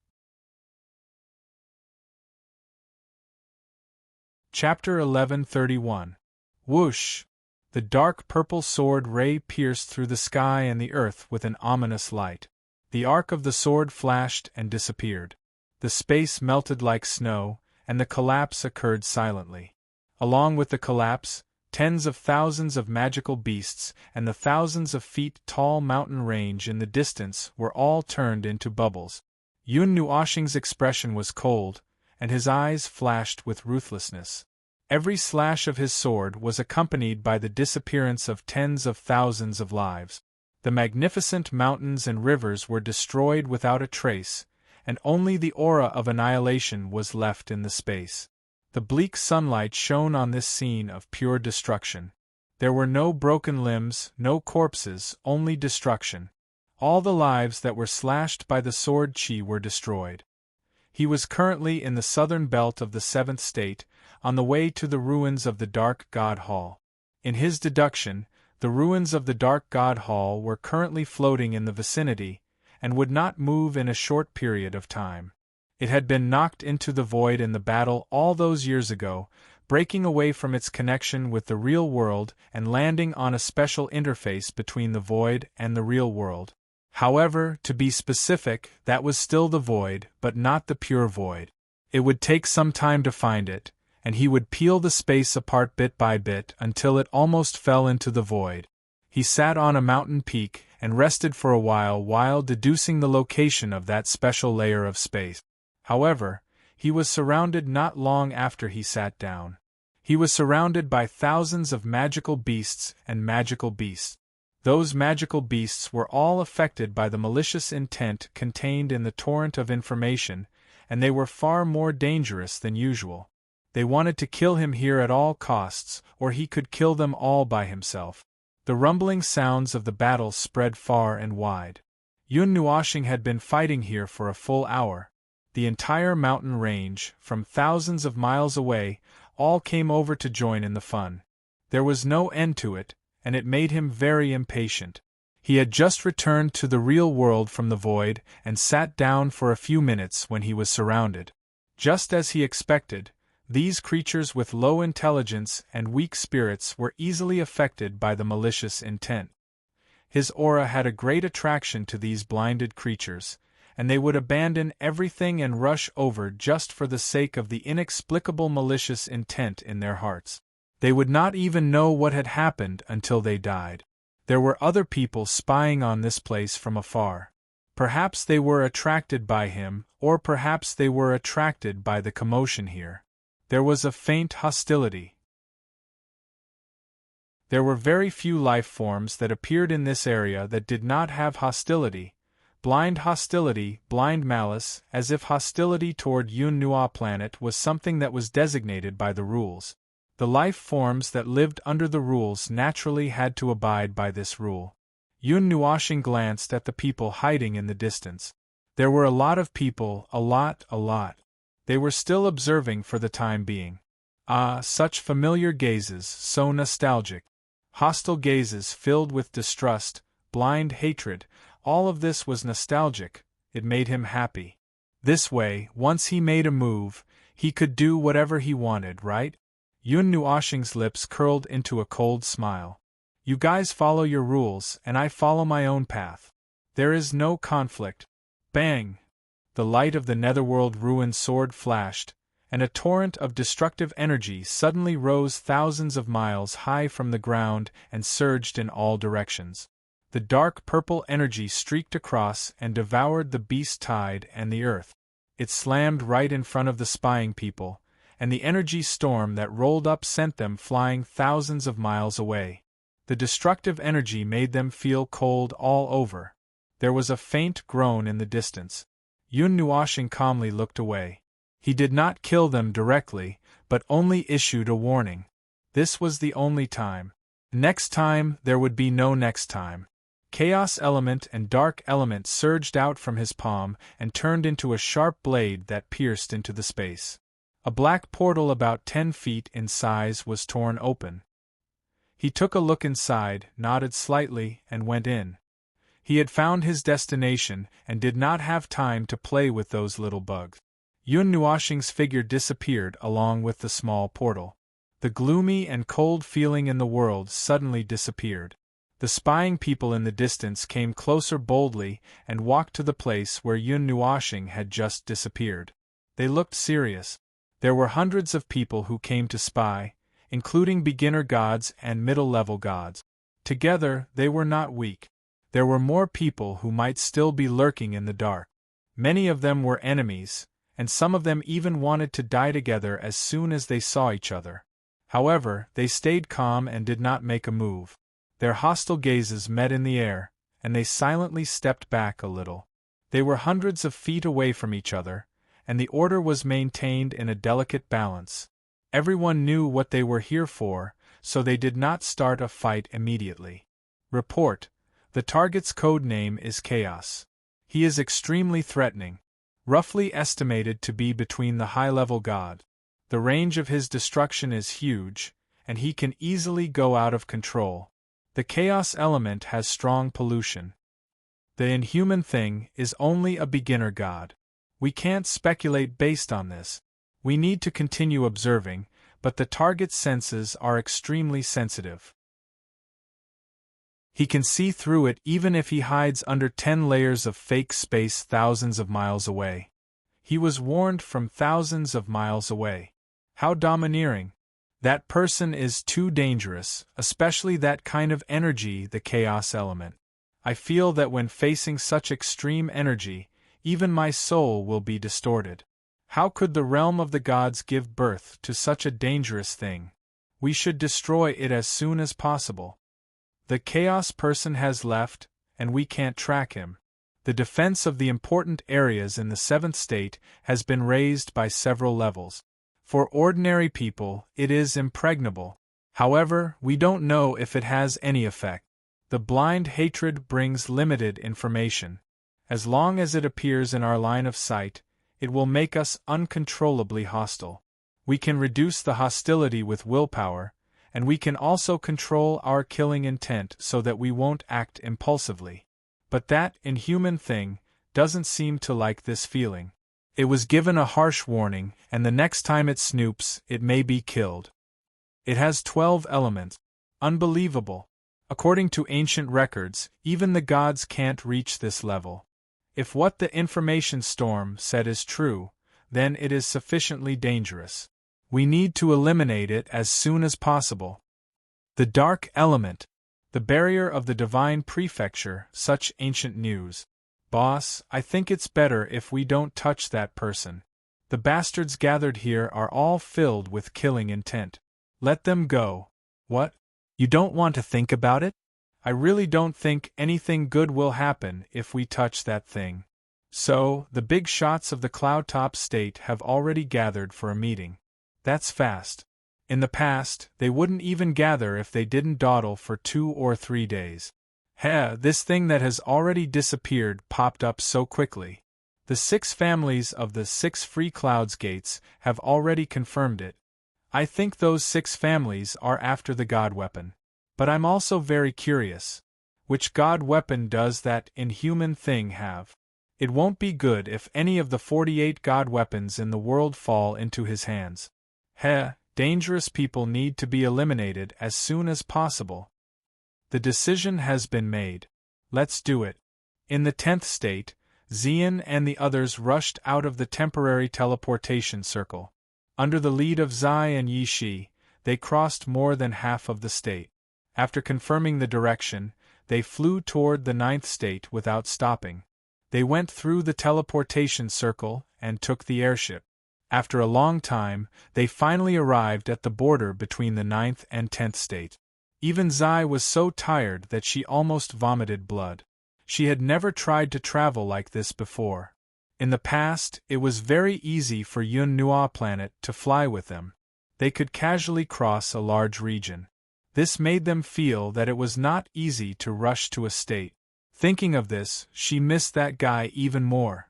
Chapter 11:31. Whoosh! The dark purple sword ray pierced through the sky and the earth with an ominous light. The arc of the sword flashed and disappeared. The space melted like snow, and the collapse occurred silently. Along with the collapse, tens of thousands of magical beasts, and the thousands of feet tall mountain range in the distance were all turned into bubbles. Yun Nuoshing's expression was cold, and his eyes flashed with ruthlessness. Every slash of his sword was accompanied by the disappearance of tens of thousands of lives. The magnificent mountains and rivers were destroyed without a trace, and only the aura of annihilation was left in the space. The bleak sunlight shone on this scene of pure destruction. There were no broken limbs, no corpses, only destruction. All the lives that were slashed by the sword chi were destroyed. He was currently in the southern belt of the seventh state, on the way to the ruins of the Dark God Hall. In his deduction, the ruins of the Dark God Hall were currently floating in the vicinity, and would not move in a short period of time. It had been knocked into the void in the battle all those years ago, breaking away from its connection with the real world and landing on a special interface between the void and the real world. However, to be specific, that was still the void, but not the pure void. It would take some time to find it, and he would peel the space apart bit by bit until it almost fell into the void. He sat on a mountain peak and rested for a while deducing the location of that special layer of space. However, he was surrounded not long after he sat down. He was surrounded by thousands of magical beasts and magical beasts. Those magical beasts were all affected by the malicious intent contained in the torrent of information, and they were far more dangerous than usual. They wanted to kill him here at all costs, or he could kill them all by himself. The rumbling sounds of the battle spread far and wide. Yun Nuoshing had been fighting here for a full hour. The entire mountain range, from thousands of miles away, all came over to join in the fun. There was no end to it, and it made him very impatient. He had just returned to the real world from the void and sat down for a few minutes when he was surrounded. Just as he expected, these creatures with low intelligence and weak spirits were easily affected by the malicious intent. His aura had a great attraction to these blinded creatures, and they would abandon everything and rush over just for the sake of the inexplicable malicious intent in their hearts. They would not even know what had happened until they died. There were other people spying on this place from afar. Perhaps they were attracted by him, or perhaps they were attracted by the commotion here. There was a faint hostility. There were very few life forms that appeared in this area that did not have hostility, blind malice, as if hostility toward Yun Nua planet was something that was designated by the rules. The life forms that lived under the rules naturally had to abide by this rule. Yun Nuoshing glanced at the people hiding in the distance. There were a lot of people, a lot. They were still observing for the time being. Ah, such familiar gazes, so nostalgic. Hostile gazes filled with distrust, blind hatred, all of this was nostalgic. It made him happy. This way, once he made a move, he could do whatever he wanted, right? Yun Nuoshing's lips curled into a cold smile. You guys follow your rules, and I follow my own path. There is no conflict. Bang! The light of the netherworld ruined sword flashed, and a torrent of destructive energy suddenly rose thousands of miles high from the ground and surged in all directions. The dark purple energy streaked across and devoured the beast tide and the earth. It slammed right in front of the spying people, and the energy storm that rolled up sent them flying thousands of miles away. The destructive energy made them feel cold all over. There was a faint groan in the distance. Yun Nuoshing calmly looked away. He did not kill them directly, but only issued a warning. This was the only time. Next time, there would be no next time. Chaos element and dark element surged out from his palm and turned into a sharp blade that pierced into the space. A black portal about 10 feet in size was torn open. He took a look inside, nodded slightly, and went in. He had found his destination and did not have time to play with those little bugs. Yun Nuoshing's figure disappeared along with the small portal. The gloomy and cold feeling in the world suddenly disappeared. The spying people in the distance came closer boldly and walked to the place where Yun Nuoshing had just disappeared. They looked serious. There were hundreds of people who came to spy, including beginner gods and middle-level gods. Together, they were not weak. There were more people who might still be lurking in the dark. Many of them were enemies, and some of them even wanted to die together as soon as they saw each other. However, they stayed calm and did not make a move. Their hostile gazes met in the air, and they silently stepped back a little. They were hundreds of feet away from each other, and the order was maintained in a delicate balance. Everyone knew what they were here for, so they did not start a fight immediately. Report: the target's code name is Chaos. He is extremely threatening, roughly estimated to be between the high-level god. The range of his destruction is huge, and he can easily go out of control. The chaos element has strong pollution. The inhuman thing is only a beginner god. We can't speculate based on this. We need to continue observing, but the target's senses are extremely sensitive. He can see through it even if he hides under 10 layers of fake space thousands of miles away. He was warned from thousands of miles away. How domineering! That person is too dangerous, especially that kind of energy, the chaos element. I feel that when facing such extreme energy, even my soul will be distorted. How could the realm of the gods give birth to such a dangerous thing? We should destroy it as soon as possible. The chaos person has left, and we can't track him. The defense of the important areas in the 7th state has been raised by several levels. For ordinary people, it is impregnable. However, we don't know if it has any effect. The blind hatred brings limited information. As long as it appears in our line of sight, it will make us uncontrollably hostile. We can reduce the hostility with willpower, and we can also control our killing intent so that we won't act impulsively. But that inhuman thing doesn't seem to like this feeling. It was given a harsh warning, and the next time it snoops, it may be killed. It has 12 elements. Unbelievable. According to ancient records, even the gods can't reach this level. If what the information storm said is true, then it is sufficiently dangerous. We need to eliminate it as soon as possible. The dark element. The barrier of the divine prefecture, such ancient news. Boss, I think it's better if we don't touch that person. The bastards gathered here are all filled with killing intent. Let them go. What? You don't want to think about it? I really don't think anything good will happen if we touch that thing. So, the big shots of the Cloudtop State have already gathered for a meeting. That's fast. In the past, they wouldn't even gather if they didn't dawdle for 2 or 3 days. This thing that has already disappeared popped up so quickly. The 6 families of the 6 Free Clouds Gates have already confirmed it. I think those 6 families are after the god weapon. But I'm also very curious. Which god weapon does that inhuman thing have? It won't be good if any of the 48 god weapons in the world fall into his hands. Dangerous people need to be eliminated as soon as possible. The decision has been made. Let's do it. In the 10th state, Xian and the others rushed out of the temporary teleportation circle. Under the lead of Zai and Yi Shi, they crossed more than half of the state. After confirming the direction, they flew toward the 9th state without stopping. They went through the teleportation circle and took the airship. After a long time, they finally arrived at the border between the 9th and 10th state. Even Zai was so tired that she almost vomited blood. She had never tried to travel like this before. In the past, it was very easy for Yun Nua Planet to fly with them. They could casually cross a large region. This made them feel that it was not easy to rush to a state. Thinking of this, she missed that guy even more.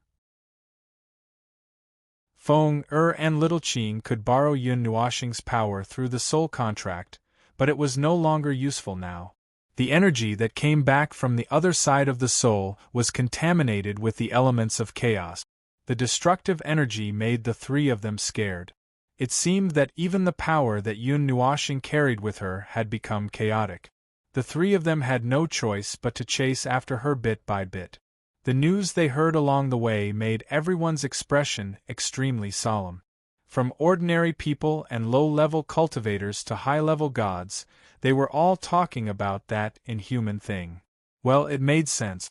Feng and Little Qing could borrow Yun Nuoxing's power through the soul contract, but it was no longer useful now. The energy that came back from the other side of the soul was contaminated with the elements of chaos. The destructive energy made the 3 of them scared. It seemed that even the power that Yun Nuoxing carried with her had become chaotic. The 3 of them had no choice but to chase after her bit by bit. The news they heard along the way made everyone's expression extremely solemn. From ordinary people and low-level cultivators to high-level gods, they were all talking about that inhuman thing. Well, it made sense.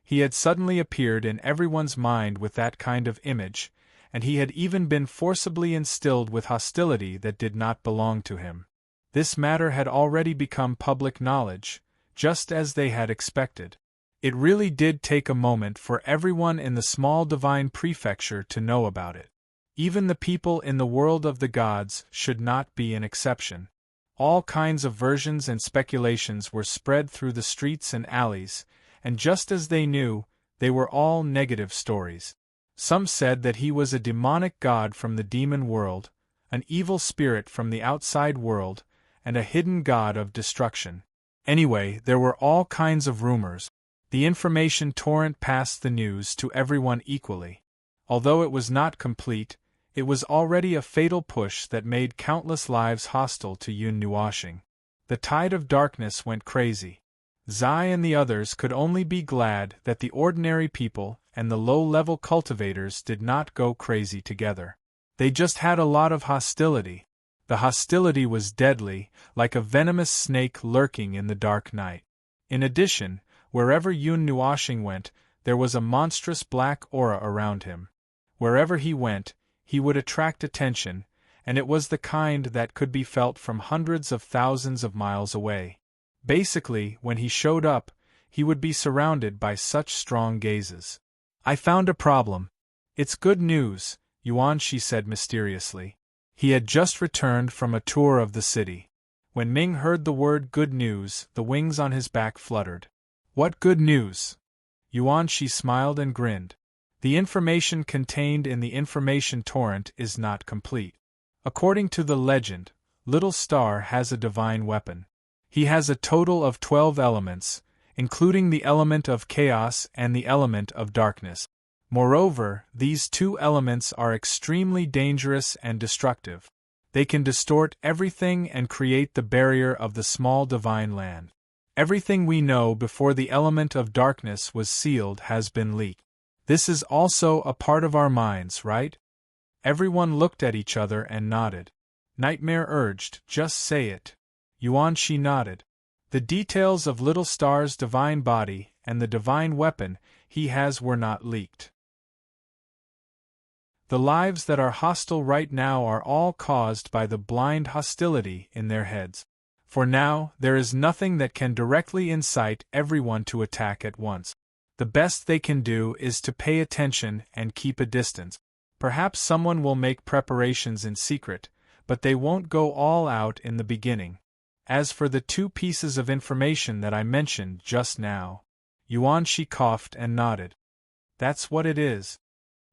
He had suddenly appeared in everyone's mind with that kind of image, and he had even been forcibly instilled with hostility that did not belong to him. This matter had already become public knowledge, just as they had expected. It really did take a moment for everyone in the small divine prefecture to know about it. Even the people in the world of the gods should not be an exception. All kinds of versions and speculations were spread through the streets and alleys, and just as they knew, they were all negative stories. Some said that he was a demonic god from the demon world, an evil spirit from the outside world, and a hidden god of destruction. Anyway, there were all kinds of rumors. The information torrent passed the news to everyone equally. Although it was not complete, it was already a fatal push that made countless lives hostile to Yun Nuoshing. The tide of darkness went crazy. Zai and the others could only be glad that the ordinary people and the low-level cultivators did not go crazy together. They just had a lot of hostility. The hostility was deadly, like a venomous snake lurking in the dark night. In addition, wherever Yun Nuoshing went, there was a monstrous black aura around him. Wherever he went, he would attract attention, and it was the kind that could be felt from hundreds of thousands of miles away. Basically, when he showed up, he would be surrounded by such strong gazes. "I found a problem. It's good news," Yuanshi said mysteriously. He had just returned from a tour of the city. When Ming heard the word good news, the wings on his back fluttered. "What good news?" Yuanshi smiled and grinned. "The information contained in the information torrent is not complete. According to the legend, Little Star has a divine weapon. He has a total of 12 elements, including the element of chaos and the element of darkness. Moreover, these two elements are extremely dangerous and destructive. They can distort everything and create the barrier of the small divine land. Everything we know before the element of darkness was sealed has been leaked. This is also a part of our minds, right?" Everyone looked at each other and nodded. Nightmare urged, "Just say it." Yuanshi nodded. "The details of Little Star's divine body and the divine weapon he has were not leaked. The lives that are hostile right now are all caused by the blind hostility in their heads. For now, there is nothing that can directly incite everyone to attack at once. The best they can do is to pay attention and keep a distance. Perhaps someone will make preparations in secret, but they won't go all out in the beginning. As for the two pieces of information that I mentioned just now," Yuanshi coughed and nodded. "That's what it is."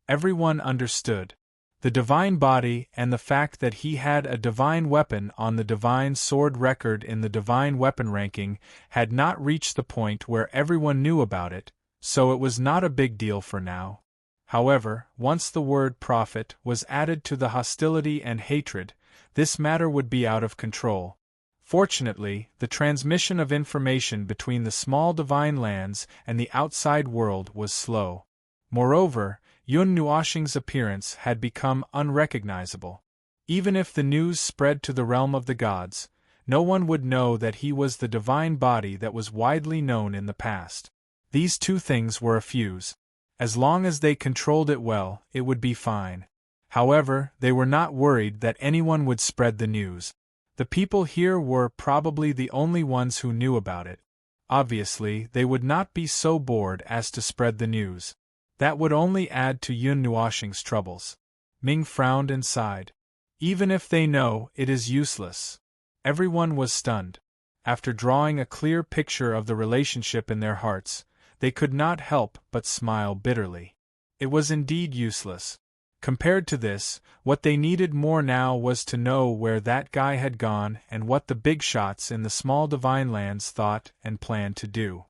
Everyone understood. The divine body and the fact that he had a divine weapon on the divine sword record in the divine weapon ranking had not reached the point where everyone knew about it, so it was not a big deal for now. However, once the word prophet was added to the hostility and hatred, this matter would be out of control. Fortunately, the transmission of information between the small divine lands and the outside world was slow. Moreover, Yun Nuoshing's appearance had become unrecognizable. Even if the news spread to the realm of the gods, no one would know that he was the divine body that was widely known in the past. These two things were a fuse. As long as they controlled it well, it would be fine. However, they were not worried that anyone would spread the news. The people here were probably the only ones who knew about it. Obviously, they would not be so bored as to spread the news. That would only add to Yun Nuoshing's troubles. Ming frowned and sighed. Even if they know, it is useless. Everyone was stunned. After drawing a clear picture of the relationship in their hearts, they could not help but smile bitterly. It was indeed useless. Compared to this, what they needed more now was to know where that guy had gone and what the big shots in the small divine lands thought and planned to do.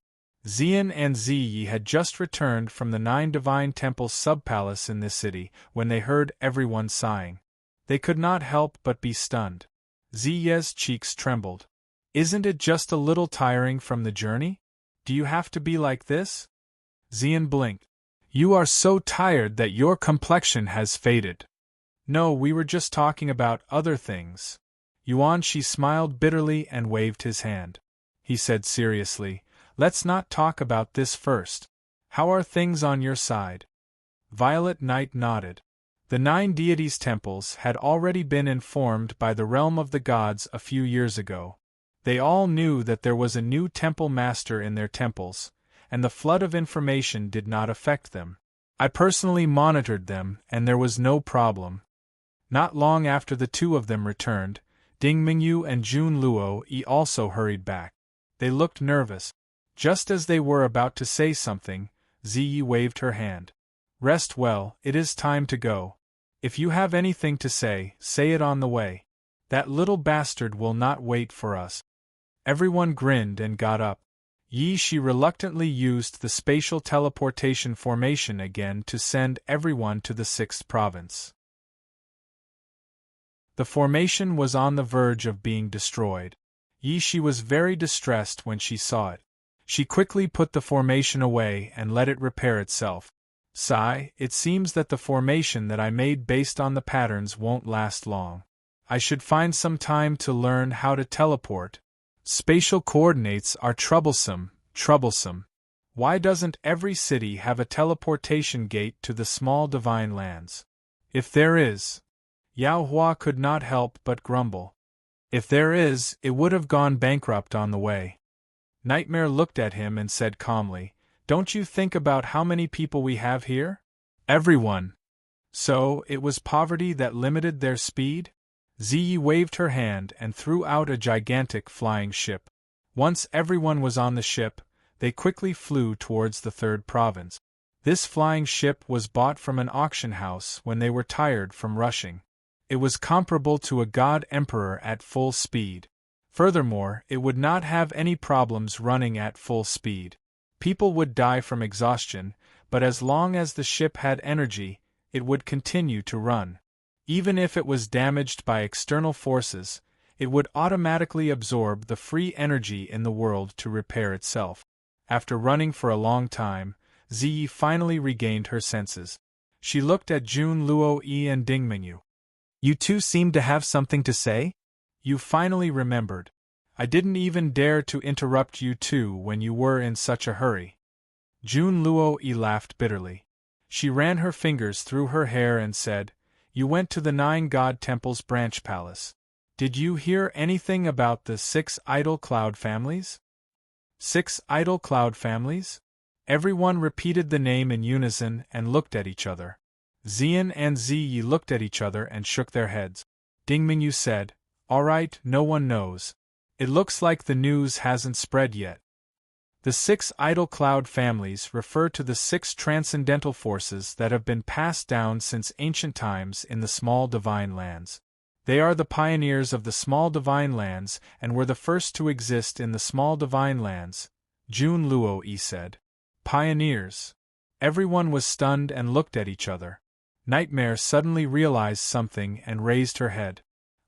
Xian and Ziyi had just returned from the 9 Divine Temples sub-palace in this city when they heard everyone sighing. They could not help but be stunned. Ziye's cheeks trembled. "Isn't it just a little tiring from the journey? Do you have to be like this?" Xian blinked. "You are so tired that your complexion has faded." No, we were just talking about other things. Yuan-shi smiled bitterly and waved his hand. He said seriously, let's not talk about this first. How are things on your side? Violet Knight nodded. The 9 deities' temples had already been informed by the realm of the gods a few years ago. They all knew that there was a new temple master in their temples, and the flood of information did not affect them. I personally monitored them, and there was no problem. Not long after the two of them returned, Ding Mingyu and Jun Luo-yi also hurried back. They looked nervous. Just as they were about to say something, Ziyi waved her hand. Rest well, it is time to go. If you have anything to say it on the way. That little bastard will not wait for us. Everyone grinned and got up. Yi-shi reluctantly used the spatial teleportation formation again to send everyone to the 6th province. The formation was on the verge of being destroyed. Yi-shi was very distressed when she saw it. She quickly put the formation away and let it repair itself. Sigh, it seems that the formation that I made based on the patterns won't last long. I should find some time to learn how to teleport. Spatial coordinates are troublesome. Why doesn't every city have a teleportation gate to the small divine lands? If there is, Yao Hua could not help but grumble. If there is, it would have gone bankrupt on the way. Nightmare looked at him and said calmly, don't you think about how many people we have here? Everyone. So, it was poverty that limited their speed? Ziyi waved her hand and threw out a gigantic flying ship. Once everyone was on the ship, they quickly flew towards the 3rd province. This flying ship was bought from an auction house when they were tired from rushing. It was comparable to a god-emperor at full speed. Furthermore, it would not have any problems running at full speed. People would die from exhaustion, but as long as the ship had energy, it would continue to run. Even if it was damaged by external forces, it would automatically absorb the free energy in the world to repair itself. After running for a long time, Ziyi finally regained her senses. She looked at Jun Luo-yi and Ding Mingyu. You two seem to have something to say? You finally remembered. I didn't even dare to interrupt you two when you were in such a hurry. Jun Luo-yi laughed bitterly. She ran her fingers through her hair and said, You went to the 9 god temples branch palace. Did you hear anything about the 6 idol cloud families? 6 idol cloud families? Everyone repeated the name in unison and looked at each other. Xian and Ziyi looked at each other and shook their heads. Ding Mingyu said, All right, no one knows. It looks like the news hasn't spread yet. The 6 idol cloud families refer to the 6 transcendental forces that have been passed down since ancient times in the small divine lands. They are the pioneers of the small divine lands and were the first to exist in the small divine lands, Jun Luo-yi said. Pioneers. Everyone was stunned and looked at each other. Nightmare suddenly realized something and raised her head.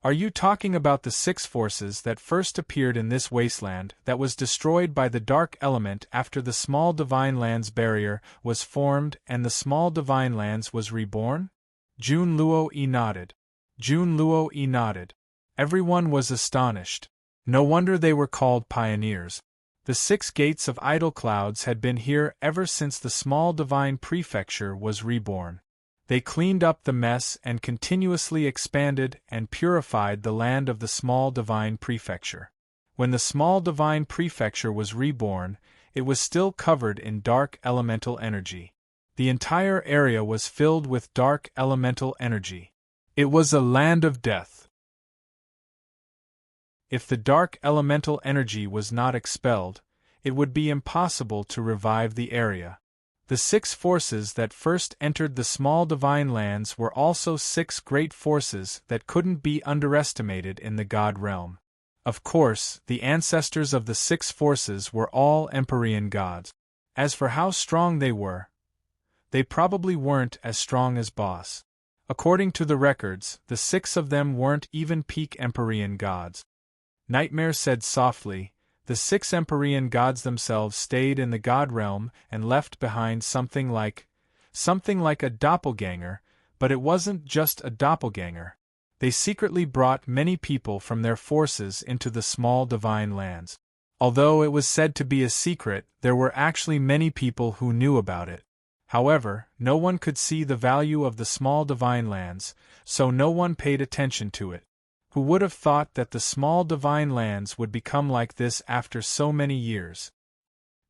Are you talking about the 6 forces that first appeared in this wasteland that was destroyed by the dark element after the small divine lands barrier was formed and the small divine lands was reborn? Jun Luo-yi nodded. Everyone was astonished. No wonder they were called pioneers. The 6 gates of idol clouds had been here ever since the small divine prefecture was reborn. They cleaned up the mess and continuously expanded and purified the land of the small divine prefecture. When the small divine prefecture was reborn, it was still covered in dark elemental energy. The entire area was filled with dark elemental energy. It was a land of death. If the dark elemental energy was not expelled, it would be impossible to revive the area. The 6 forces that first entered the small divine lands were also 6 great forces that couldn't be underestimated in the god realm. Of course, the ancestors of the 6 forces were all Empyrean gods. As for how strong they were, they probably weren't as strong as boss. According to the records, the 6 of them weren't even peak Empyrean gods. Nightmare said softly, the 6 Empyrean gods themselves stayed in the god realm and left behind something like a doppelganger, But it wasn't just a doppelganger. They secretly brought many people from their forces into the small divine lands. Although it was said to be a secret, there were actually many people who knew about it. However, no one could see the value of the small divine lands, so no one paid attention to it. Who would have thought that the small divine lands would become like this after so many years?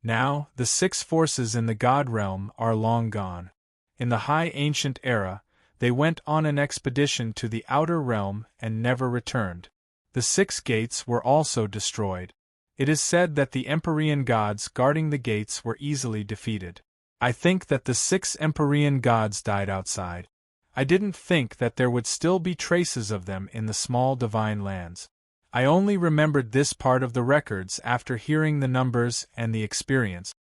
Now, the 6 forces in the God realm are long gone. In the high ancient era, they went on an expedition to the outer realm and never returned. The 6 gates were also destroyed. It is said that the Empyrean gods guarding the gates were easily defeated. I think that the 6 Empyrean gods died outside. I didn't think that there would still be traces of them in the small divine lands. I only remembered this part of the records after hearing the numbers and the experience.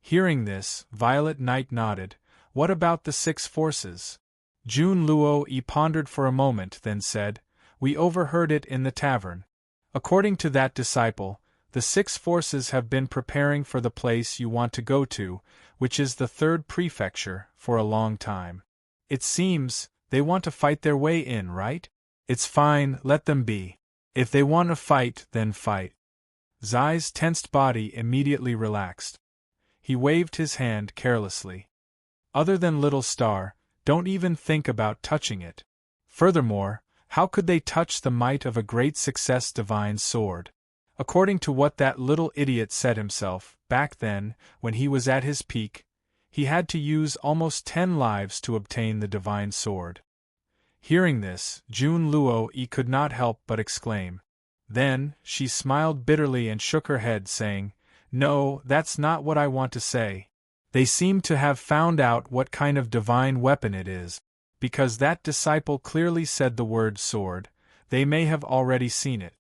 Hearing this, Violet Knight nodded. What about the 6 forces? Jun Luo Yi pondered for a moment, then said, We overheard it in the tavern. According to that disciple, the 6 forces have been preparing for the place you want to go to, which is the 3rd prefecture, for a long time. It seems they want to fight their way in, right? It's fine, let them be. If they want to fight, then fight. Zai's tensed body immediately relaxed. He waved his hand carelessly. Other than Little Star, don't even think about touching it. Furthermore, how could they touch the might of a great success divine sword? According to what that little idiot said himself, back then, when he was at his peak, he had to use almost 10 lives to obtain the divine sword. Hearing this, Jun Luo Yi could not help but exclaim. Then, she smiled bitterly and shook her head, saying, No, that's not what I want to say. They seem to have found out what kind of divine weapon it is. Because that disciple clearly said the word sword, they may have already seen it.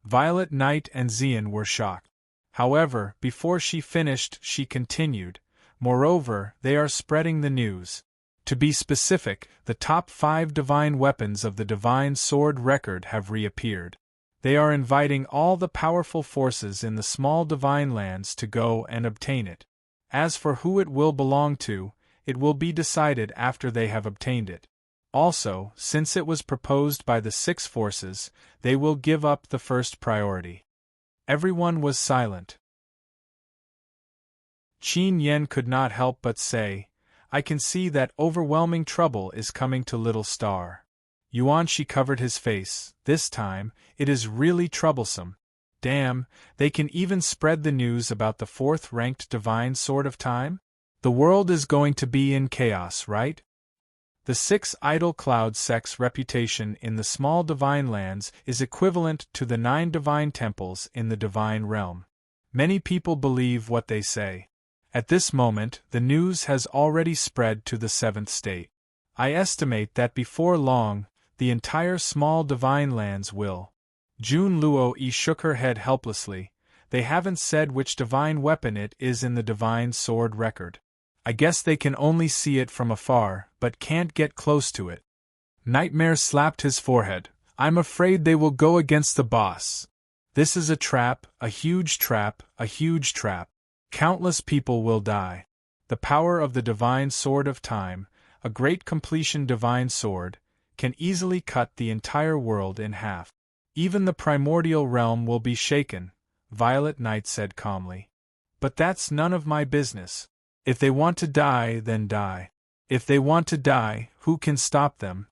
Violet Knight and Xian were shocked. However, before she finished, she continued, Moreover, they are spreading the news. To be specific, the top 5 divine weapons of the divine sword record have reappeared. They are inviting all the powerful forces in the small divine lands to go and obtain it. As for who it will belong to, it will be decided after they have obtained it. Also, since it was proposed by the 6 forces, they will give up the first priority. Everyone was silent. Qin Yen could not help but say, I can see that overwhelming trouble is coming to Little Star. Yuanshi covered his face. This time, it is really troublesome. Damn, they can even spread the news about the 4th-ranked divine sword of time? The world is going to be in chaos, right? The 6 idle cloud sect's reputation in the small divine lands is equivalent to the 9 divine temples in the divine realm. Many people believe what they say. At this moment, the news has already spread to the 7th state. I estimate that before long, the entire small divine lands will. Jun Luo Yi shook her head helplessly. They haven't said which divine weapon it is in the divine sword record. I guess they can only see it from afar, but can't get close to it. Nightmare slapped his forehead. I'm afraid they will go against the boss. This is a trap, a huge trap, a huge trap. Countless people will die. The power of the divine sword of time, a great completion divine sword, can easily cut the entire world in half. Even the primordial realm will be shaken, Violet Knight said calmly. But that's none of my business. If they want to die, then die. If they want to die, who can stop them?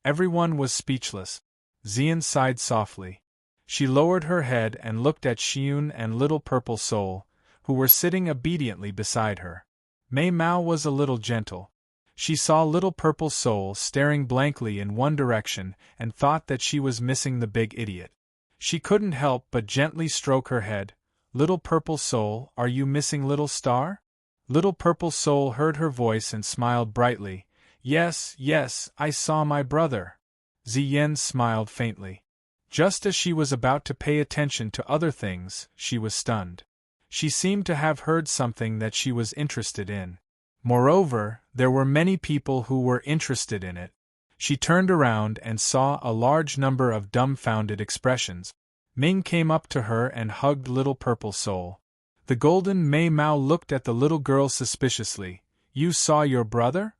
Everyone was speechless. Xian sighed softly. She lowered her head and looked at Xiun and Little Purple Soul, who were sitting obediently beside her. Mei Mao was a little gentle. She saw Little Purple Soul staring blankly in one direction and thought that she was missing the big idiot. She couldn't help but gently stroke her head. Little Purple Soul, are you missing Little Star? Little Purple Soul heard her voice and smiled brightly. Yes, yes, I saw my brother. Ziyen smiled faintly. Just as she was about to pay attention to other things, she was stunned. She seemed to have heard something that she was interested in. Moreover, there were many people who were interested in it. She turned around and saw a large number of dumbfounded expressions. Ming came up to her and hugged Little Purple Soul. The golden Mei Mao looked at the little girl suspiciously. You saw your brother?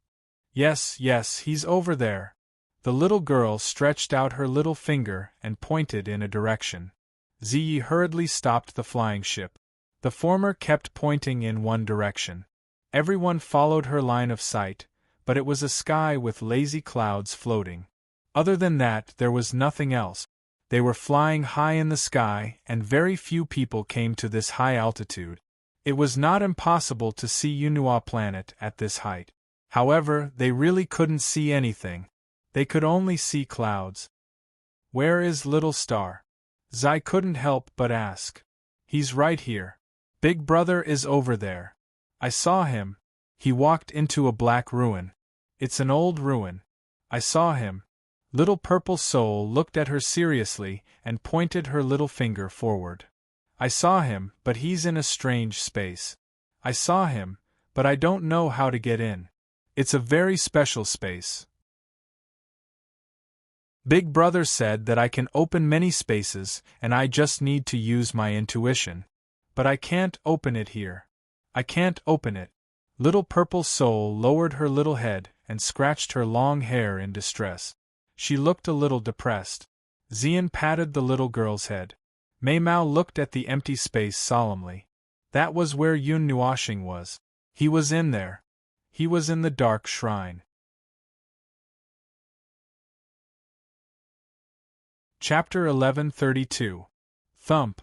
Yes, yes, he's over there. The little girl stretched out her little finger and pointed in a direction. Ziyi hurriedly stopped the flying ship. The former kept pointing in one direction. Everyone followed her line of sight, but it was a sky with lazy clouds floating. Other than that, there was nothing else. They were flying high in the sky, and very few people came to this high altitude. It was not impossible to see Yunhua planet at this height. However, they really couldn't see anything. They could only see clouds. Where is Little Star? Zai couldn't help but ask. He's right here. Big Brother is over there. I saw him. He walked into a black ruin. It's an old ruin. I saw him. Little Purple Soul looked at her seriously and pointed her little finger forward. I saw him, but he's in a strange space. I saw him, but I don't know how to get in. It's a very special space. Big Brother said that I can open many spaces and I just need to use my intuition. But I can't open it here. I can't open it. Little Purple Soul lowered her little head and scratched her long hair in distress. She looked a little depressed. Xian patted the little girl's head. Mei Mao looked at the empty space solemnly. That was where Yun Nuoxing was. He was in there. He was in the dark shrine. Chapter 1132. Thump.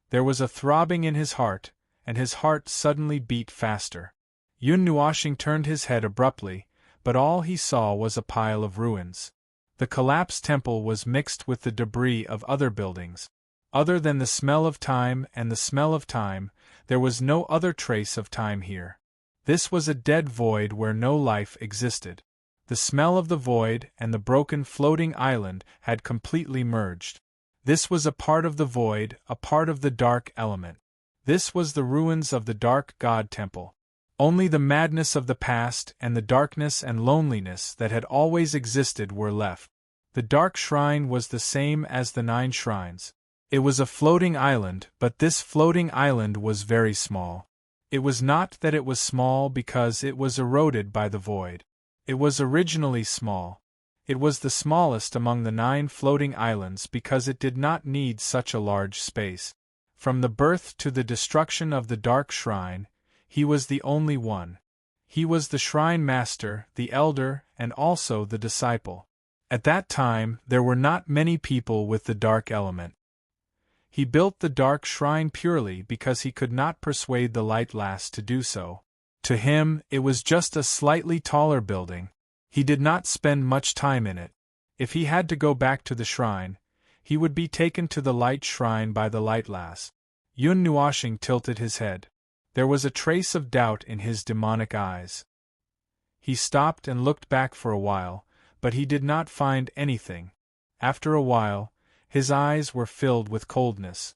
There was a throbbing in his heart, and his heart suddenly beat faster. Yun Nuoxing turned his head abruptly, but all he saw was a pile of ruins. The collapsed temple was mixed with the debris of other buildings. Other than the smell of time and the smell of time, there was no other trace of time here. This was a dead void where no life existed. The smell of the void and the broken floating island had completely merged. This was a part of the void, a part of the dark element. This was the ruins of the dark god temple. Only the madness of the past and the darkness and loneliness that had always existed were left. The dark shrine was the same as the 9 shrines. It was a floating island, but this floating island was very small. It was not that it was small because it was eroded by the void. It was originally small. It was the smallest among the 9 floating islands because it did not need such a large space. From the birth to the destruction of the dark shrine, he was the only one. He was the shrine master, the elder, and also the disciple. At that time, there were not many people with the dark element. He built the dark shrine purely because he could not persuade the light lass to do so. To him, it was just a slightly taller building. He did not spend much time in it. If he had to go back to the shrine, he would be taken to the light shrine by the light lass. Yun Nuoxing tilted his head. There was a trace of doubt in his demonic eyes. He stopped and looked back for a while, but he did not find anything. After a while, his eyes were filled with coldness.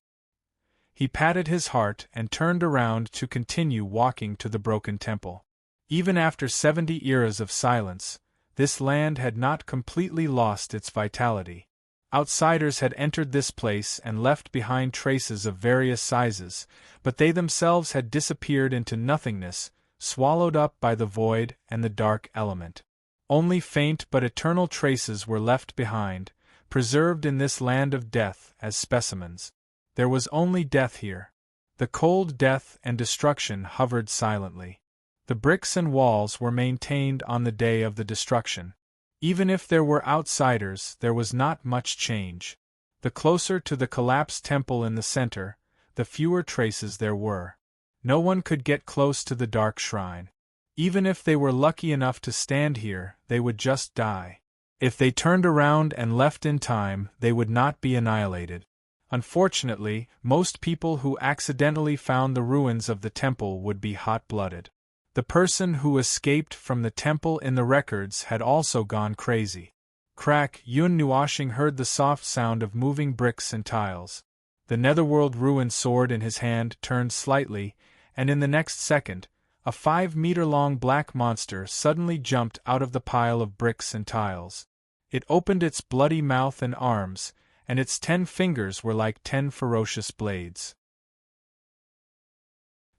He patted his heart and turned around to continue walking to the broken temple. Even after 70 eras of silence, this land had not completely lost its vitality. Outsiders had entered this place and left behind traces of various sizes, but they themselves had disappeared into nothingness, swallowed up by the void and the dark element. Only faint but eternal traces were left behind, preserved in this land of death as specimens. There was only death here. The cold death and destruction hovered silently. The bricks and walls were maintained on the day of the destruction. Even if there were outsiders, there was not much change. The closer to the collapsed temple in the center, the fewer traces there were. No one could get close to the dark shrine. Even if they were lucky enough to stand here, they would just die. If they turned around and left in time, they would not be annihilated. Unfortunately, most people who accidentally found the ruins of the temple would be hot-blooded. The person who escaped from the temple in the records had also gone crazy. Crack! Yun Nuoxing heard the soft sound of moving bricks and tiles. The netherworld ruin sword in his hand turned slightly, and in the next second, a 5-meter-long black monster suddenly jumped out of the pile of bricks and tiles. It opened its bloody mouth and arms, and its 10 fingers were like 10 ferocious blades.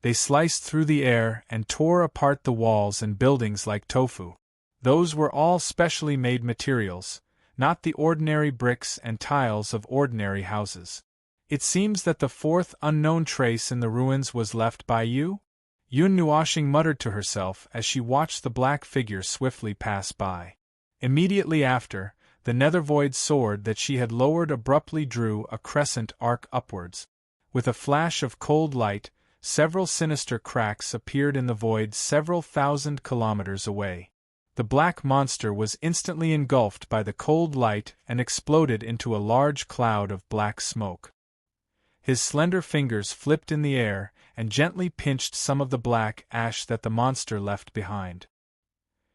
They sliced through the air and tore apart the walls and buildings like tofu. Those were all specially made materials, not the ordinary bricks and tiles of ordinary houses. It seems that the fourth unknown trace in the ruins was left by you? Yun Nuoshing muttered to herself as she watched the black figure swiftly pass by. Immediately after, the nethervoid sword that she had lowered abruptly drew a crescent arc upwards. With a flash of cold light, several sinister cracks appeared in the void several thousand kilometers away. The black monster was instantly engulfed by the cold light and exploded into a large cloud of black smoke. His slender fingers flipped in the air and gently pinched some of the black ash that the monster left behind.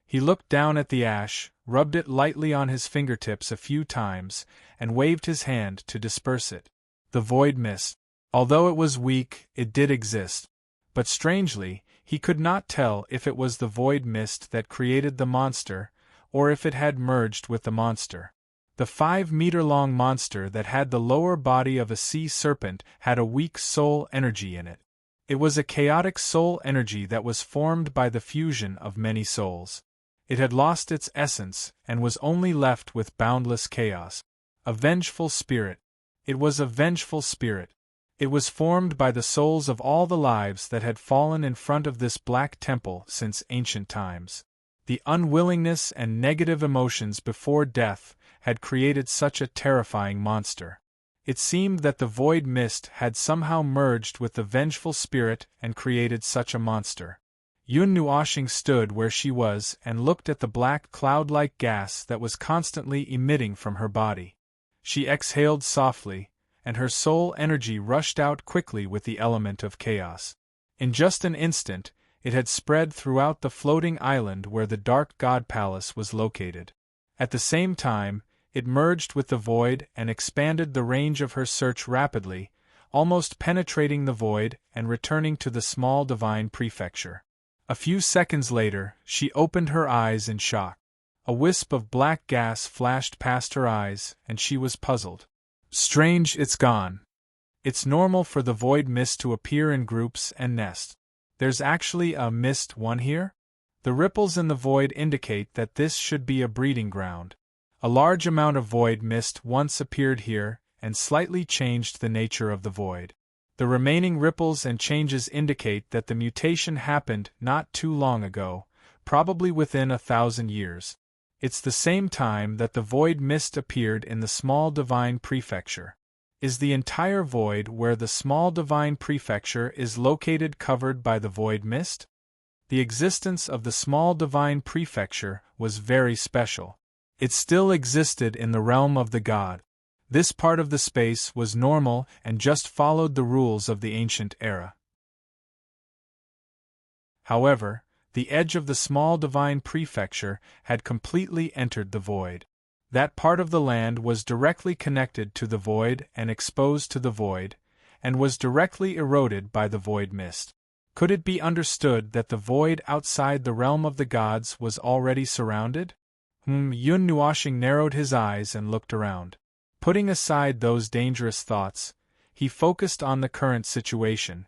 He looked down at the ash, rubbed it lightly on his fingertips a few times, and waved his hand to disperse it. The void mist. Although it was weak, it did exist. But strangely, he could not tell if it was the void mist that created the monster, or if it had merged with the monster. The 5-meter-long monster that had the lower body of a sea serpent had a weak soul energy in it. It was a chaotic soul energy that was formed by the fusion of many souls. It had lost its essence and was only left with boundless chaos. A vengeful spirit. It was a vengeful spirit. It was formed by the souls of all the lives that had fallen in front of this black temple since ancient times. The unwillingness and negative emotions before death had created such a terrifying monster. It seemed that the void mist had somehow merged with the vengeful spirit and created such a monster. Yun Nuoshing stood where she was and looked at the black cloud-like gas that was constantly emitting from her body. She exhaled softly, and her soul energy rushed out quickly with the element of chaos. In just an instant, it had spread throughout the floating island where the Dark God Palace was located. At the same time, it merged with the void and expanded the range of her search rapidly, almost penetrating the void and returning to the small divine prefecture. A few seconds later, she opened her eyes in shock. A wisp of black gas flashed past her eyes, and she was puzzled. Strange, it's gone. It's normal for the void mist to appear in groups and nest. There's actually a mist one here? The ripples in the void indicate that this should be a breeding ground. A large amount of void mist once appeared here and slightly changed the nature of the void. The remaining ripples and changes indicate that the mutation happened not too long ago, probably within 1,000 years. It's the same time that the void mist appeared in the small divine prefecture. Is the entire void where the small divine prefecture is located covered by the void mist? The existence of the small divine prefecture was very special. It still existed in the realm of the god. This part of the space was normal and just followed the rules of the ancient era. However, the edge of the small divine prefecture had completely entered the void. That part of the land was directly connected to the void and exposed to the void, and was directly eroded by the void mist. Could it be understood that the void outside the realm of the gods was already surrounded? Yun Nuoshing narrowed his eyes and looked around. Putting aside those dangerous thoughts, he focused on the current situation.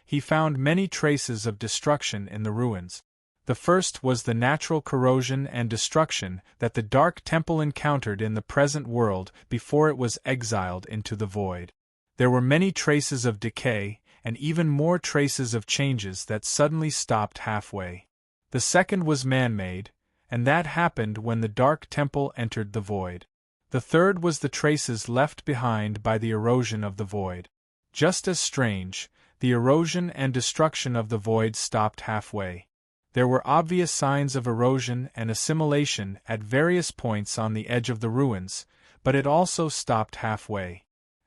He found many traces of destruction in the ruins. The first was the natural corrosion and destruction that the Dark Temple encountered in the present world before it was exiled into the void. There were many traces of decay, and even more traces of changes that suddenly stopped halfway. The second was man-made, and that happened when the Dark Temple entered the void. The third was the traces left behind by the erosion of the void. Just as strange, the erosion and destruction of the void stopped halfway. There were obvious signs of erosion and assimilation at various points on the edge of the ruins, but it also stopped halfway.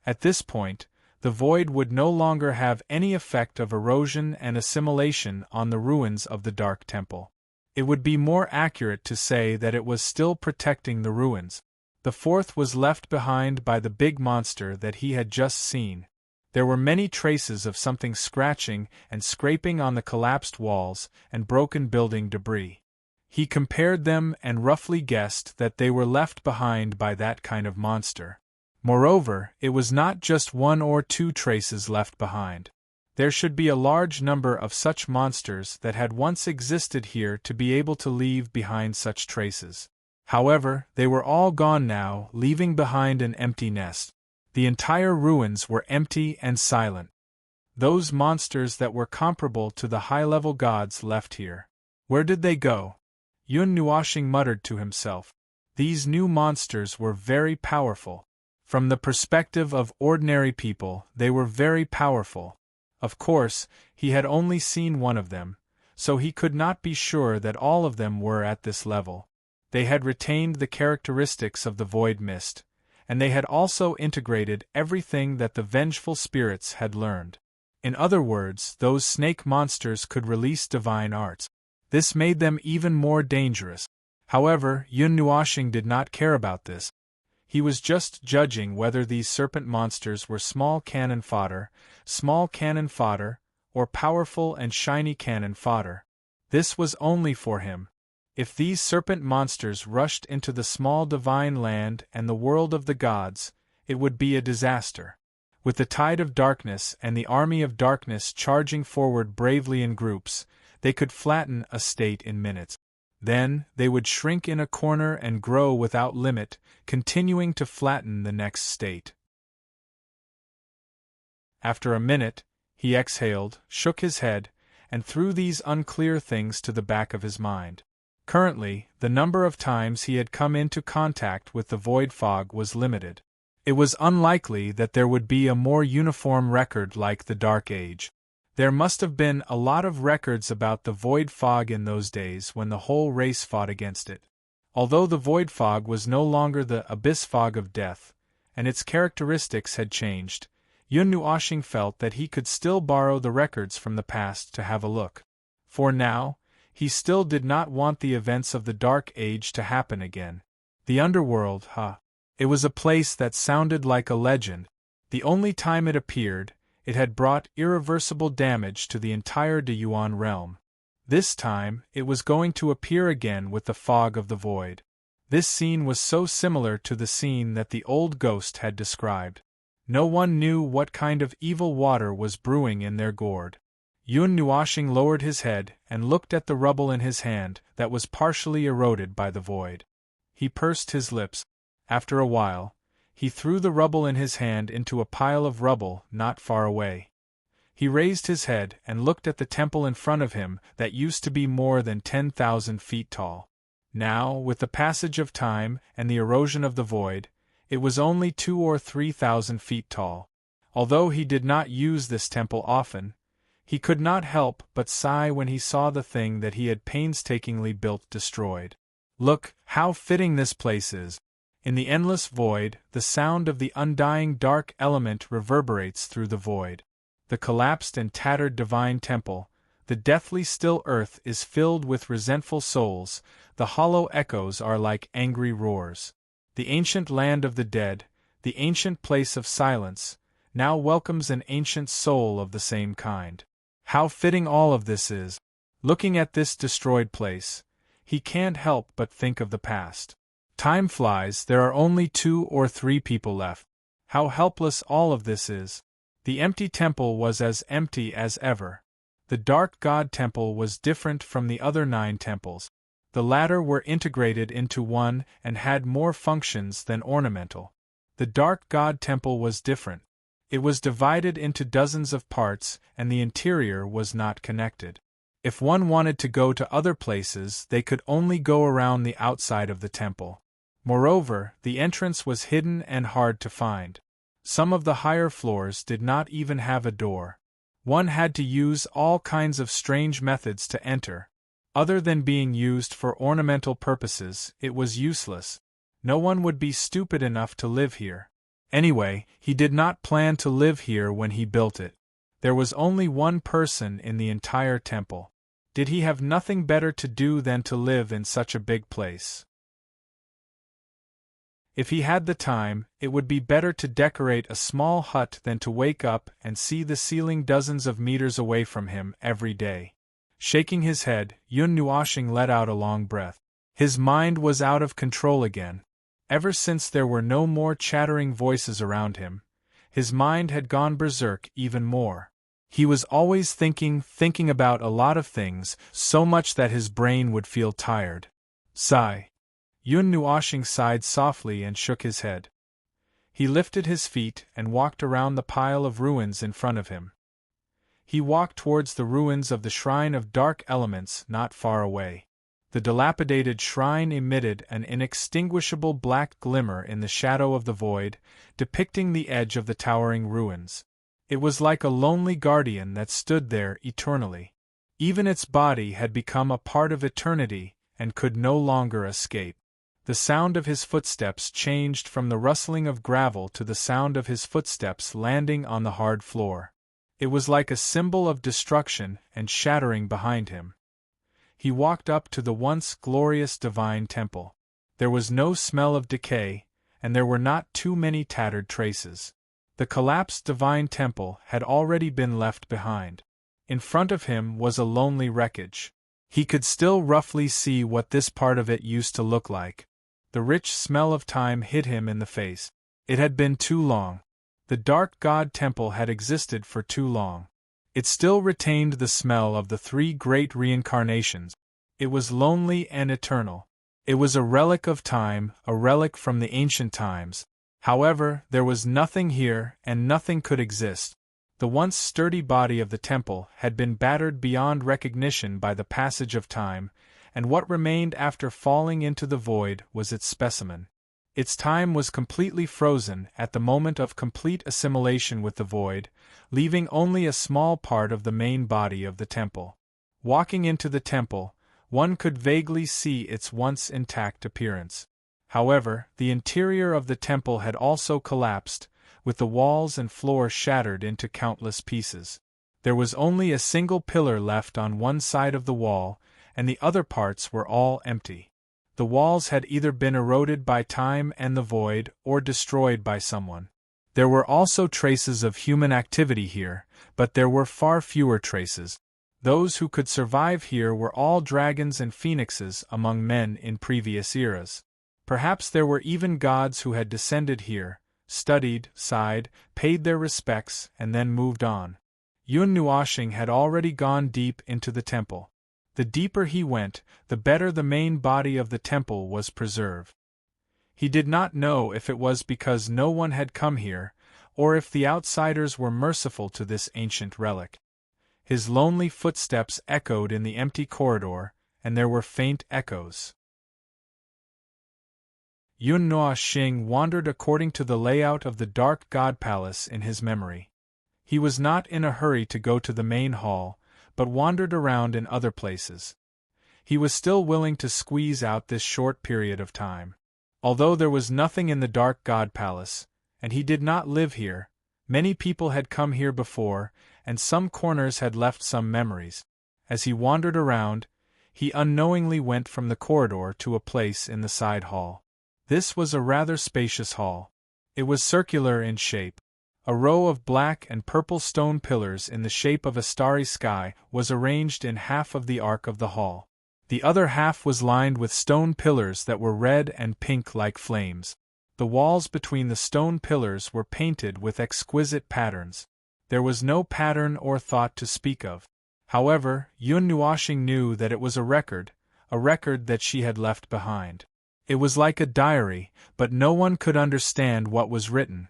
At this point, the void would no longer have any effect of erosion and assimilation on the ruins of the Dark Temple. It would be more accurate to say that it was still protecting the ruins. The fourth was left behind by the big monster that he had just seen. There were many traces of something scratching and scraping on the collapsed walls and broken building debris. He compared them and roughly guessed that they were left behind by that kind of monster. Moreover, it was not just one or two traces left behind. There should be a large number of such monsters that had once existed here to be able to leave behind such traces. However, they were all gone now, leaving behind an empty nest. The entire ruins were empty and silent. Those monsters that were comparable to the high-level gods left here. Where did they go? Yun Nuashing muttered to himself. These new monsters were very powerful. From the perspective of ordinary people, they were very powerful. Of course, he had only seen one of them, so he could not be sure that all of them were at this level. They had retained the characteristics of the void mist, and they had also integrated everything that the vengeful spirits had learned. In other words, those snake monsters could release divine arts. This made them even more dangerous. However, Yun Nuashing did not care about this. He was just judging whether these serpent monsters were small cannon fodder, or powerful and shiny cannon fodder. This was only for him. If these serpent monsters rushed into the small divine land and the world of the gods, it would be a disaster. With the tide of darkness and the army of darkness charging forward bravely in groups, they could flatten a state in minutes. Then, they would shrink in a corner and grow without limit, continuing to flatten the next state. After a minute, he exhaled, shook his head, and threw these unclear things to the back of his mind. Currently, the number of times he had come into contact with the void fog was limited. It was unlikely that there would be a more uniform record like the Dark Age. There must have been a lot of records about the void fog in those days when the whole race fought against it. Although the void fog was no longer the abyss fog of death, and its characteristics had changed, Yun Nuashing felt that he could still borrow the records from the past to have a look. For now, he still did not want the events of the Dark Age to happen again. The underworld, It was a place that sounded like a legend. The only time it appeared, it had brought irreversible damage to the entire Deyuan realm. This time, it was going to appear again with the fog of the void. This scene was so similar to the scene that the old ghost had described. No one knew what kind of evil water was brewing in their gourd. Yun Nuashing lowered his head and looked at the rubble in his hand that was partially eroded by the void. He pursed his lips. After a while, he threw the rubble in his hand into a pile of rubble not far away. He raised his head and looked at the temple in front of him that used to be more than 10,000 feet tall. Now, with the passage of time and the erosion of the void, it was only 2,000 or 3,000 feet tall. Although he did not use this temple often, he could not help but sigh when he saw the thing that he had painstakingly built destroyed. Look, how fitting this place is. In the endless void, the sound of the undying dark element reverberates through the void. The collapsed and tattered divine temple, the deathly still earth is filled with resentful souls, the hollow echoes are like angry roars. The ancient land of the dead, the ancient place of silence, now welcomes an ancient soul of the same kind. How fitting all of this is. Looking at this destroyed place, he can't help but think of the past. Time flies, there are only 2 or 3 people left. How helpless all of this is. The empty temple was as empty as ever. The dark god temple was different from the other 9 temples. The latter were integrated into one and had more functions than ornamental. The dark god temple was different. It was divided into dozens of parts and the interior was not connected. If one wanted to go to other places, they could only go around the outside of the temple. Moreover, the entrance was hidden and hard to find. Some of the higher floors did not even have a door. One had to use all kinds of strange methods to enter. Other than being used for ornamental purposes, it was useless. No one would be stupid enough to live here. Anyway, he did not plan to live here when he built it. There was only one person in the entire temple. Did he have nothing better to do than to live in such a big place? If he had the time, it would be better to decorate a small hut than to wake up and see the ceiling dozens of meters away from him every day. Shaking his head, Yun Nuashing let out a long breath. His mind was out of control again. Ever since there were no more chattering voices around him, his mind had gone berserk even more. He was always thinking about a lot of things, so much that his brain would feel tired. Sigh. Yun Nuoshing sighed softly and shook his head. He lifted his feet and walked around the pile of ruins in front of him. He walked towards the ruins of the Shrine of Dark Elements not far away. The dilapidated shrine emitted an inextinguishable black glimmer in the shadow of the void, depicting the edge of the towering ruins. It was like a lonely guardian that stood there eternally. Even its body had become a part of eternity and could no longer escape. The sound of his footsteps changed from the rustling of gravel to the sound of his footsteps landing on the hard floor. It was like a symbol of destruction and shattering behind him. He walked up to the once glorious divine temple. There was no smell of decay, and there were not too many tattered traces. The collapsed divine temple had already been left behind. In front of him was a lonely wreckage. He could still roughly see what this part of it used to look like. The rich smell of time hit him in the face. It had been too long. The dark god temple had existed for too long. It still retained the smell of the three great reincarnations. It was lonely and eternal. It was a relic of time, a relic from the ancient times. However, there was nothing here, and nothing could exist. The once sturdy body of the temple had been battered beyond recognition by the passage of time, and what remained after falling into the void was its specimen. Its time was completely frozen at the moment of complete assimilation with the void, leaving only a small part of the main body of the temple. Walking into the temple, one could vaguely see its once intact appearance. However, the interior of the temple had also collapsed, with the walls and floor shattered into countless pieces. There was only a single pillar left on one side of the wall, and the other parts were all empty. The walls had either been eroded by time and the void, or destroyed by someone. There were also traces of human activity here, but there were far fewer traces. Those who could survive here were all dragons and phoenixes among men in previous eras. Perhaps there were even gods who had descended here, studied, sighed, paid their respects, and then moved on. Yun Nuoshing had already gone deep into the temple. The deeper he went, the better the main body of the temple was preserved. He did not know if it was because no one had come here, or if the outsiders were merciful to this ancient relic. His lonely footsteps echoed in the empty corridor, and there were faint echoes. Yun Nuoshing wandered according to the layout of the dark god palace in his memory. He was not in a hurry to go to the main hall, but wandered around in other places. He was still willing to squeeze out this short period of time. Although there was nothing in the dark god palace, and he did not live here, many people had come here before, and some corners had left some memories. As he wandered around, he unknowingly went from the corridor to a place in the side hall. This was a rather spacious hall. It was circular in shape. A row of black and purple stone pillars in the shape of a starry sky was arranged in half of the arc of the hall. The other half was lined with stone pillars that were red and pink like flames. The walls between the stone pillars were painted with exquisite patterns. There was no pattern or thought to speak of. However, Yun Nuoshing knew that it was a record that she had left behind. It was like a diary, but no one could understand what was written.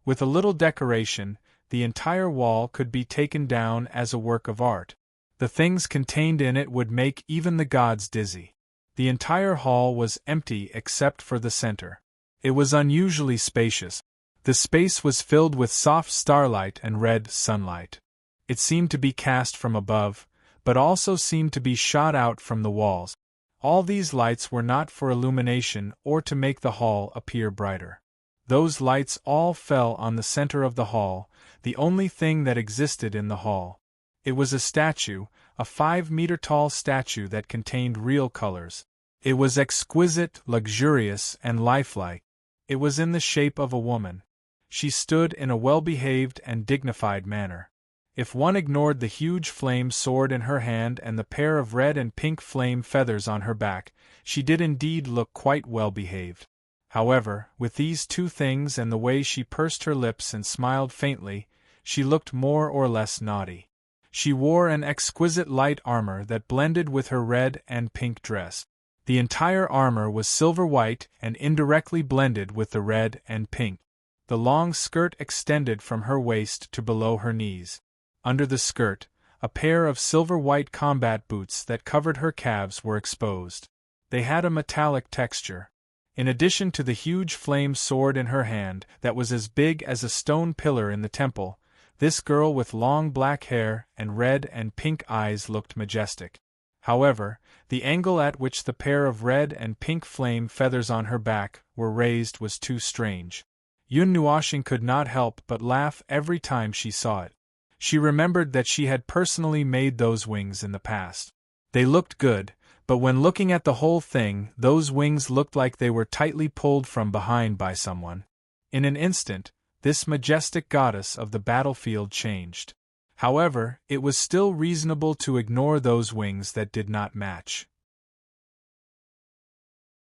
With a little decoration, the entire wall could be taken down as a work of art. The things contained in it would make even the gods dizzy. The entire hall was empty except for the center. It was unusually spacious. The space was filled with soft starlight and red sunlight. It seemed to be cast from above, but also seemed to be shot out from the walls. All these lights were not for illumination or to make the hall appear brighter. Those lights all fell on the center of the hall, the only thing that existed in the hall. It was a statue, a 5-meter-tall statue that contained real colors. It was exquisite, luxurious, and lifelike. It was in the shape of a woman. She stood in a well-behaved and dignified manner. If one ignored the huge flame sword in her hand and the pair of red and pink flame feathers on her back, she did indeed look quite well-behaved. However, with these two things and the way she pursed her lips and smiled faintly, she looked more or less naughty. She wore an exquisite light armor that blended with her red and pink dress. The entire armor was silver white and indirectly blended with the red and pink. The long skirt extended from her waist to below her knees. Under the skirt, a pair of silver-white combat boots that covered her calves were exposed. They had a metallic texture. In addition to the huge flame sword in her hand that was as big as a stone pillar in the temple, this girl with long black hair and red and pink eyes looked majestic. However, the angle at which the pair of red and pink flame feathers on her back were raised was too strange. Yun Nuoxing could not help but laugh every time she saw it. She remembered that she had personally made those wings in the past. They looked good, but when looking at the whole thing, those wings looked like they were tightly pulled from behind by someone. In an instant, this majestic goddess of the battlefield changed. However, it was still reasonable to ignore those wings that did not match.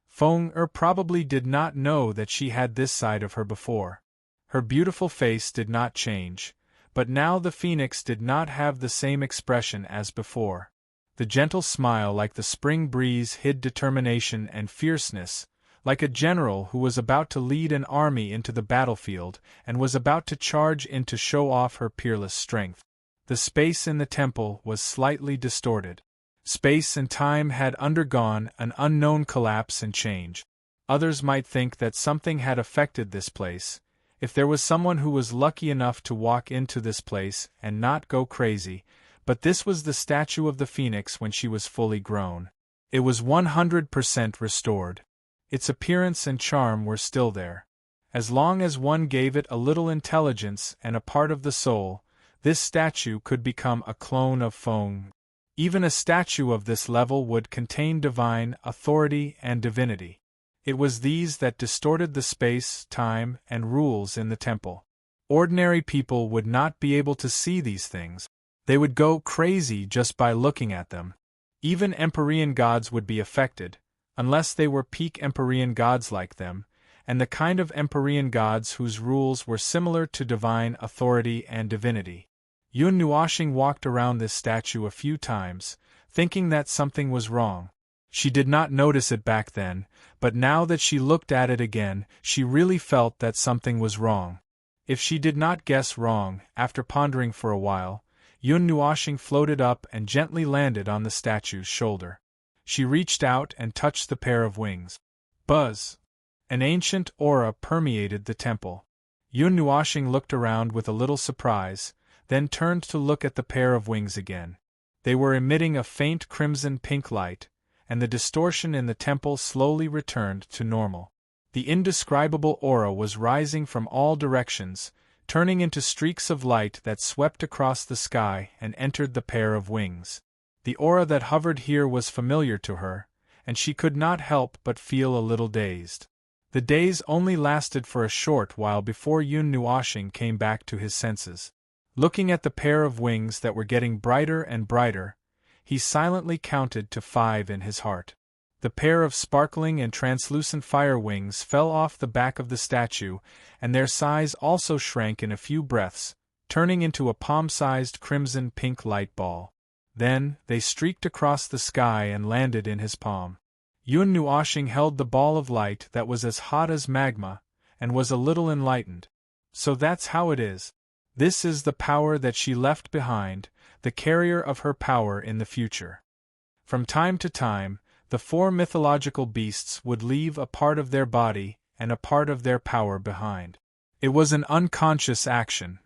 Feng probably did not know that she had this side of her before. Her beautiful face did not change, but now the phoenix did not have the same expression as before. The gentle smile like the spring breeze hid determination and fierceness, like a general who was about to lead an army into the battlefield and was about to charge in to show off her peerless strength. The space in the temple was slightly distorted. Space and time had undergone an unknown collapse and change. Others might think that something had affected this place. If there was someone who was lucky enough to walk into this place and not go crazy, but this was the statue of the phoenix when she was fully grown. It was 100% restored. Its appearance and charm were still there. As long as one gave it a little intelligence and a part of the soul, this statue could become a clone of Feng. Even a statue of this level would contain divine authority and divinity. It was these that distorted the space, time, and rules in the temple. Ordinary people would not be able to see these things. They would go crazy just by looking at them. Even Empyrean gods would be affected, unless they were peak Empyrean gods like them, and the kind of Empyrean gods whose rules were similar to divine authority and divinity. Yun Nuoxing walked around this statue a few times, thinking that something was wrong. She did not notice it back then, but now that she looked at it again, she really felt that something was wrong. If she did not guess wrong, after pondering for a while, Yun Nuoxing floated up and gently landed on the statue's shoulder. She reached out and touched the pair of wings. Buzz! An ancient aura permeated the temple. Yun Nuoxing looked around with a little surprise, then turned to look at the pair of wings again. They were emitting a faint crimson-pink light, and the distortion in the temple slowly returned to normal. The indescribable aura was rising from all directions, turning into streaks of light that swept across the sky and entered the pair of wings. The aura that hovered here was familiar to her, and she could not help but feel a little dazed. The daze only lasted for a short while before Yun Nuoxing came back to his senses. Looking at the pair of wings that were getting brighter and brighter, he silently counted to 5 in his heart. The pair of sparkling and translucent fire wings fell off the back of the statue, and their size also shrank in a few breaths, turning into a palm-sized crimson-pink light ball. Then, they streaked across the sky and landed in his palm. Yun Nuoxing held the ball of light that was as hot as magma, and was a little enlightened. So that's how it is. This is the power that she left behind, the carrier of her power in the future. From time to time, the 4 mythological beasts would leave a part of their body and a part of their power behind. It was an unconscious action.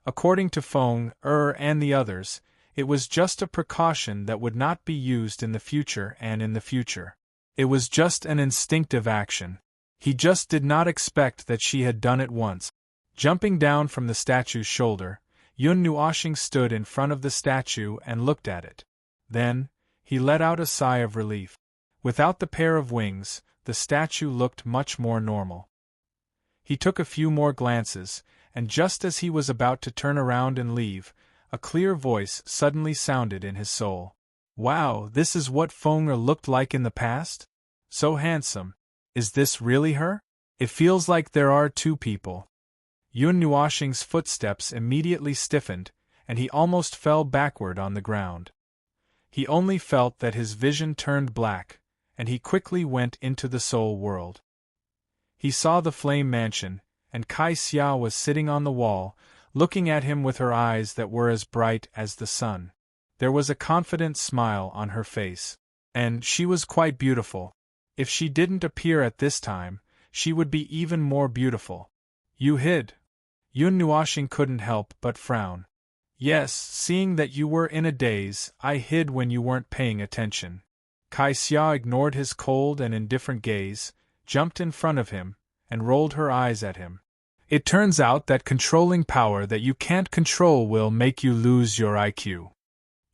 According to Feng and the others, it was just a precaution that would not be used in the future and in the future. It was just an instinctive action. He just did not expect that she had done it once. Jumping down from the statue's shoulder, Yun Nuoxing stood in front of the statue and looked at it. Then, he let out a sigh of relief. Without the pair of wings, the statue looked much more normal. He took a few more glances, and just as he was about to turn around and leave, a clear voice suddenly sounded in his soul. Wow, this is what Feng looked like in the past? So handsome. Is this really her? It feels like there are 2 people. Yun Nuoshing's footsteps immediately stiffened, and he almost fell backward on the ground. He only felt that his vision turned black, and he quickly went into the soul world. He saw the flame mansion, and Kai Xia was sitting on the wall, looking at him with her eyes that were as bright as the sun. There was a confident smile on her face. And she was quite beautiful. If she didn't appear at this time, she would be even more beautiful. You hid. Yun Nuoshing couldn't help but frown. Yes, seeing that you were in a daze, I hid when you weren't paying attention. Kai Xia ignored his cold and indifferent gaze, jumped in front of him, and rolled her eyes at him. It turns out that controlling power that you can't control will make you lose your IQ.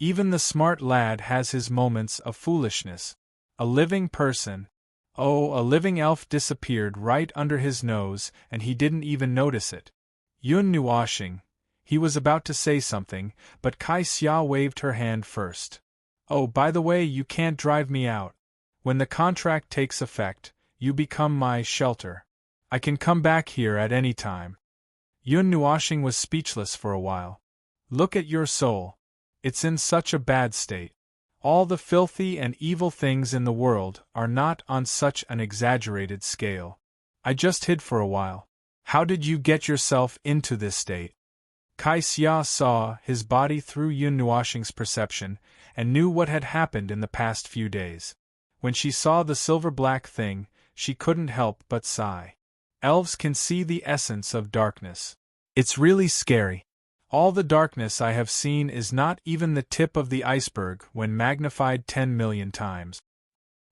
Even the smart lad has his moments of foolishness. A living person, a living elf disappeared right under his nose, and he didn't even notice it. Yun Nuoshing. He was about to say something, but Kai Xia waved her hand first. Oh, by the way, you can't drive me out. When the contract takes effect, you become my shelter. I can come back here at any time. Yun Nuoshing was speechless for a while. Look at your soul. It's in such a bad state. All the filthy and evil things in the world are not on such an exaggerated scale. I just hid for a while. How did you get yourself into this state? Kai Xia saw his body through Yun Nuoshing's perception and knew what had happened in the past few days. When she saw the silver-black thing, she couldn't help but sigh. Elves can see the essence of darkness. It's really scary. All the darkness I have seen is not even the tip of the iceberg when magnified 10 million times.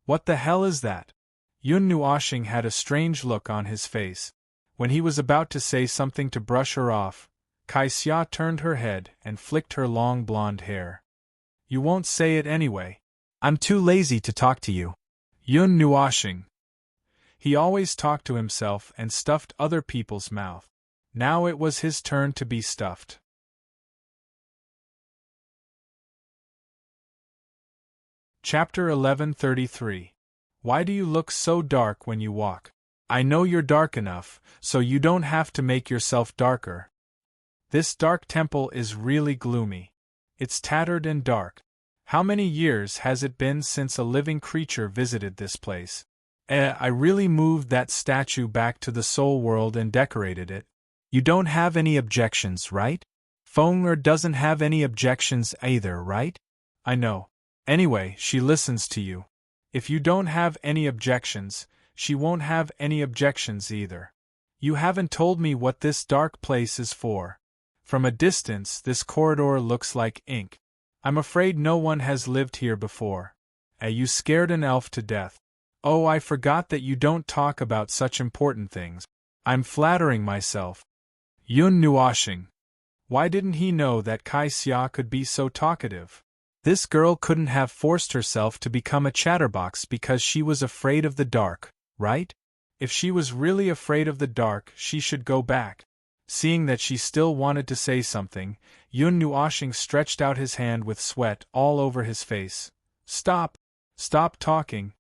What the hell is that? Yun Nuoshing had a strange look on his face. When he was about to say something to brush her off, Kai Xia turned her head and flicked her long blonde hair. You won't say it anyway. I'm too lazy to talk to you. Yun Nuoshing. He always talked to himself and stuffed other people's mouth. Now it was his turn to be stuffed. Chapter 1133. Why do you look so dark when you walk? I know you're dark enough, so you don't have to make yourself darker. This dark temple is really gloomy. It's tattered and dark. How many years has it been since a living creature visited this place? I really moved that statue back to the soul world and decorated it. You don't have any objections, right? Feng'er doesn't have any objections either, right? I know. Anyway, she listens to you. If you don't have any objections, she won't have any objections either. You haven't told me what this dark place is for. From a distance, this corridor looks like ink. I'm afraid no one has lived here before. You scared an elf to death. Oh, I forgot that you don't talk about such important things. I'm flattering myself. Yun Nuoshing. Why didn't he know that Kai Xia could be so talkative? This girl couldn't have forced herself to become a chatterbox because she was afraid of the dark, right? If she was really afraid of the dark, she should go back. Seeing that she still wanted to say something, Yun Nuoshing stretched out his hand with sweat all over his face. Stop! Stop talking!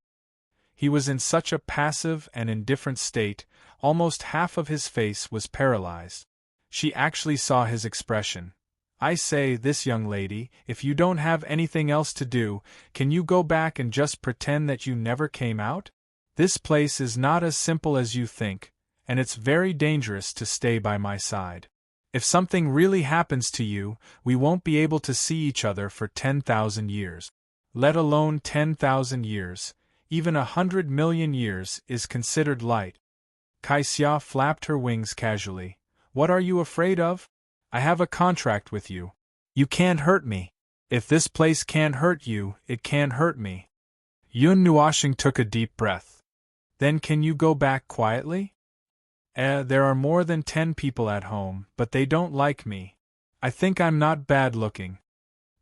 He was in such a passive and indifferent state, almost half of his face was paralyzed. She actually saw his expression. I say, this young lady, if you don't have anything else to do, can you go back and just pretend that you never came out? This place is not as simple as you think, and it's very dangerous to stay by my side. If something really happens to you, we won't be able to see each other for 10,000 years. Let alone 10,000 years, even 100 million years is considered light. Kai Xia flapped her wings casually. What are you afraid of? I have a contract with you. You can't hurt me. If this place can't hurt you, it can't hurt me. Yun Nuoshing took a deep breath. Then can you go back quietly? There are more than 10 people at home, but they don't like me. I think I'm not bad looking.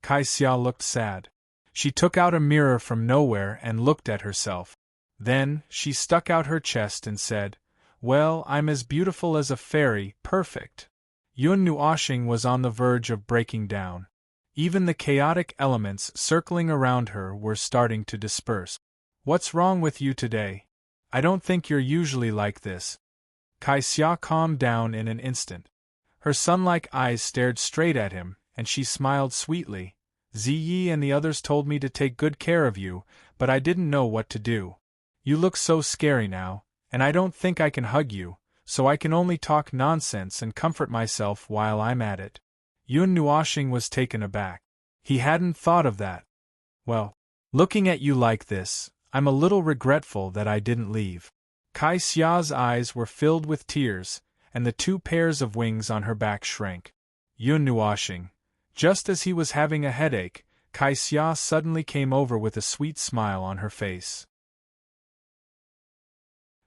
Kai Xia looked sad. She took out a mirror from nowhere and looked at herself. Then, she stuck out her chest and said, Well, I'm as beautiful as a fairy, perfect. Yun Nuoshing was on the verge of breaking down. Even the chaotic elements circling around her were starting to disperse. What's wrong with you today? I don't think you're usually like this. Kai Xia calmed down in an instant. Her sun-like eyes stared straight at him, and she smiled sweetly. Ziyi and the others told me to take good care of you, but I didn't know what to do. You look so scary now, and I don't think I can hug you, so I can only talk nonsense and comfort myself while I'm at it. Yun Nuoxing was taken aback. He hadn't thought of that. Well, looking at you like this, I'm a little regretful that I didn't leave. Kai Xia's eyes were filled with tears, and the 2 pairs of wings on her back shrank. Yun Nuoxing. Just as he was having a headache, Kai Xia suddenly came over with a sweet smile on her face.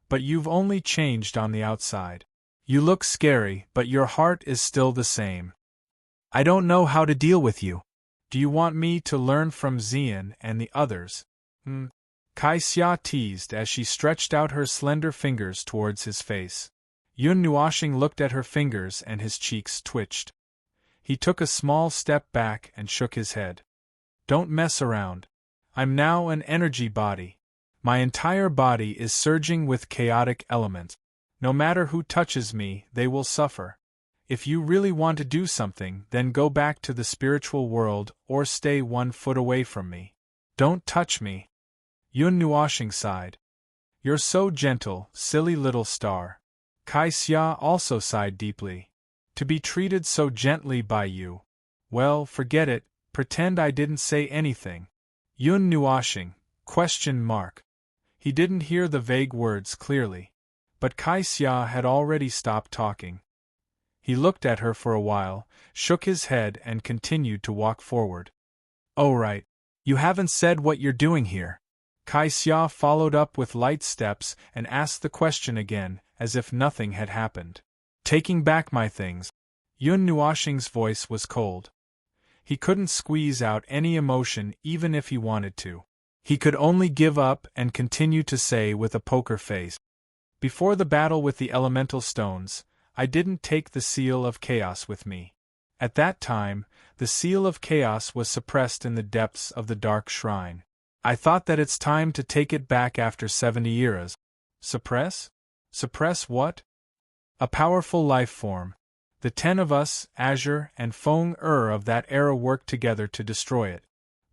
But you've only changed on the outside. You look scary, but your heart is still the same. I don't know how to deal with you. Do you want me to learn from Xian and the others? Kai Xia teased as she stretched out her slender fingers towards his face. Yun Nuoxing looked at her fingers and his cheeks twitched. He took a small step back and shook his head. Don't mess around. I'm now an energy body. My entire body is surging with chaotic elements. No matter who touches me, they will suffer. If you really want to do something, then go back to the spiritual world or stay 1 foot away from me. Don't touch me. Yun Nuoxing sighed. You're so gentle, silly little star. Kai Xia also sighed deeply. To be treated so gently by you. Well, forget it, pretend I didn't say anything. Yun Nuoxing, ? He didn't hear the vague words clearly. But Kai Xia had already stopped talking. He looked at her for a while, shook his head and continued to walk forward. Oh right. You haven't said what you're doing here. Kai Xia followed up with light steps and asked the question again, as if nothing had happened. Taking back my things. Yun Nuoxing's voice was cold. He couldn't squeeze out any emotion even if he wanted to. He could only give up and continue to say with a poker face. Before the battle with the elemental stones, I didn't take the seal of chaos with me. At that time, the seal of chaos was suppressed in the depths of the dark shrine. I thought that it's time to take it back after 70 years. Suppress? Suppress what? A powerful life form. The 10 of us, Azure and Feng of that era worked together to destroy it.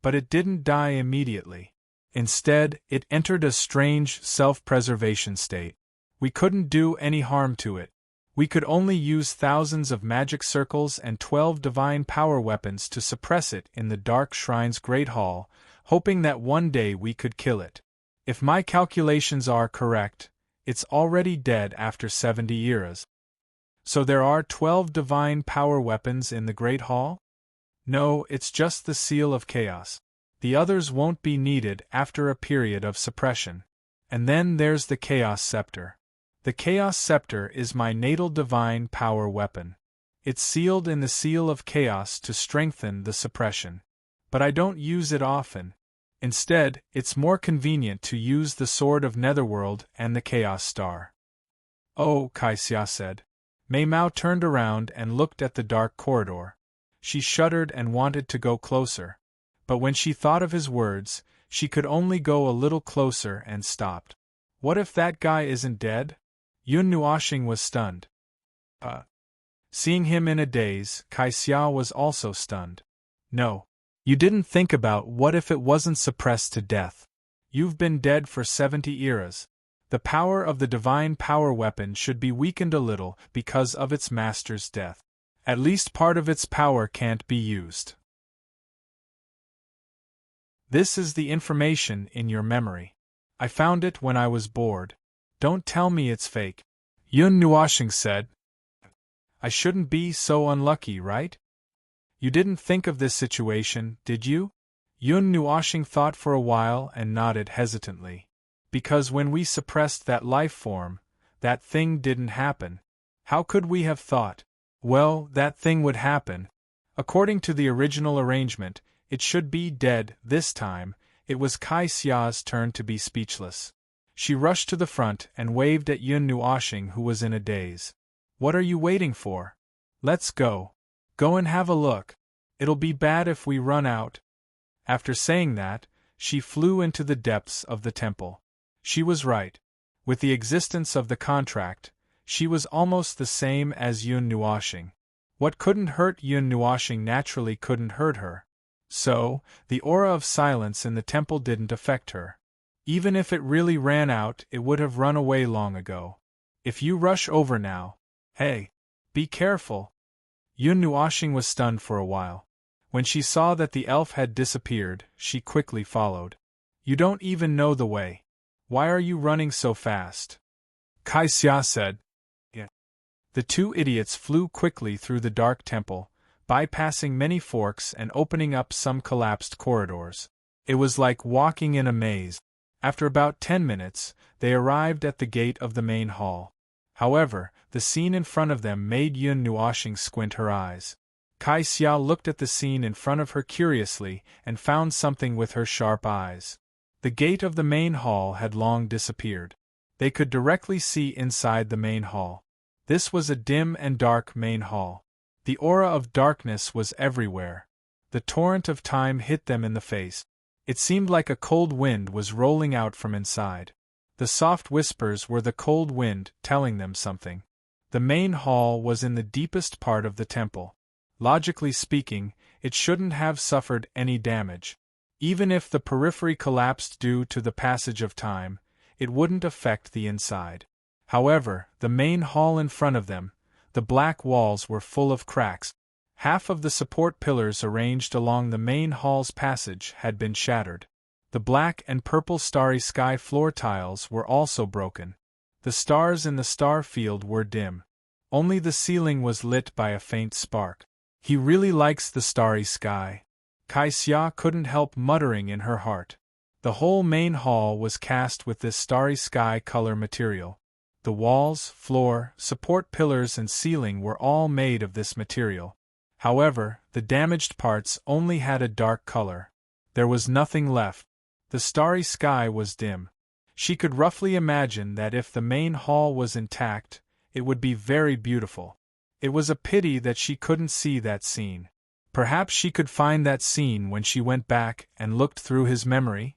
But it didn't die immediately. Instead, it entered a strange self-preservation state. We couldn't do any harm to it. We could only use thousands of magic circles and 12 divine power weapons to suppress it in the dark shrine's great hall, hoping that one day we could kill it. If my calculations are correct, it's already dead after 70 years. So there are 12 divine power weapons in the great hall? No, it's just the seal of chaos. The others won't be needed after a period of suppression. And then there's the chaos scepter. The Chaos Scepter is my natal divine power weapon. It's sealed in the seal of chaos to strengthen the suppression. But I don't use it often. Instead, it's more convenient to use the Sword of Netherworld and the Chaos Star. Oh, Kai Xia said. Mei Mao turned around and looked at the dark corridor. She shuddered and wanted to go closer. But when she thought of his words, she could only go a little closer and stopped. What if that guy isn't dead? Yun Nuoxing was stunned. Seeing him in a daze, Kai Xia was also stunned. No. You didn't think about what if it wasn't suppressed to death. You've been dead for 70 eras. The power of the divine power weapon should be weakened a little because of its master's death. At least part of its power can't be used. This is the information in your memory. I found it when I was bored. Don't tell me it's fake. Yun Nuoxing said. I shouldn't be so unlucky, right? You didn't think of this situation, did you? Yun Nuoxing thought for a while and nodded hesitantly. Because when we suppressed that life form, that thing didn't happen. How could we have thought? Well, that thing would happen. According to the original arrangement, it should be dead this time. It was Kai Xia's turn to be speechless. She rushed to the front and waved at Yun Nuoxing, who was in a daze. What are you waiting for? Let's go. Go and have a look. It'll be bad if we run out. After saying that, she flew into the depths of the temple. She was right. With the existence of the contract, She was almost the same as Yun Nuoxing. What couldn't hurt Yun Nuoxing naturally couldn't hurt her. So, the aura of silence in the temple didn't affect her. Even if it really ran out, it would have run away long ago. If you rush over now, hey, be careful. Yun Nuoxing was stunned for a while. When she saw that the elf had disappeared, she quickly followed. You don't even know the way. Why are you running so fast? Kai Xia said. Yeah. The two idiots flew quickly through the dark temple, bypassing many forks and opening up some collapsed corridors. It was like walking in a maze. After about 10 minutes, they arrived at the gate of the main hall. However, the scene in front of them made Yun Nuoxing squint her eyes. Kai Xia looked at the scene in front of her curiously and found something with her sharp eyes. The gate of the main hall had long disappeared. They could directly see inside the main hall. This was a dim and dark main hall. The aura of darkness was everywhere. The torrent of time hit them in the face. It seemed like a cold wind was rolling out from inside. The soft whispers were the cold wind telling them something. The main hall was in the deepest part of the temple. Logically speaking, it shouldn't have suffered any damage. Even if the periphery collapsed due to the passage of time, it wouldn't affect the inside. However, the main hall in front of them, the black walls were full of cracks. Half of the support pillars arranged along the main hall's passage had been shattered. The black and purple starry sky floor tiles were also broken. The stars in the star field were dim. Only the ceiling was lit by a faint spark. He really likes the starry sky. Kai Xia couldn't help muttering in her heart. The whole main hall was cast with this starry sky color material. The walls, floor, support pillars and ceiling were all made of this material. However, the damaged parts only had a dark color. There was nothing left. The starry sky was dim. She could roughly imagine that if the main hall was intact, it would be very beautiful. It was a pity that she couldn't see that scene. Perhaps she could find that scene when she went back and looked through his memory?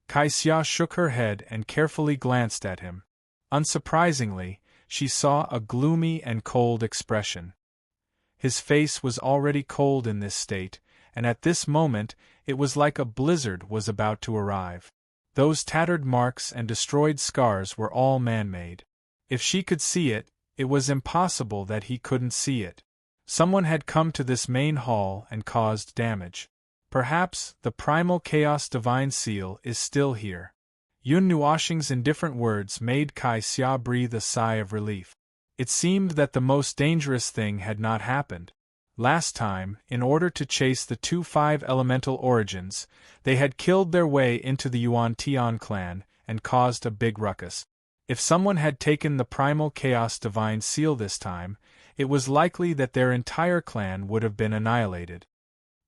Kai Xia shook her head and carefully glanced at him. Unsurprisingly, she saw a gloomy and cold expression. His face was already cold in this state, and at this moment, it was like a blizzard was about to arrive. Those tattered marks and destroyed scars were all man-made. If she could see it, it was impossible that he couldn't see it. Someone had come to this main hall and caused damage. Perhaps the primal chaos divine seal is still here. Yun Nuoxing's indifferent words made Kai Xia breathe a sigh of relief. It seemed that the most dangerous thing had not happened. Last time, in order to chase the two 5 elemental origins, they had killed their way into the Yuan Tian clan and caused a big ruckus. If someone had taken the primal chaos divine seal this time, it was likely that their entire clan would have been annihilated.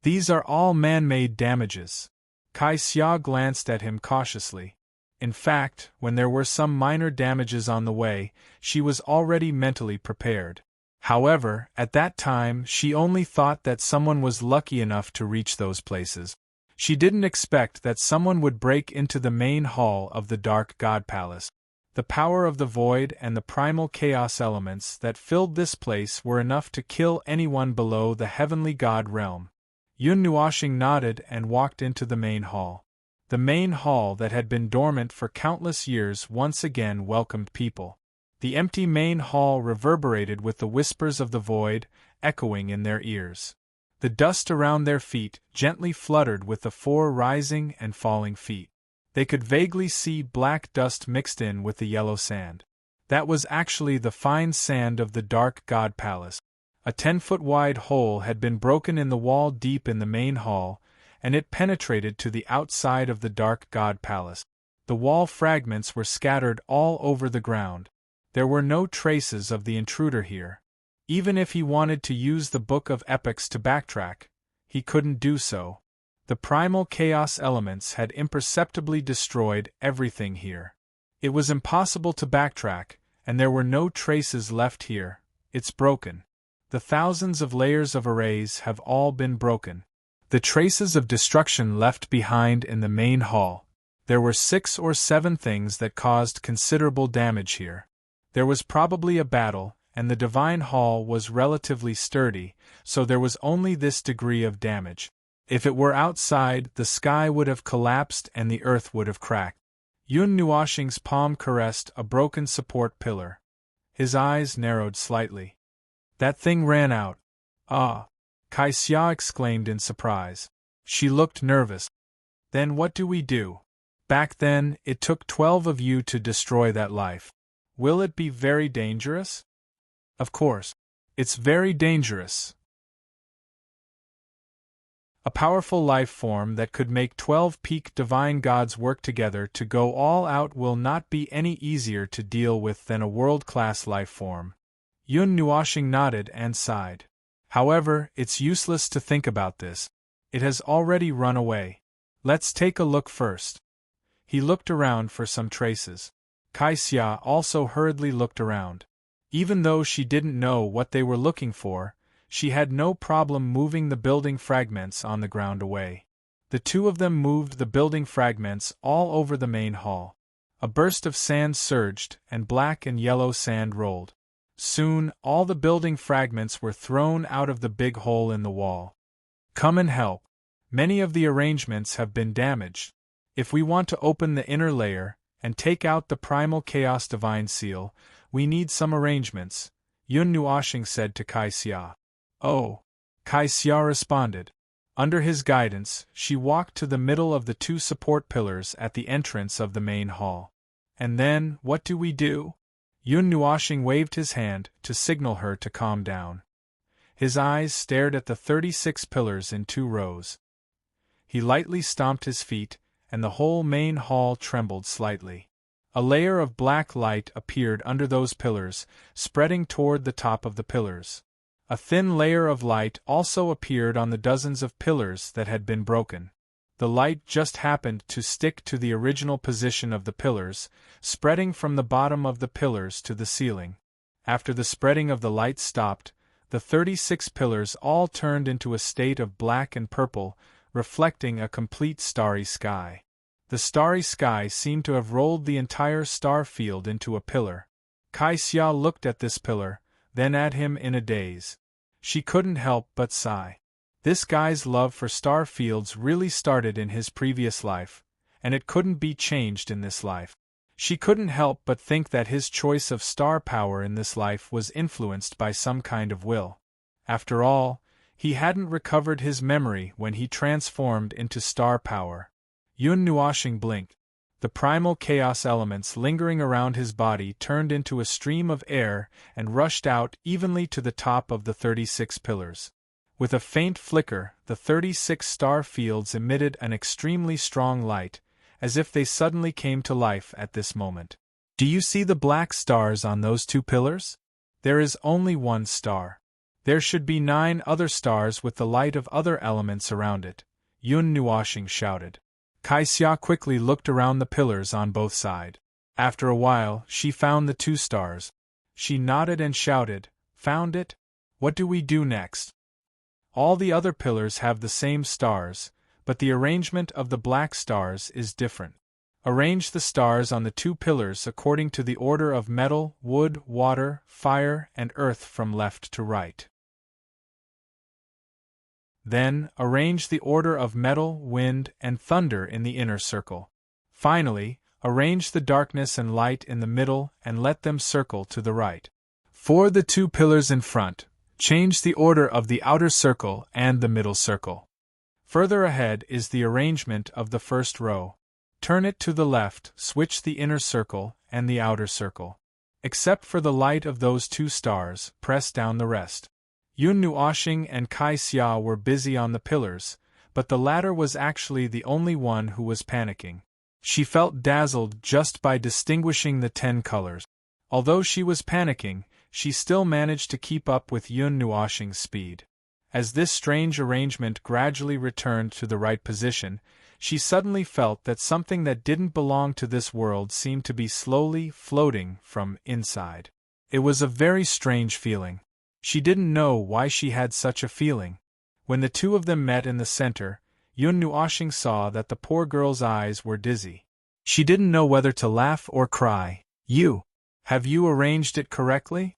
These are all man-made damages. Kai Xia glanced at him cautiously. In fact, when there were some minor damages on the way, she was already mentally prepared. However, at that time she only thought that someone was lucky enough to reach those places. She didn't expect that someone would break into the main hall of the Dark God Palace. The power of the void and the primal chaos elements that filled this place were enough to kill anyone below the heavenly god realm. Yun Nuoxing nodded and walked into the main hall. The main hall that had been dormant for countless years once again welcomed people. The empty main hall reverberated with the whispers of the void, echoing in their ears. The dust around their feet gently fluttered with the 4 rising and falling feet. They could vaguely see black dust mixed in with the yellow sand. That was actually the fine sand of the Dark God Palace. A 10-foot-wide hole had been broken in the wall deep in the main hall, and it penetrated to the outside of the Dark God Palace. The wall fragments were scattered all over the ground. There were no traces of the intruder here. Even if he wanted to use the Book of Epics to backtrack, he couldn't do so. The primal chaos elements had imperceptibly destroyed everything here. It was impossible to backtrack, and there were no traces left here. It's broken. The thousands of layers of arrays have all been broken. The traces of destruction left behind in the main hall. There were 6 or 7 things that caused considerable damage here. There was probably a battle, and the divine hall was relatively sturdy, so there was only this degree of damage. If it were outside, the sky would have collapsed and the earth would have cracked. Yun Nuoshing's palm caressed a broken support pillar. His eyes narrowed slightly. That thing ran out. Ah! Kai Xia exclaimed in surprise. She looked nervous. Then what do we do? Back then, it took 12 of you to destroy that life. Will it be very dangerous? Of course. It's very dangerous. A powerful life form that could make 12 peak divine gods work together to go all out will not be any easier to deal with than a world-class life form. Yun Nuoshing nodded and sighed. However, it's useless to think about this. It has already run away. Let's take a look first. He looked around for some traces. Kai Xia also hurriedly looked around. Even though she didn't know what they were looking for, she had no problem moving the building fragments on the ground away. The two of them moved the building fragments all over the main hall. A burst of sand surged, and black and yellow sand rolled. Soon, all the building fragments were thrown out of the big hole in the wall. Come and help. Many of the arrangements have been damaged. If we want to open the inner layer, and take out the primal chaos divine seal, we need some arrangements, Yun Nuoshing said to Kai Xia. Oh! Kai Xia responded. Under his guidance, she walked to the middle of the 2 support pillars at the entrance of the main hall. And then, what do we do? Yun Nuoshing waved his hand to signal her to calm down. His eyes stared at the 36 pillars in 2 rows. He lightly stomped his feet, and the whole main hall trembled slightly. A layer of black light appeared under those pillars, spreading toward the top of the pillars. A thin layer of light also appeared on the dozens of pillars that had been broken. The light just happened to stick to the original position of the pillars, spreading from the bottom of the pillars to the ceiling. After the spreading of the light stopped, the 36 pillars all turned into a state of black and purple, reflecting a complete starry sky. The starry sky seemed to have rolled the entire star field into a pillar. Kai Xia looked at this pillar, then at him in a daze. She couldn't help but sigh. This guy's love for star fields really started in his previous life, and it couldn't be changed in this life. She couldn't help but think that his choice of star power in this life was influenced by some kind of will. After all, he hadn't recovered his memory when he transformed into star power. Yun Nuoshing blinked. The primal chaos elements lingering around his body turned into a stream of air and rushed out evenly to the top of the 36 pillars. With a faint flicker, the 36 star fields emitted an extremely strong light, as if they suddenly came to life at this moment. Do you see the black stars on those 2 pillars? There is only 1 star. There should be 9 other stars with the light of other elements around it, Yun Nuoshing shouted. Kai Xia quickly looked around the pillars on both sides. After a while, she found the 2 stars. She nodded and shouted, "Found it? What do we do next?" All the other pillars have the same stars, but the arrangement of the black stars is different. Arrange the stars on the 2 pillars according to the order of metal, wood, water, fire, and earth from left to right. Then, arrange the order of metal, wind, and thunder in the inner circle. Finally, arrange the darkness and light in the middle and let them circle to the right. For the 2 pillars in front, change the order of the outer circle and the middle circle. Further ahead is the arrangement of the first row. Turn it to the left, switch the inner circle and the outer circle. Except for the light of those 2 stars, press down the rest. Yun Nuoshing and Kai Xia were busy on the pillars, but the latter was actually the only one who was panicking. She felt dazzled just by distinguishing the 10 colors. Although she was panicking, she still managed to keep up with Yun Nuoshing's speed. As this strange arrangement gradually returned to the right position, she suddenly felt that something that didn't belong to this world seemed to be slowly floating from inside. It was a very strange feeling. She didn't know why she had such a feeling. When the 2 of them met in the center, Yun Nuoshing saw that the poor girl's eyes were dizzy. She didn't know whether to laugh or cry. Have you arranged it correctly?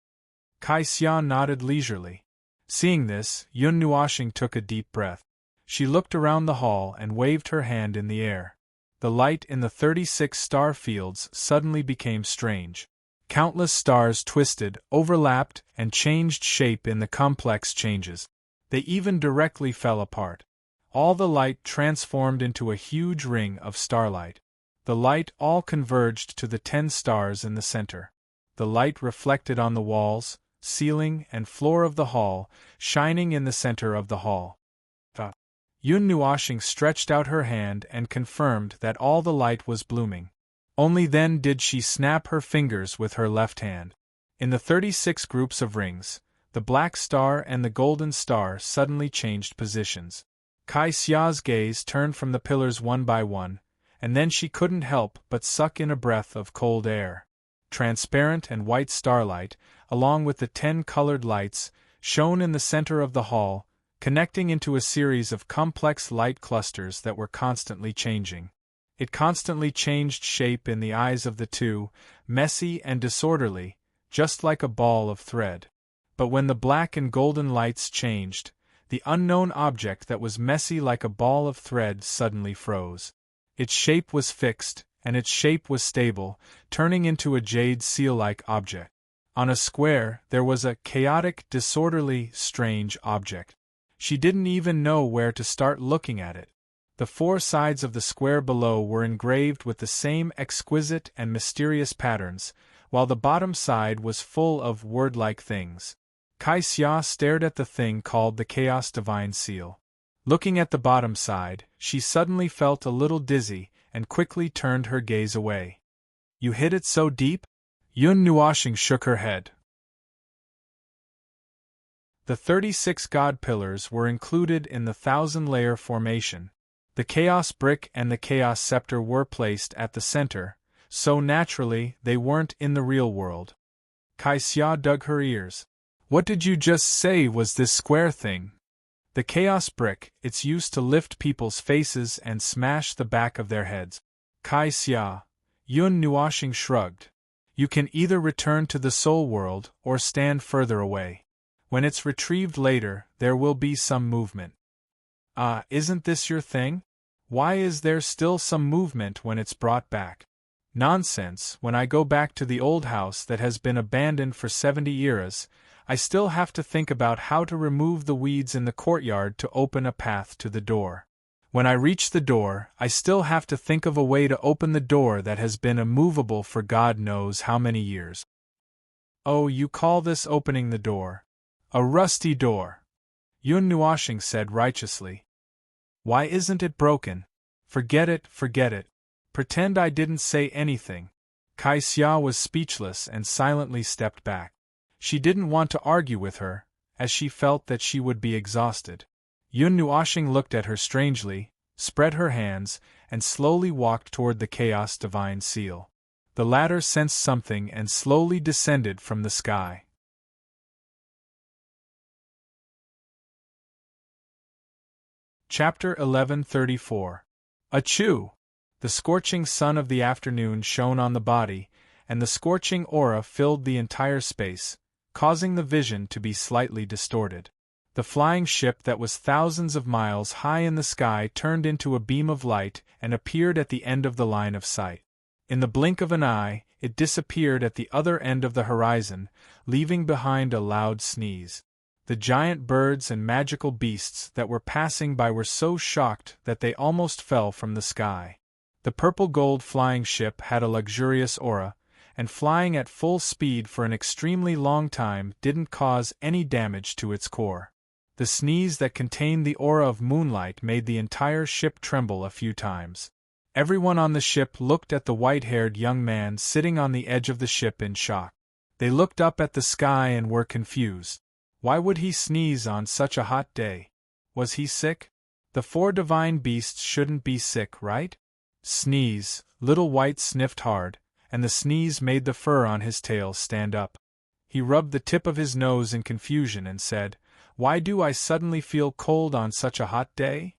Kai Xia nodded leisurely. Seeing this, Yun Nuoxing took a deep breath. She looked around the hall and waved her hand in the air. The light in the 36 star fields suddenly became strange. Countless stars twisted, overlapped, and changed shape in the complex changes. They even directly fell apart. All the light transformed into a huge ring of starlight. The light all converged to the 10 stars in the center. The light reflected on the walls, ceiling, and floor of the hall, shining in the center of the hall. Yun Nuoxing stretched out her hand and confirmed that all the light was blooming. Only then did she snap her fingers with her left hand. In the 36 groups of rings, the black star and the golden star suddenly changed positions. Kai Xia's gaze turned from the pillars one by one, and then she couldn't help but suck in a breath of cold air. Transparent and white starlight, along with the 10 colored lights, shone in the center of the hall, connecting into a series of complex light clusters that were constantly changing. It constantly changed shape in the eyes of the two, messy and disorderly, just like a ball of thread. But when the black and golden lights changed, the unknown object that was messy like a ball of thread suddenly froze. Its shape was fixed, and its shape was stable, turning into a jade seal-like object. On a square, there was a chaotic, disorderly, strange object. She didn't even know where to start looking at it. The 4 sides of the square below were engraved with the same exquisite and mysterious patterns, while the bottom side was full of word-like things. Kai Xia stared at the thing called the Chaos Divine Seal. Looking at the bottom side, she suddenly felt a little dizzy and quickly turned her gaze away. You hid it so deep? Yun Nuoxing shook her head. The 36 god pillars were included in the 1,000-layer formation. The Chaos Brick and the Chaos Scepter were placed at the center, so naturally they weren't in the real world. Kai Xia dug her ears. What did you just say was this square thing? The Chaos Brick, it's used to lift people's faces and smash the back of their heads. Kai Xia. Yun Nuoxing shrugged. You can either return to the soul world or stand further away. When it's retrieved later, there will be some movement. Isn't this your thing? Why is there still some movement when it's brought back? Nonsense, when I go back to the old house that has been abandoned for 70 years, I still have to think about how to remove the weeds in the courtyard to open a path to the door. When I reach the door, I still have to think of a way to open the door that has been immovable for God knows how many years. Oh, you call this opening the door? A rusty door. Yun Nuoxing said righteously. Why isn't it broken? Forget it. Pretend I didn't say anything. Kai Xia was speechless and silently stepped back. She didn't want to argue with her, as she felt that she would be exhausted. Yun Nuoxing looked at her strangely, spread her hands, and slowly walked toward the Chaos Divine Seal. The latter sensed something and slowly descended from the sky. Chapter 1134. Achoo! The scorching sun of the afternoon shone on the body, and the scorching aura filled the entire space, causing the vision to be slightly distorted. The flying ship that was thousands of miles high in the sky turned into a beam of light and appeared at the end of the line of sight. In the blink of an eye, it disappeared at the other end of the horizon, leaving behind a loud sneeze. The giant birds and magical beasts that were passing by were so shocked that they almost fell from the sky. The purple-gold flying ship had a luxurious aura, and flying at full speed for an extremely long time didn't cause any damage to its core. The sneeze that contained the aura of moonlight made the entire ship tremble a few times. Everyone on the ship looked at the white-haired young man sitting on the edge of the ship in shock. They looked up at the sky and were confused. Why would he sneeze on such a hot day? Was he sick? The 4 divine beasts shouldn't be sick, right? Sneeze. Little White sniffed hard, and the sneeze made the fur on his tail stand up. He rubbed the tip of his nose in confusion and said, "Why do I suddenly feel cold on such a hot day?"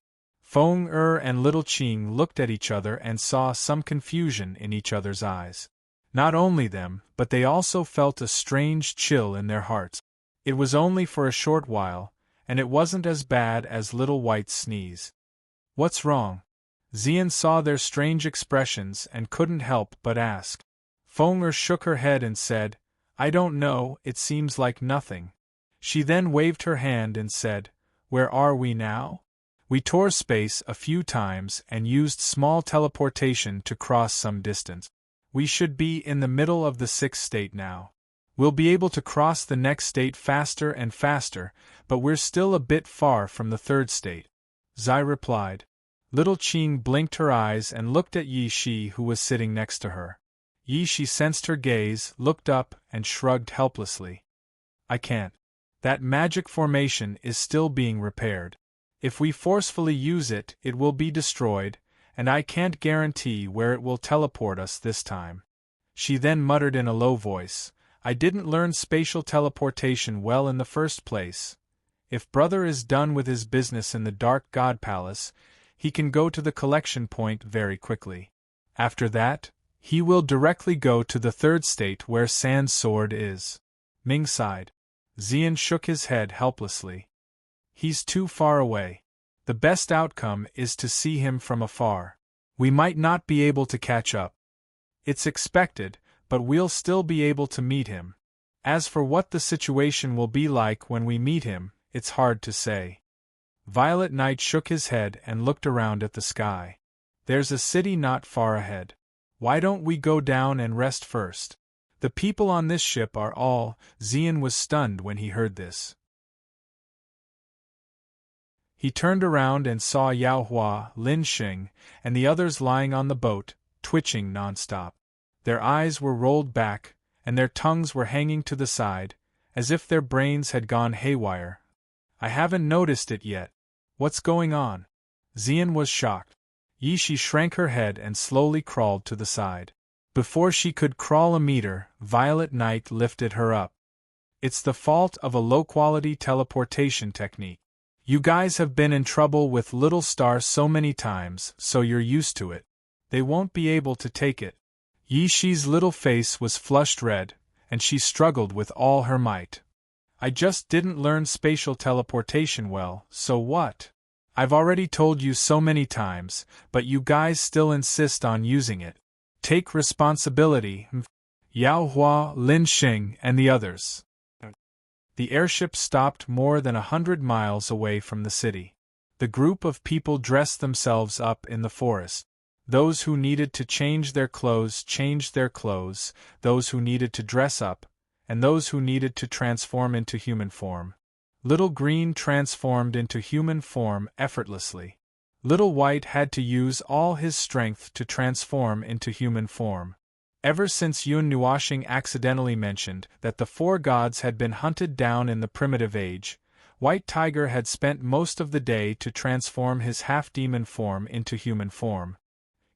Feng Er and Little Qing looked at each other and saw some confusion in each other's eyes. Not only them, but they also felt a strange chill in their hearts. It was only for a short while, and it wasn't as bad as Little White's sneeze. "What's wrong?" Xian saw their strange expressions and couldn't help but ask. Feng Er shook her head and said, "I don't know, it seems like nothing." She then waved her hand and said, "Where are we now?" "We tore space a few times and used small teleportation to cross some distance. We should be in the middle of the 6th state now. We'll be able to cross the next state faster and faster, but we're still a bit far from the 3rd state," Zai replied. Little Qing blinked her eyes and looked at Yi Shi, who was sitting next to her. Yi Shi sensed her gaze, looked up, and shrugged helplessly. "I can't. That magic formation is still being repaired. If we forcefully use it, it will be destroyed, and I can't guarantee where it will teleport us this time." She then muttered in a low voice, "I didn't learn spatial teleportation well in the first place. If brother is done with his business in the Dark God Palace, he can go to the collection point very quickly. After that, he will directly go to the 3rd state where Sand's sword is." Ming sighed. Xian shook his head helplessly. "He's too far away. The best outcome is to see him from afar. We might not be able to catch up. It's expected, but we'll still be able to meet him. As for what the situation will be like when we meet him, it's hard to say." Violet Knight shook his head and looked around at the sky. "There's a city not far ahead. Why don't we go down and rest first? The people on this ship are all—" Xian was stunned when he heard this. He turned around and saw Yao Hua, Lin Xing, and the others lying on the boat, twitching nonstop. Their eyes were rolled back, and their tongues were hanging to the side, as if their brains had gone haywire. "I haven't noticed it yet. What's going on?" Xian was shocked. Yi Shi shrank her head and slowly crawled to the side. Before she could crawl a meter, Violet Knight lifted her up. "It's the fault of a low-quality teleportation technique. You guys have been in trouble with Little Star so many times, so you're used to it. They won't be able to take it." Yi Shi's little face was flushed red, and she struggled with all her might. "I just didn't learn spatial teleportation well, so what? I've already told you so many times, but you guys still insist on using it. Take responsibility." Yao Hua, Lin Xing, and the others. The airship stopped more than 100 miles away from the city. The group of people dressed themselves up in the forest. Those who needed to change their clothes changed their clothes, those who needed to dress up, and those who needed to transform into human form. Little Green transformed into human form effortlessly. Little White had to use all his strength to transform into human form. Ever since Yun Nuashing accidentally mentioned that the 4 gods had been hunted down in the primitive age, White Tiger had spent most of the day to transform his half-demon form into human form.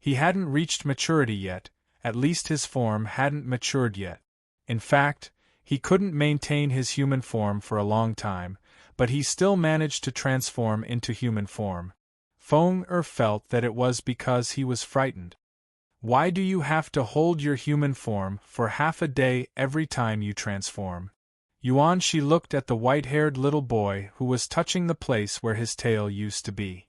He hadn't reached maturity yet, at least his form hadn't matured yet. In fact, he couldn't maintain his human form for a long time, but he still managed to transform into human form. Feng Er felt that it was because he was frightened. "Why do you have to hold your human form for half a day every time you transform?" Yuan Shi looked at the white-haired little boy who was touching the place where his tail used to be.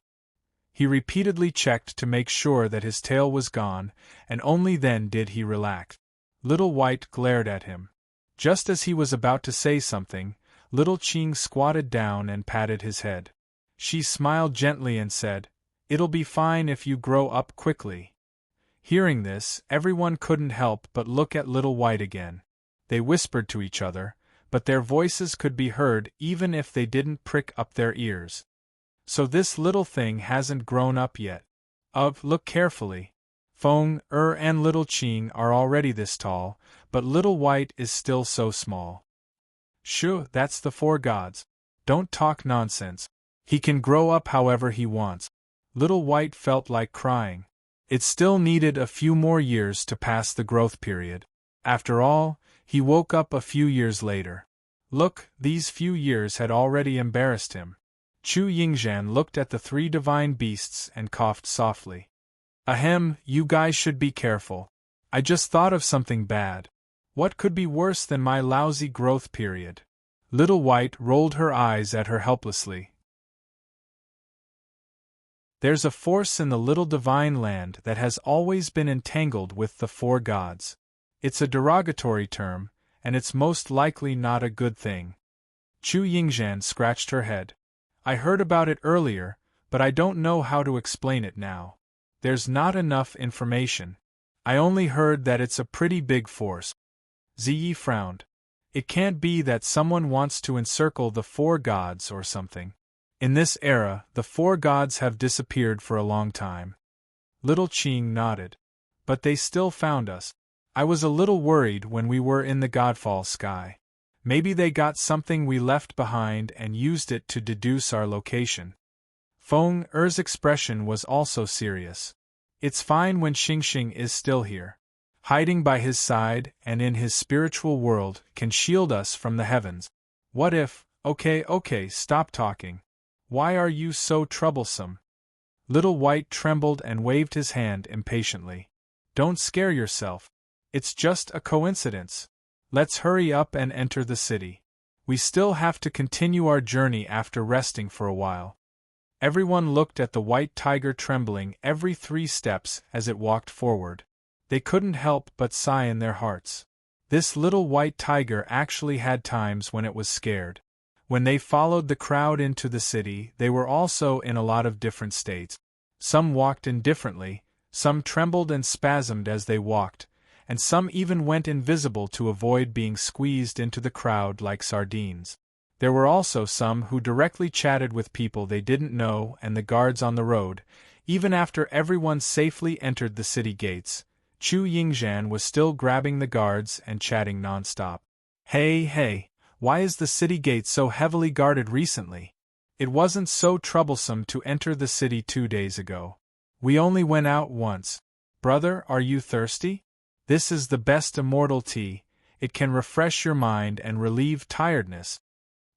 He repeatedly checked to make sure that his tail was gone, and only then did he relax. Little White glared at him. Just as he was about to say something, Little Qing squatted down and patted his head. She smiled gently and said, "It'll be fine if you grow up quickly." Hearing this, everyone couldn't help but look at Little White again. They whispered to each other, but their voices could be heard even if they didn't prick up their ears. "So this little thing hasn't grown up yet. Look carefully. Feng Er and Little Qing are already this tall, but Little White is still so small." "Shoo, that's the 4 gods. Don't talk nonsense. He can grow up however he wants." Little White felt like crying. It still needed a few more years to pass the growth period. After all, he woke up a few years later. Look, these few years had already embarrassed him. Chu Yingzhan looked at the three divine beasts and coughed softly. Ahem, you guys should be careful. I just thought of something bad. What could be worse than my lousy growth period? Little White rolled her eyes at her helplessly. There's a force in the little divine land that has always been entangled with the four gods. It's a derogatory term, and it's most likely not a good thing. Chu Yingzhan scratched her head. I heard about it earlier, but I don't know how to explain it now. There's not enough information. I only heard that it's a pretty big force. Ziyi frowned. It can't be that someone wants to encircle the four gods or something. In this era, the four gods have disappeared for a long time. Little Qing nodded. But they still found us. I was a little worried when we were in the Godfall sky. Maybe they got something we left behind and used it to deduce our location. Feng Er's expression was also serious. It's fine when Xingxing is still here. Hiding by his side and in his spiritual world can shield us from the heavens. What if— Okay, stop talking. Why are you so troublesome? Little White trembled and waved his hand impatiently. Don't scare yourself. It's just a coincidence. Let's hurry up and enter the city. We still have to continue our journey after resting for a while. Everyone looked at the white tiger trembling every 3 steps as it walked forward. They couldn't help but sigh in their hearts. This little white tiger actually had times when it was scared. When they followed the crowd into the city, they were also in a lot of different states. Some walked indifferently, some trembled and spasmed as they walked, and some even went invisible to avoid being squeezed into the crowd like sardines. There were also some who directly chatted with people they didn't know and the guards on the road. Even after everyone safely entered the city gates, Chu Yingzhan was still grabbing the guards and chatting nonstop. Hey, why is the city gate so heavily guarded recently? It wasn't so troublesome to enter the city 2 days ago. We only went out once. Brother, are you thirsty? This is the best immortal tea. It can refresh your mind and relieve tiredness.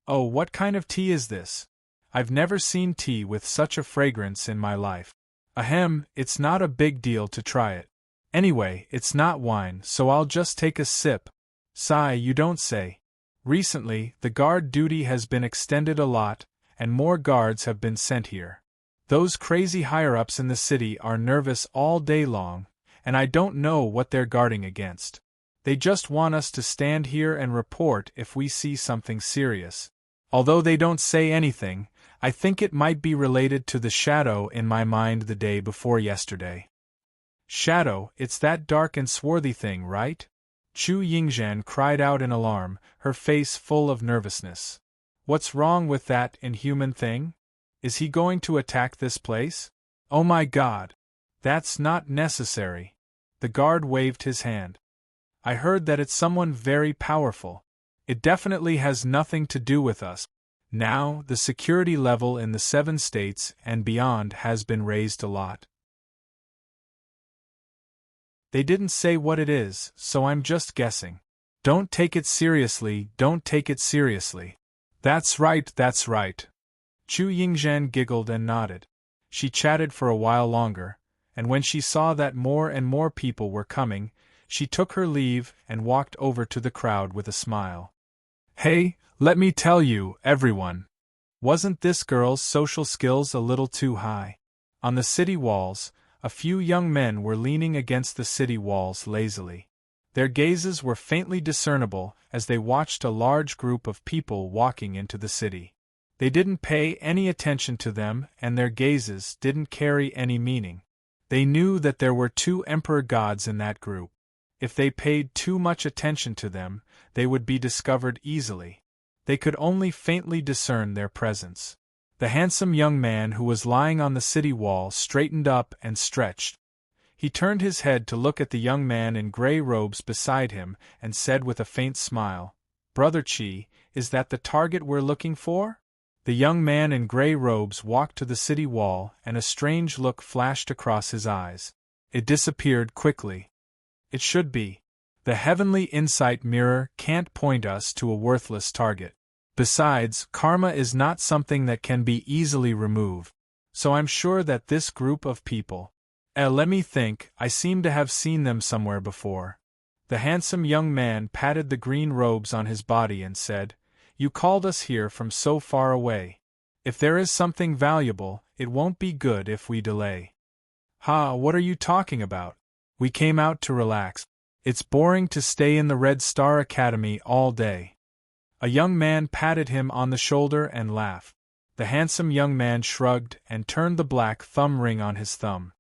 Oh, what kind of tea is this? I've never seen tea with such a fragrance in my life. Ahem, it's not a big deal to try it. Anyway, it's not wine, so I'll just take a sip. Sigh, you don't say. Recently, the guard duty has been extended a lot, and more guards have been sent here. Those crazy higher-ups in the city are nervous all day long, and I don't know what they're guarding against. They just want us to stand here and report if we see something serious. Although they don't say anything, I think it might be related to the shadow in my mind the day before yesterday. Shadow, it's that dark and swarthy thing, right? Chu Yingzhan cried out in alarm, her face full of nervousness. What's wrong with that inhuman thing? Is he going to attack this place? Oh my God! That's not necessary. The guard waved his hand. I heard that it's someone very powerful. It definitely has nothing to do with us. Now, the security level in the 7 states and beyond has been raised a lot. They didn't say what it is, so I'm just guessing. Don't take it seriously, don't take it seriously. That's right. Chu Yingzhan giggled and nodded. She chatted for a while longer, and when she saw that more and more people were coming, she took her leave and walked over to the crowd with a smile. Hey, let me tell you, everyone. Wasn't this girl's social skills a little too high? On the city walls, a few young men were leaning against the city walls lazily. Their gazes were faintly discernible as they watched a large group of people walking into the city. They didn't pay any attention to them, and their gazes didn't carry any meaning. They knew that there were 2 emperor gods in that group. If they paid too much attention to them, they would be discovered easily. They could only faintly discern their presence. The handsome young man who was lying on the city wall straightened up and stretched. He turned his head to look at the young man in gray robes beside him and said with a faint smile, "Brother Qi, is that the target we're looking for?" The young man in gray robes walked to the city wall and a strange look flashed across his eyes. It disappeared quickly. It should be. The heavenly insight mirror can't point us to a worthless target. Besides, karma is not something that can be easily removed. So I'm sure that this group of people. Let me think, I seem to have seen them somewhere before. The handsome young man patted the green robes on his body and said, "You called us here from so far away. If there is something valuable, it won't be good if we delay." "Ha, what are you talking about? We came out to relax. It's boring to stay in the Red Star Academy all day." A young man patted him on the shoulder and laughed. The handsome young man shrugged and turned the black thumb ring on his thumb.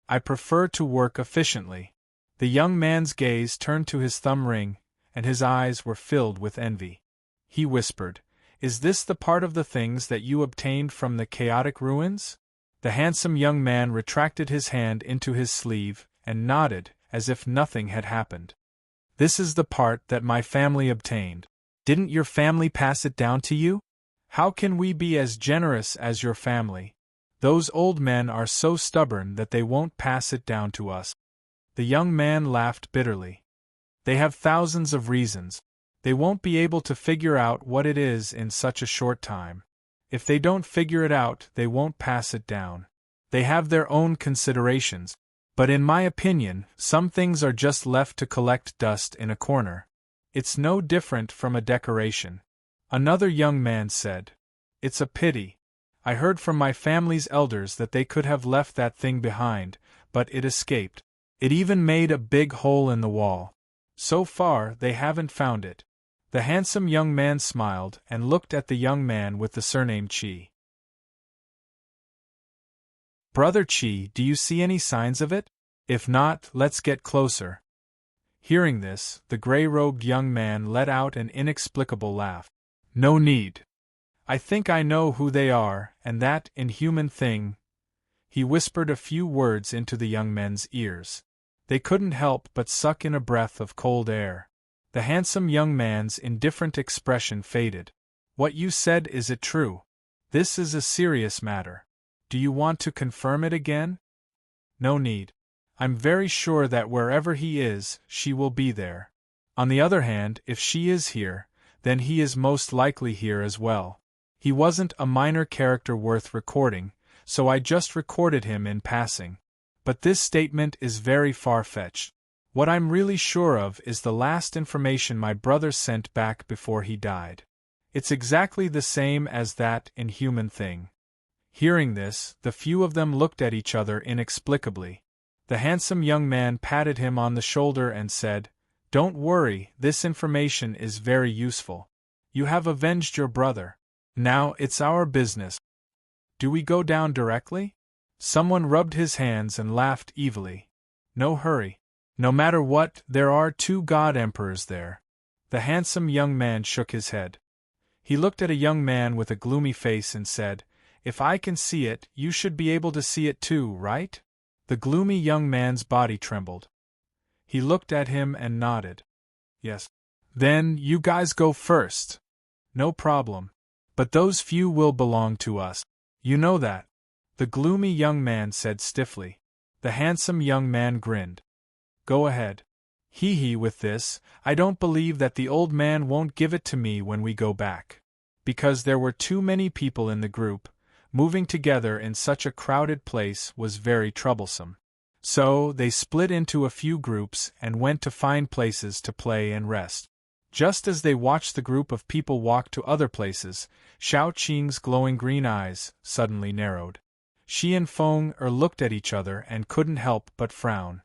"I prefer to work efficiently." The young man's gaze turned to his thumb ring, and his eyes were filled with envy. He whispered, "Is this the part of the things that you obtained from the chaotic ruins?" The handsome young man retracted his hand into his sleeve and nodded, as if nothing had happened. "This is the part that my family obtained." "Didn't your family pass it down to you?" "How can we be as generous as your family? Those old men are so stubborn that they won't pass it down to us." The young man laughed bitterly. "They have thousands of reasons. They won't be able to figure out what it is in such a short time. If they don't figure it out, they won't pass it down. They have their own considerations. But in my opinion, some things are just left to collect dust in a corner. It's no different from a decoration." Another young man said, "It's a pity. I heard from my family's elders that they could have left that thing behind, but it escaped. It even made a big hole in the wall. So far, they haven't found it." The handsome young man smiled and looked at the young man with the surname Chi. "Brother Chi, do you see any signs of it? If not, let's get closer." Hearing this, the gray-robed young man let out an inexplicable laugh. "No need. I think I know who they are, and that inhuman thing." He whispered a few words into the young men's ears. They couldn't help but suck in a breath of cold air. The handsome young man's indifferent expression faded. "What you said, is it true? This is a serious matter. Do you want to confirm it again?" "No need. I'm very sure that wherever he is, she will be there. On the other hand, if she is here, then he is most likely here as well. He wasn't a minor character worth recording, so I just recorded him in passing. But this statement is very far-fetched. What I'm really sure of is the last information my brother sent back before he died. It's exactly the same as that inhuman thing." Hearing this, the few of them looked at each other inexplicably. The handsome young man patted him on the shoulder and said, "Don't worry, this information is very useful. You have avenged your brother. Now it's our business. Do we go down directly?" Someone rubbed his hands and laughed evilly. "No hurry. No matter what, there are 2 god emperors there." The handsome young man shook his head. He looked at a young man with a gloomy face and said, "If I can see it, you should be able to see it too, right?" The gloomy young man's body trembled. He looked at him and nodded. "Yes." "Then, you guys go first." "No problem. But those few will belong to us. You know that." The gloomy young man said stiffly. The handsome young man grinned. "Go ahead." Hee with this, I don't believe that the old man won't give it to me when we go back. Because there were too many people in the group, moving together in such a crowded place was very troublesome. So, they split into a few groups and went to find places to play and rest. Just as they watched the group of people walk to other places, Xiao Qing's glowing green eyes suddenly narrowed. She and Feng looked at each other and couldn't help but frown.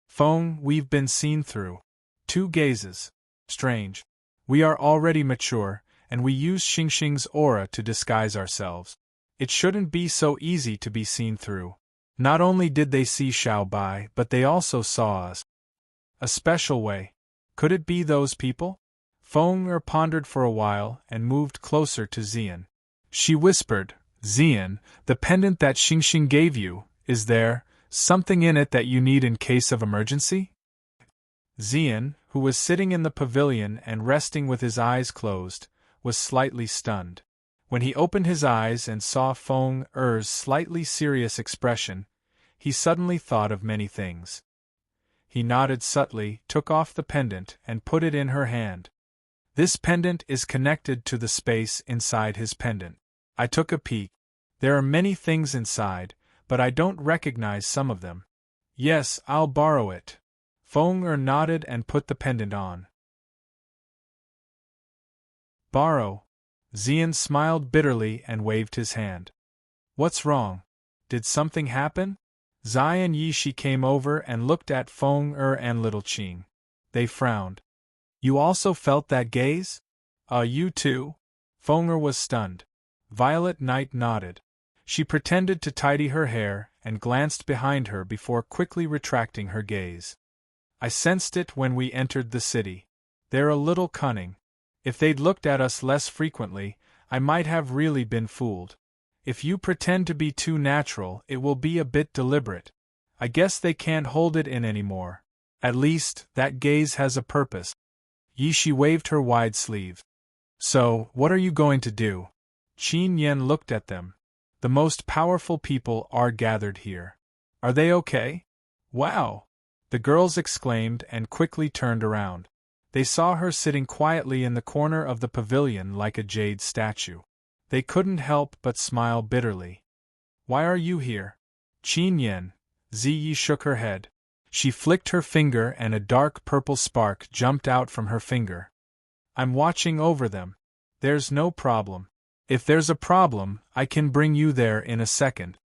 "Feng, we've been seen through 2 gazes. Strange. We are already mature, and we use Xingxing's aura to disguise ourselves. It shouldn't be so easy to be seen through. Not only did they see Xiao Bai, but they also saw us. A special way. Could it be those people?" Feng pondered for a while and moved closer to Xian. She whispered, "Xian, the pendant that Xingxing gave you, is there something in it that you need in case of emergency?" Xian, who was sitting in the pavilion and resting with his eyes closed, was slightly stunned. When he opened his eyes and saw Feng Er's slightly serious expression, he suddenly thought of many things. He nodded subtly, took off the pendant, and put it in her hand. This pendant is connected to the space inside his pendant. I took a peek. There are many things inside, but I don't recognize some of them. Yes, I'll borrow it. Feng nodded and put the pendant on. Borrow? Xian smiled bitterly and waved his hand. What's wrong? Did something happen? Zai and Yishi came over and looked at Feng and Little Qing. They frowned. You also felt that gaze? You too? Feng was stunned. Violet Knight nodded. She pretended to tidy her hair and glanced behind her before quickly retracting her gaze. I sensed it when we entered the city. They're a little cunning. If they'd looked at us less frequently, I might have really been fooled. If you pretend to be too natural, it will be a bit deliberate. I guess they can't hold it in anymore. At least, that gaze has a purpose. Yishi waved her wide sleeve. So, what are you going to do? Qin Yen looked at them. The most powerful people are gathered here. Are they okay? Wow! The girls exclaimed and quickly turned around. They saw her sitting quietly in the corner of the pavilion like a jade statue. They couldn't help but smile bitterly. Why are you here? Qin Yen. Ziyi shook her head. She flicked her finger and a dark purple spark jumped out from her finger. I'm watching over them. There's no problem. If there's a problem, I can bring you there in a second.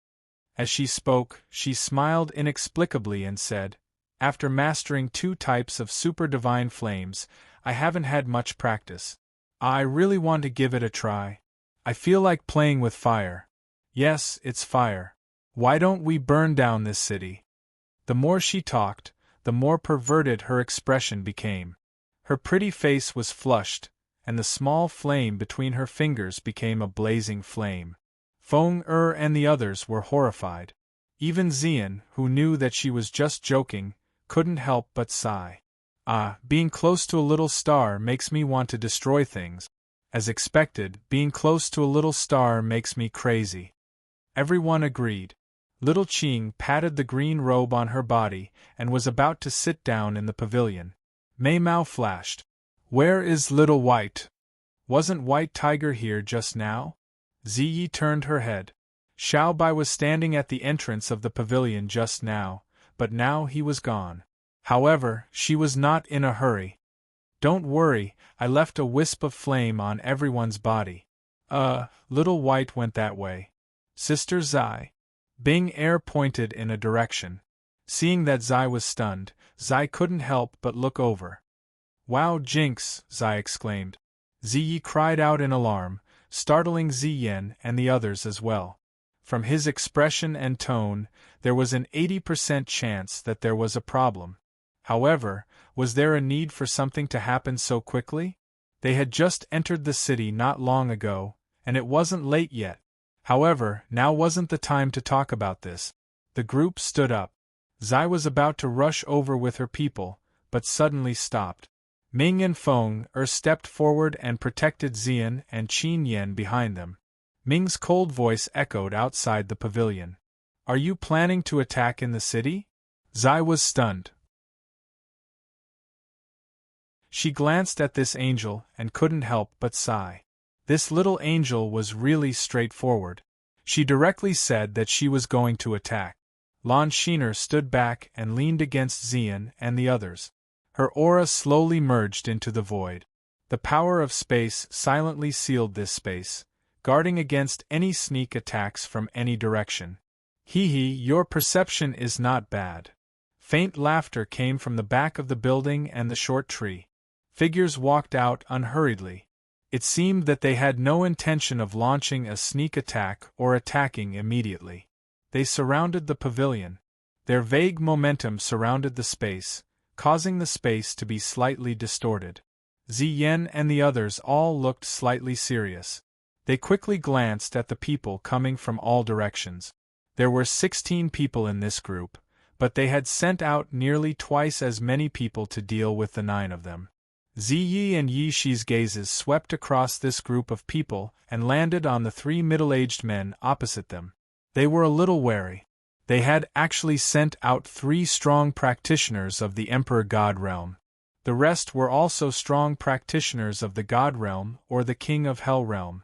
As she spoke, she smiled inexplicably and said, After mastering 2 types of super divine flames, I haven't had much practice. I really want to give it a try. I feel like playing with fire. Yes, it's fire. Why don't we burn down this city? The more she talked, the more perverted her expression became. Her pretty face was flushed, and the small flame between her fingers became a blazing flame. Feng and the others were horrified. Even Xian, who knew that she was just joking, couldn't help but sigh. Being close to a little star makes me want to destroy things. As expected, being close to a little star makes me crazy. Everyone agreed. Little Qing patted the green robe on her body and was about to sit down in the pavilion. Mei Mao flashed. Where is Little White? Wasn't White Tiger here just now? Ziyi turned her head. Xiao Bai was standing at the entrance of the pavilion just now, but now he was gone. However, she was not in a hurry. Don't worry, I left a wisp of flame on everyone's body. Little White went that way. Sister Zai. Bing Air pointed in a direction. Seeing that Zai was stunned, Zai couldn't help but look over. Wow, Jinx! Zai exclaimed. Ziyi cried out in alarm, startling Ziyen and the others as well. From his expression and tone, there was an 80% chance that there was a problem. However, was there a need for something to happen so quickly? They had just entered the city not long ago, and it wasn't late yet. However, now wasn't the time to talk about this. The group stood up. Zai was about to rush over with her people, but suddenly stopped. Ming and Feng stepped forward and protected Xian and Qin Yen behind them. Ming's cold voice echoed outside the pavilion. Are you planning to attack in the city? Zai was stunned. She glanced at this angel and couldn't help but sigh. This little angel was really straightforward. She directly said that she was going to attack. Lan Shiner stood back and leaned against Xian and the others. Her aura slowly merged into the void. The power of space silently sealed this space, guarding against any sneak attacks from any direction. Hee, your perception is not bad. Faint laughter came from the back of the building and the short tree. Figures walked out unhurriedly. It seemed that they had no intention of launching a sneak attack or attacking immediately. They surrounded the pavilion. Their vague momentum surrounded the space, causing the space to be slightly distorted. Ziyen and the others all looked slightly serious. They quickly glanced at the people coming from all directions. There were 16 people in this group, but they had sent out nearly twice as many people to deal with the 9 of them. Ziyi and Yishi's gazes swept across this group of people and landed on the 3 middle-aged men opposite them. They were a little wary. They had actually sent out 3 strong practitioners of the Emperor God realm. The rest were also strong practitioners of the God realm or the King of Hell realm.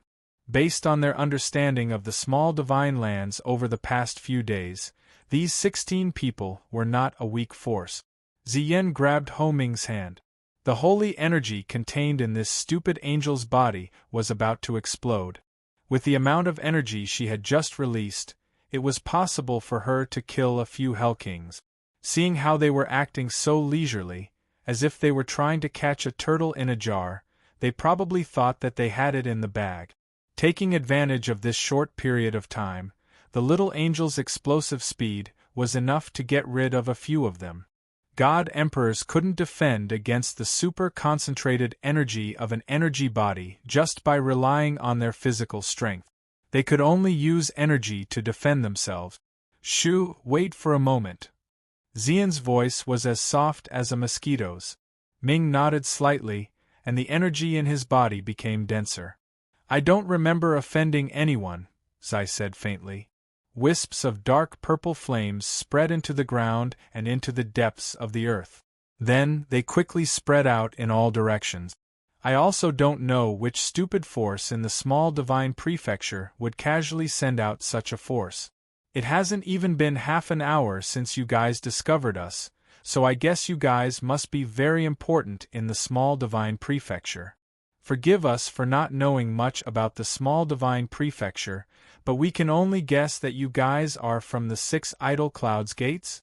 Based on their understanding of the small divine lands over the past few days, these 16 people were not a weak force. Ziyin grabbed Ho Ming's hand. The holy energy contained in this stupid angel's body was about to explode. With the amount of energy she had just released, it was possible for her to kill a few Hell Kings. Seeing how they were acting so leisurely, as if they were trying to catch a turtle in a jar, they probably thought that they had it in the bag. Taking advantage of this short period of time, the little angel's explosive speed was enough to get rid of a few of them. God Emperors couldn't defend against the super-concentrated energy of an energy body just by relying on their physical strength. They could only use energy to defend themselves. Shoo, wait for a moment. Ziyin's voice was as soft as a mosquito's. Ming nodded slightly, and the energy in his body became denser. I don't remember offending anyone, Zai said faintly. Wisps of dark purple flames spread into the ground and into the depths of the earth. Then, they quickly spread out in all directions. I also don't know which stupid force in the small divine prefecture would casually send out such a force. It hasn't even been half an hour since you guys discovered us, so I guess you guys must be very important in the small divine prefecture. Forgive us for not knowing much about the small divine prefecture, but we can only guess that you guys are from the 6 idle clouds gates?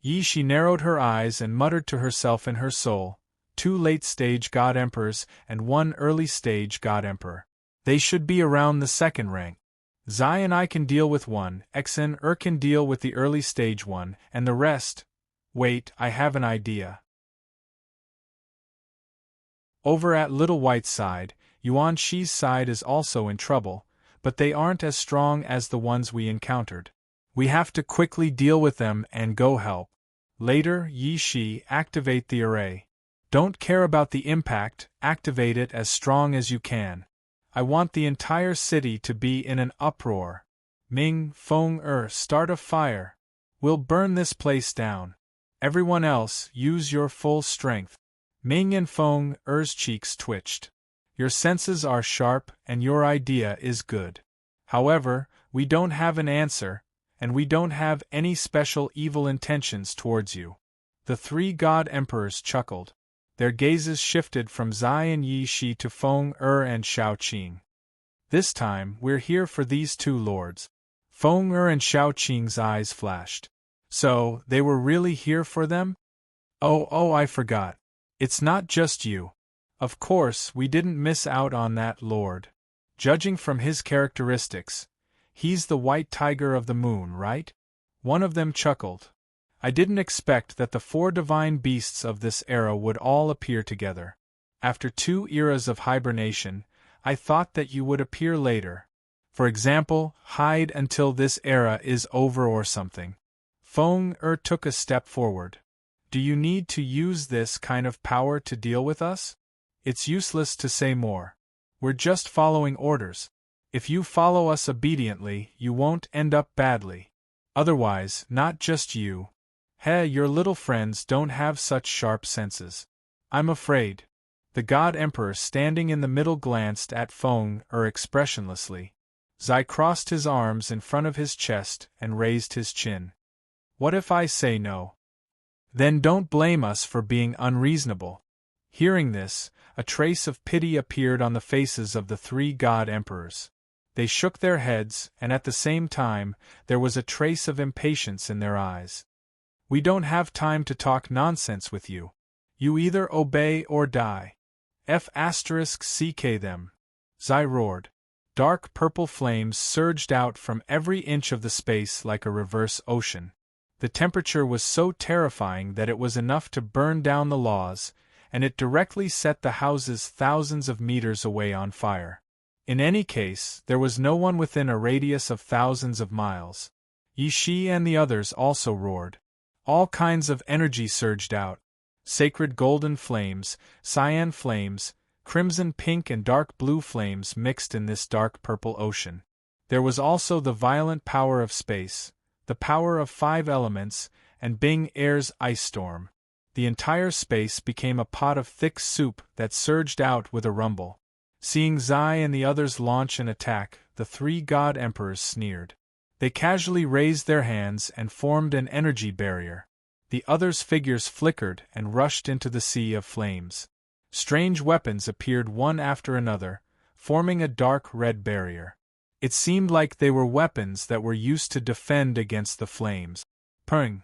She narrowed her eyes and muttered to herself in her soul, 2 late-stage God Emperors and 1 early-stage God Emperor. They should be around the 2nd rank. Zai and I can deal with 1, Xen can deal with the early-stage one, and the rest… Wait, I have an idea. Over at Little White's side, Yuan Shi's side is also in trouble, but they aren't as strong as the ones we encountered. We have to quickly deal with them and go help. Later, Yi Shi, activate the array. Don't care about the impact, activate it as strong as you can. I want the entire city to be in an uproar. Ming, Feng start a fire. We'll burn this place down. Everyone else, use your full strength. Ming and Feng cheeks twitched. Your senses are sharp and your idea is good. However, we don't have an answer, and we don't have any special evil intentions towards you. The 3 God Emperors chuckled. Their gazes shifted from Zai and Yi Shi to Feng and Shao Qing. This time, we're here for these 2 lords. Feng and Shao Qing's eyes flashed. So, they were really here for them? Oh, I forgot. It's not just you. Of course, we didn't miss out on that lord. Judging from his characteristics, he's the white tiger of the moon, right? One of them chuckled. I didn't expect that the 4 divine beasts of this era would all appear together. After 2 eras of hibernation, I thought that you would appear later. For example, hide until this era is over or something. Feng took a step forward. Do you need to use this kind of power to deal with us? It's useless to say more. We're just following orders. If you follow us obediently, you won't end up badly. Otherwise, not just you. Your little friends don't have such sharp senses. I'm afraid. The God Emperor standing in the middle glanced at Feng expressionlessly. Zai crossed his arms in front of his chest and raised his chin. What if I say no? Then don't blame us for being unreasonable. Hearing this, a trace of pity appeared on the faces of the 3 God Emperors. They shook their heads, and at the same time, there was a trace of impatience in their eyes. We don't have time to talk nonsense with you. You either obey or die. CK them. Zai roared. Dark purple flames surged out from every inch of the space like a reverse ocean. The temperature was so terrifying that it was enough to burn down the laws, and it directly set the houses thousands of meters away on fire. In any case, there was no one within a radius of thousands of miles. Yi Shi and the others also roared. All kinds of energy surged out. Sacred golden flames, cyan flames, crimson pink and dark blue flames mixed in this dark purple ocean. There was also the violent power of space, the power of 5 elements, and Bing Air's ice storm. the entire space became a pot of thick soup that surged out with a rumble. Seeing Zai and the others launch an attack, the three god emperors sneered. They casually raised their hands and formed an energy barrier. The others' figures flickered and rushed into the sea of flames. Strange weapons appeared one after another, forming a dark red barrier. It seemed like they were weapons that were used to defend against the flames. Pung!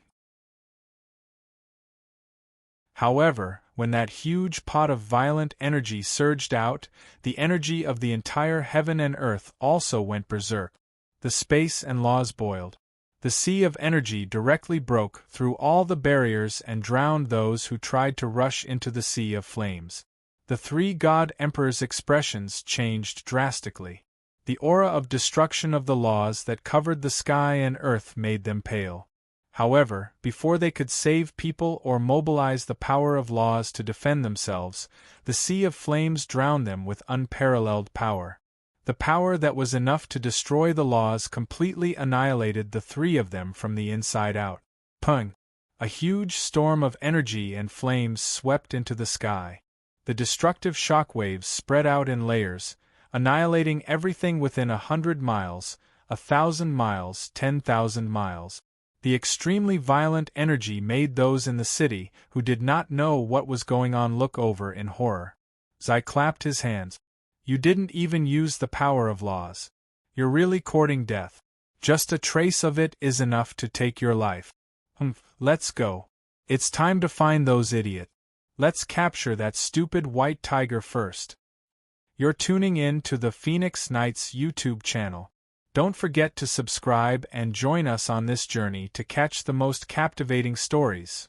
However, when that huge pot of violent energy surged out, the energy of the entire heaven and earth also went berserk. The space and laws boiled. The sea of energy directly broke through all the barriers and drowned those who tried to rush into the sea of flames. The three god emperors' expressions changed drastically. The aura of destruction of the laws that covered the sky and earth made them pale. However, before they could save people or mobilize the power of laws to defend themselves, the sea of flames drowned them with unparalleled power. The power that was enough to destroy the laws completely annihilated the three of them from the inside out. Pung! A huge storm of energy and flames swept into the sky. The destructive shockwaves spread out in layers, annihilating everything within 100 miles, 1,000 miles, 10,000 miles. The extremely violent energy made those in the city who did not know what was going on look over in horror. Zai clapped his hands. You didn't even use the power of laws. You're really courting death. Just a trace of it is enough to take your life. Let's go. It's time to find those idiots. Let's capture that stupid white tiger first. You're tuning in to the Phoenix Knights YouTube channel. Don't forget to subscribe and join us on this journey to catch the most captivating stories.